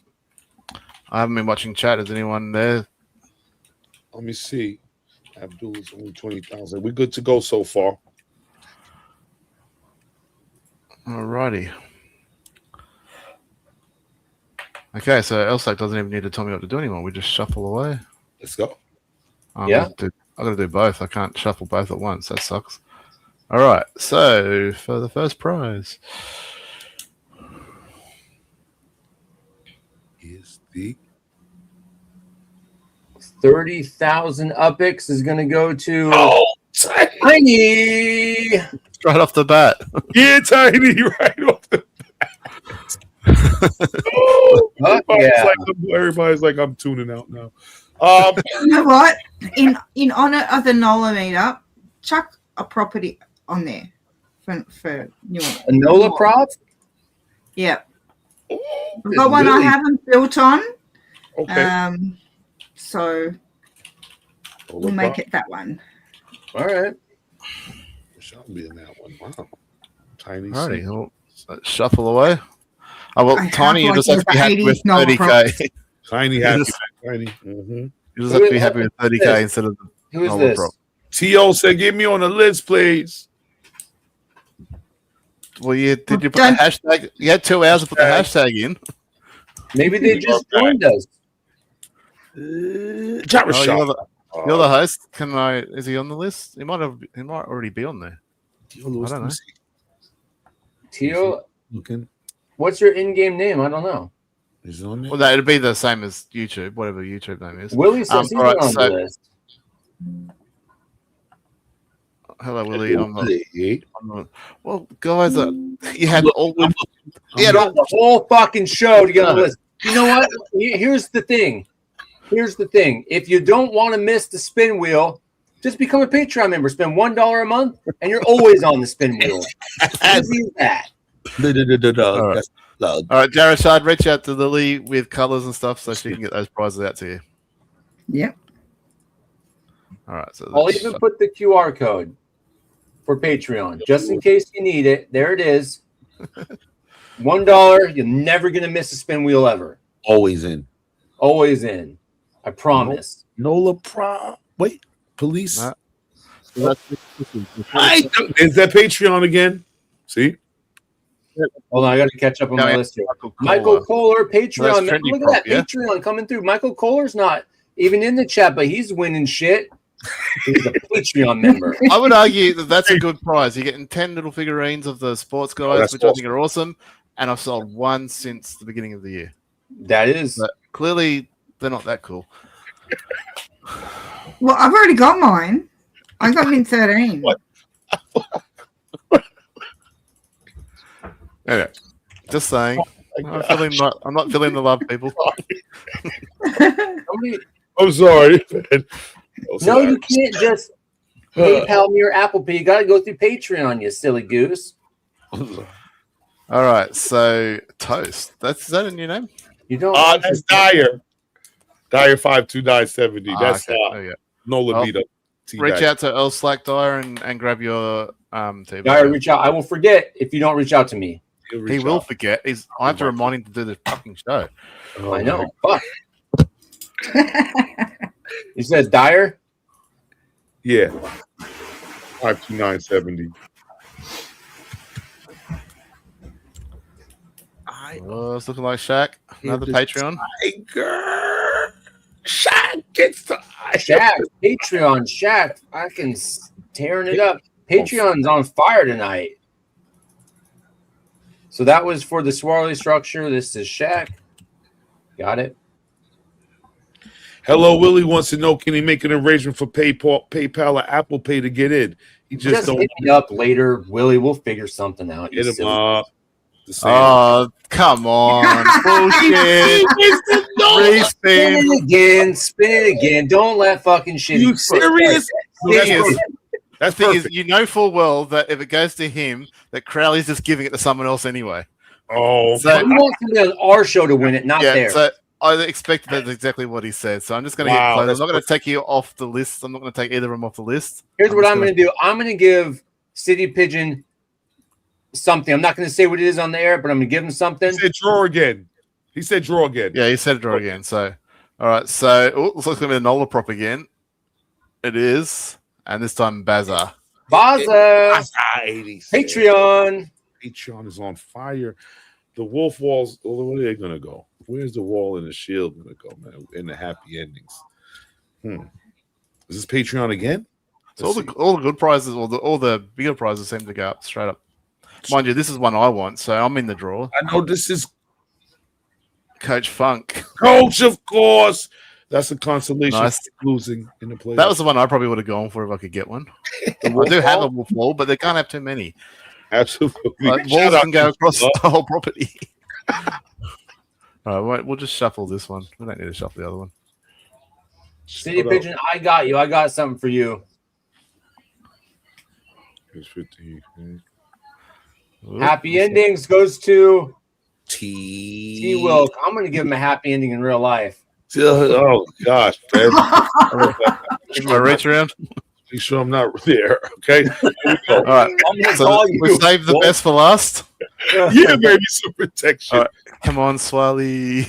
I haven't been watching chat. Is anyone there? Let me see. Abdul's only 20,000. We're good to go so far. Alrighty. Okay, so Elsack doesn't even need to tell me what to do anymore. We just shuffle away. Let's go. Yeah. I got to do both. I can't shuffle both at once. That sucks. All right. So for the first prize is the 30,000 Uppies is going to go to Tiny. Right off the bat. Yeah, Tiny, right off the bat. Everybody's like, I'm tuning out now. You know what? In honor of the NOLA meetup, chuck a property on there for new one. A NOLA prop? Yeah. I've got one I haven't built on. Okay. So we'll make it that one. All right. Shall be in that one. Wow. Tiny. Alrighty. Well, shuffle away. Oh, well, Tiny, you just have to be happy with 30K. Tiny happy. Tiny. You just have to be happy with 30K instead of the Who is this? Prop. T.O. said, get me on the list, please. Well, did you put the hashtag? You had 2 hours to put the hashtag in. Maybe they just joined us. You're the host. Is he on the list? He might already be on there. I don't know. Tio, what's your in-game name? I don't know. Is it on there? Well, no, it'd be the same as YouTube, whatever YouTube name is. Willie says he's on the list. Hello, Willie. Well, guys, you had all the whole fucking show to get on the list. You know what? Here's the thing. If you don't want to miss the spin wheel, just become a Patreon member. Spend $1 a month, and you're always on the spin wheel. Easy as that. All right, Jarashad, reach out to Lily with colors and stuff so she can get those prizes out to you. Yep. All right. So I'll even put the QR code for Patreon just in case you need it. There it is. $1. You're never gonna miss a spin wheel ever. Always in. I promise. NOLA prop. Wait, police. Nah. Is that Patreon again? See? Hold on, I got to catch up on my list here. Michael Kohler, Patreon. Look at that Patreon coming through. Michael Kohler's not even in the chat, but he's winning shit. He's a Patreon member. I would argue that that's a good prize. You're getting 10 little figurines of the sports guys, which I think are awesome. And I've sold 1 since the beginning of the year. That is. But clearly, they're not that cool. Well, I've already got mine. I got in 13. What? Anyway, just saying. I'm not feeling the love, people. I'm sorry. No, you can't just PayPal me or Apple Pay. You got to go through Patreon, you silly goose. All right, so Toast. Is that a new name? You don't. That's Dyer. Dyer 52970. That's NOLA meetup. Reach out to Earl Slack Dyer and grab your TV. Dyer, reach out. I will forget if you don't reach out to me. He will forget. I have to remind him to do the fucking show. Oh, I know. Fuck. He says Dyer? Yeah. 52970. Oh, it's looking like Shaq. Another Patreon. Tiger. Shaq gets the Shaq. Patreon. Shaq. Fucking tearing it up. Patreon's on fire tonight. So that was for the swirly structure. This is Shaq. Got it. Hello Willie wants to know, can he make an arrangement for PayPal or Apple Pay to get in? He just don't hit me up later, Willie. We'll figure something out. hit him silly. up. Oh, come on. Bullshit. Respin. Spin it again. Don't let fucking shit. You serious? That's the thing is, you know full well that if it goes to him, that Crowley's just giving it to someone else anyway. Oh, So, we want somebody on our show to win it, not theirs. So I expected that's exactly what he said. So I'm just going to get close. I'm not going to take you off the list. I'm not going to take either of them off the list. Here's what I'm going to do. I'm going to give City Pigeon something. I'm not going to say what it is on the air, but I'm going to give him something. He said draw again. He said draw again. Yeah, he said draw again. So, all right. So, looks like it's going to be the NOLA prop again. It is. And this time, Baza. Patreon. Patreon is on fire. The wolf walls, where are they going to go? Where's the wall and the shield going to go, man? In the happy endings. Is this Patreon again? So all the good prizes, all the bigger prizes seem to go up straight up. Mind you, this is one I want, so I'm in the draw. I know this is Coach Funk. Coach, of course. That's a consolation. Nice. Losing in the playoffs. That was the one I probably would have gone for if I could get one. I do have a wolf wall, but they can't have too many. Absolutely. Walls can go across the whole property. All right, we'll just shuffle this one. We don't need to shuffle the other one. City Pigeon, I got you. I got something for you. Here's 50. Happy endings goes to T. Wilk. I'm going to give him a happy ending in real life. Oh gosh, man. Is my reach around? Make sure I'm not there. Okay. Here we go. All right. So we saved the best for last. Yeah, maybe some protection. Right. Come on, Swally.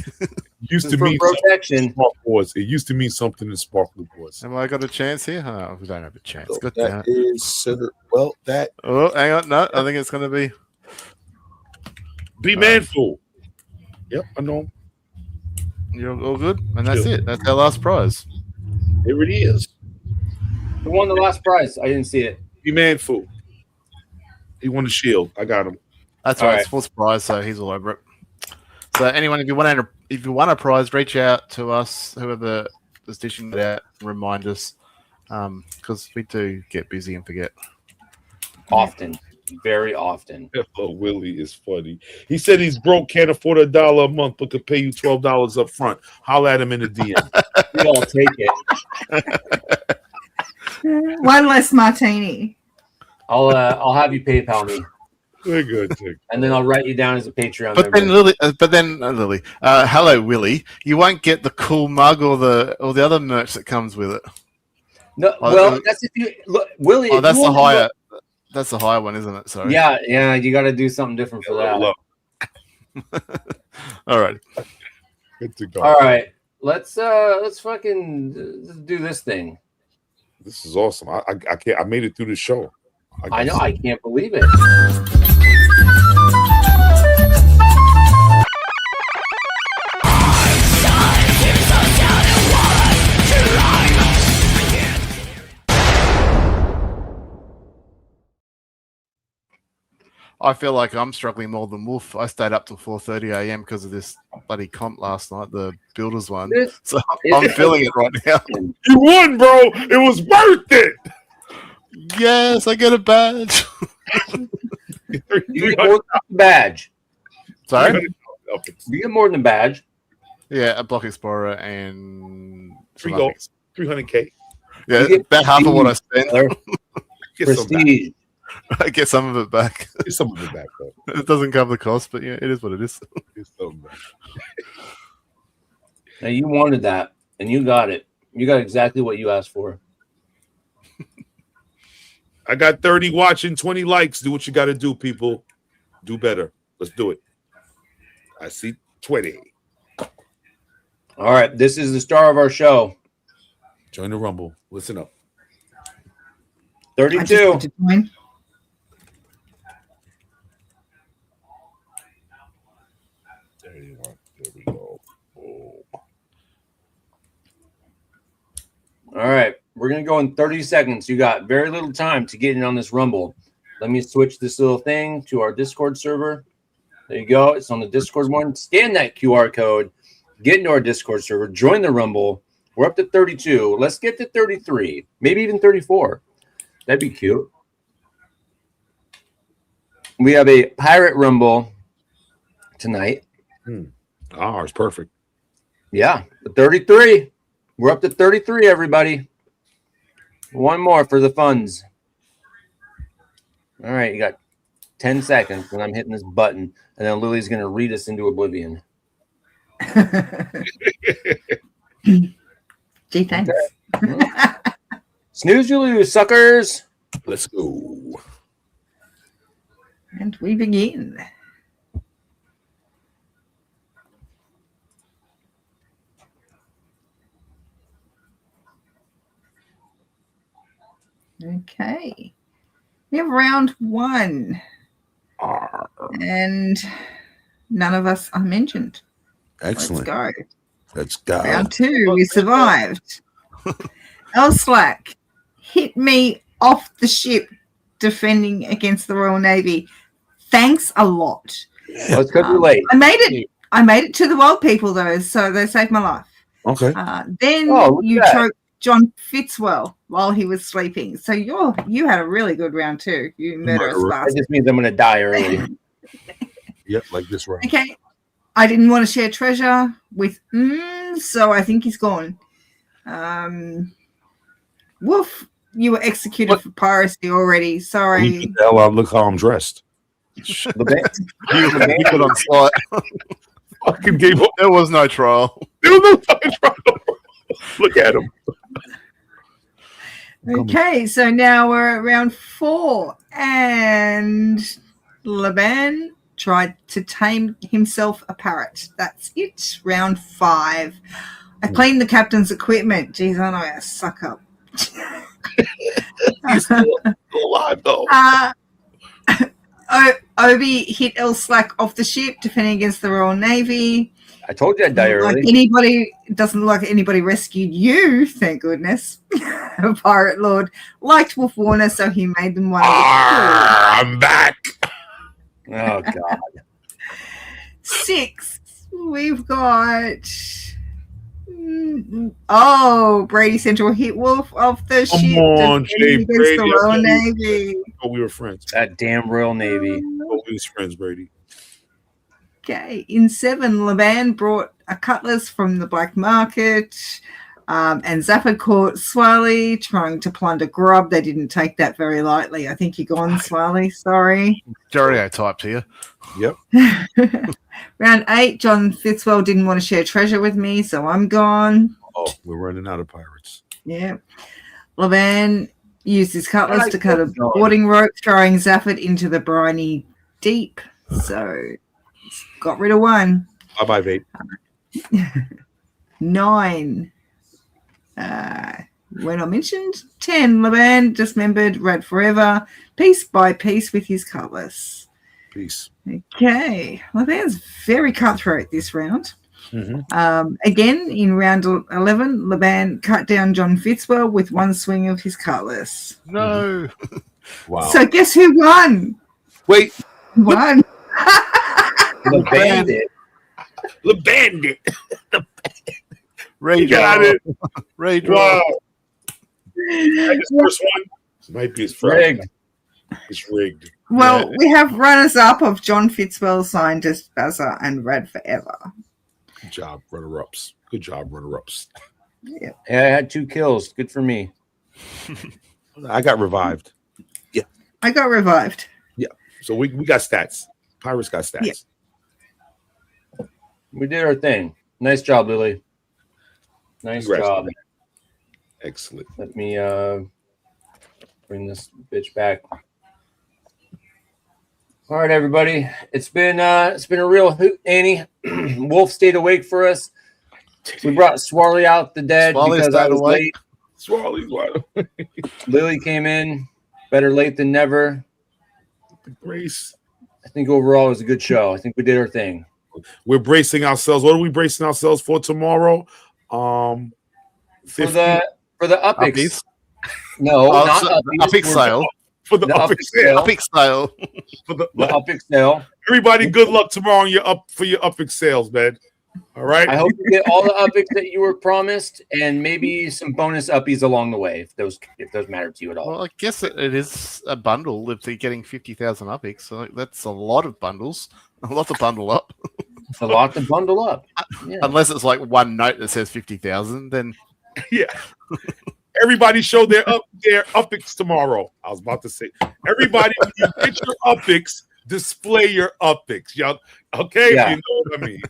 Used to mean protection. Boys. It used to mean something in Sparkly Boys. Am I got a chance here? Oh, we don't have a chance. So Good. that is well. That. Oh, hang on. No, I think it's going to be manful. Yep, I know. You're all good, and that's it. That's our last prize. Here it is. Who won the last prize? I didn't see it. Be manful. He won the shield. I got him. That's right. It's fourth prize, so he's all over it. So anyone, if you want a prize, reach out to us. Whoever is dishing it out, remind us, because we do get busy and forget often. Very often. Oh, Willie is funny. He said he's broke, can't afford $1 a month, but could pay you $12 up front. Holler at him in the DM. We all take it. One less martini. I'll have you PayPal me. We're good. And then I'll write you down as a Patreon member. Lily, hello Willie. You won't get the cool mug or the other merch that comes with it. No, well, that's if you look, Willie. Oh, that's the higher. That's the higher one, isn't it? Sorry. Yeah. You got to do something different for that. All right. Good to go. All right. Let's fucking do this thing. This is awesome. I can't. I made it through the show. I know. I can't believe it. I feel like I'm struggling more than Wolf. I stayed up till 4:30 a.m. because of this bloody comp last night, the Builders one. So I'm feeling it right now. You won, bro. It was worth it. Yes, I get a badge. You get more than a badge. Sorry? You get more than a badge. Yeah, a Block Explorer and 300K. Yeah, about half of what I spent. Prestige. I get some of it back. Get some of it back, though. It doesn't cover the cost, but yeah, it is what it is. Now you wanted that, and you got it. You got exactly what you asked for. I got 30 watching, 20 likes. Do what you got to do, people. Do better. Let's do it. I see 20. All right, this is the star of our show. Join the Rumble. Listen up. 32. There we go. Oh. All right, we're going to go in 30 seconds. You got very little time to get in on this Rumble. Let me switch this little thing to our Discord server. There you go. It's on the Discord one. Scan that QR code. Get into our Discord server. Join the Rumble. We're up to 32. Let's get to 33, maybe even 34. That'd be cute. We have a Pirate Rumble tonight. It's perfect. Yeah, 33. We're up to 33, everybody. One more for the funds. All right, you got 10 seconds when I'm hitting this button, and then Lily's going to read us into oblivion. Gee, thanks. Okay. Snooze you lose, suckers. Let's go. And we begin. Okay. We have round 1. And none of us are mentioned. Excellent. Let's go. Let's go. Round 2, we survived. L-Slack hit me off the ship defending against the Royal Navy. Thanks a lot. Well, it's because you're late. I made it to the world people though, so they saved my life. Okay. Then you choked John Fitzwell while he was sleeping. So you had a really good round too. You murderous That bastard. just means I'm going to die early. Yep, like this round. Okay. I didn't want to share treasure with so I think he's gone. Wolf, you were executed for piracy already. Sorry. Hell, look how I'm dressed. You put on slot. Fucking gave up. There was no trial. There was no fucking trial. Look at him. Okay, so now we're at round 4, and Laban tried to tame himself a parrot. That's it. Round 5. I cleaned the captain's equipment. Jeez, I know I suck up. He's still alive though. Obi hit L-Slack off the ship, defending against the Royal Navy. I told you I'd die early. Doesn't look like anybody rescued you, thank goodness. Pirate Lord liked Wolf Warner, so he made them one of the I'm back. Oh, God. 6. We've got... Brady Central hit Wolf off the ship. Come on, Jay against Brady. the Royal Navy. Oh, we were friends. That damn Royal Navy. Oh, we was friends, Brady. Okay, in 7, Laban brought a cutlass from the black market, and Zafford caught Swally trying to plunder grub. They didn't take that very lightly. I think you're gone, Swally. Sorry. Stereotyped here. Yep. Round 8, John Fitzwell didn't want to share treasure with me, so I'm gone. Oh, we're running out of pirates. Yeah. Laban used his cutlass to cut a boarding rope, throwing Zafford into the briny deep. So got rid of 1. Bye-bye, vape. 9. We're not mentioned. 10. Laban dismembered Red Forever, piece by piece with his cutlass. Peace. Okay. Laban's very cutthroat this round. Mm-hmm. Again, in round 11, Laban cut down John Fitzwell with 1 swing of his cutlass. No. Wow. So guess who won? Wait. Won. The bandit. The bandit. Redraw. Got it. Redraw. Wow. His first one. This might be his first. Rigged. It's rigged. Well, we have runners-up of John Fitzwell, Scientist, Bazza, and Red Forever. Good job, runner-ups. Good job, runner-ups. Yeah. Yeah, I had 2 kills. Good for me. I got revived. I got revived. Yeah. So we got stats. Pirates got stats. Yeah. We did our thing. Nice job, Lily. Nice Congrats, job. Lily. Excellent. Let me bring this bitch back. All right, everybody. It's been a real hoot, Annie. Wolf stayed awake for us. We brought Swarley out the dead because I was late. Swally's wide awake. Lily came in. Better late than never. Brace. I think overall it was a good show. I think we did our thing. We're bracing ourselves. What are we bracing ourselves for tomorrow? 50. For the Uppies. Uppies. No, not so Uppies. Uppies sale. For the Uppies sale. Uppies sale. For the The Uppies sale. Everybody, good luck tomorrow on your Uppies sales, man. All right. I hope you get all the uppies that you were promised, and maybe some bonus uppies along the way if those matter to you at all. Well, I guess it is a bundle if they're getting 50,000 uppies. So that's a lot of bundles. A lot to bundle up. It's a lot to bundle up. Yeah. Unless it's like one note that says 50,000, then Yeah. Everybody show their uppics tomorrow. I was about to say, everybody, when you get your uppics, display your uppics. Y'all, okay? Yeah. You know what I mean.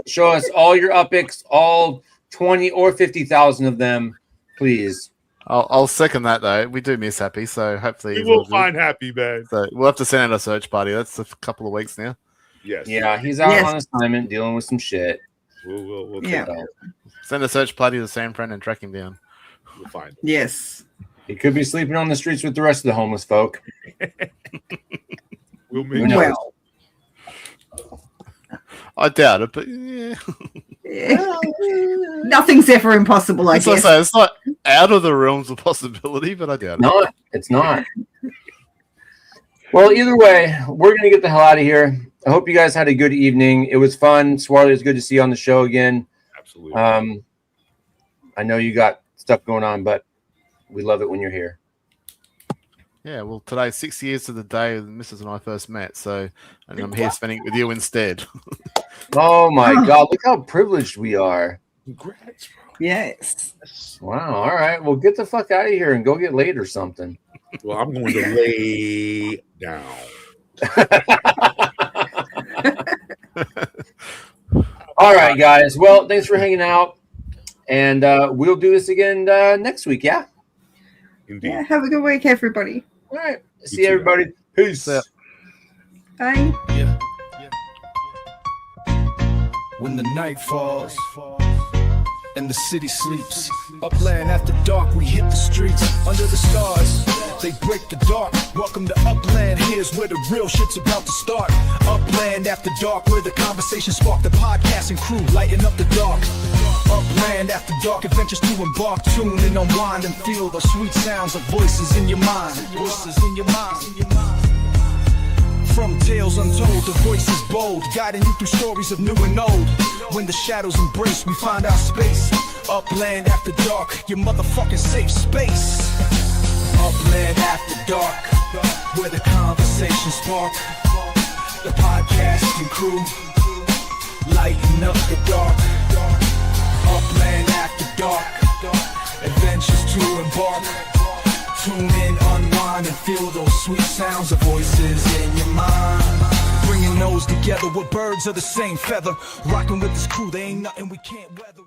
Show us all your uppics, all 20 or 50,000 of them, please. I'll second that though. We do miss Happy, so hopefully We will find Happy, man. So we'll have to send out a search party. That's a couple of weeks now. Yes. Yeah, he's out on assignment dealing with some shit. We'll Yeah. Send a search party to San Fran and track him down. We'll find him. Yes. He could be sleeping on the streets with the rest of the homeless folk. We'll Who make knows? Well, I doubt it, but yeah. nothing's ever impossible, I guess. It's not out of the realms of possibility, but I doubt it. It's not. Well, either way, we're going to get the hell out of here. I hope you guys had a good evening. It was fun. Swarley, it's good to see you on the show again. Absolutely. I know you got stuff going on, but we love it when you're here. Yeah, well, today's 6 years to the day Mrs. and I first met, so and I'm here spending it with you instead. Oh my God! Look how privileged we are. Congrats, bro. Yes. Wow. All right. Well, get the fuck out of here and go get laid or something. Well, I'm going to lay down. All right, guys. Well, thanks for hanging out, and we'll do this again next week. Yeah. Indeed. Yeah. Have a good week, everybody. All right. See you, everybody. Peace. Yeah. Bye. When the night falls and the city sleeps, Upland After Dark, we hit the streets under the stars. They break the dark. Welcome to Upland. Here's where the real shit's about to start. Upland After Dark, where the conversation spark. The podcasting crew lighting up the dark. Upland After Dark, adventures to embark. Tune and unwind and feel the sweet sounds of voices in your mind. Voices in your mind. From tales untold to voices bold, guiding you through stories of new and old. When the shadows embrace, we find our space. Upland After Dark, your motherfucking safe space. Upland After Dark, where the conversation spark. The podcasting crew, lighting up the dark. Upland After Dark, adventures to embark. Tune in, unwind, and feel those sweet sounds of voices in your mind. Bringing those together, we're birds of the same feather. Rocking with this crew, there ain't nothing we can't weather.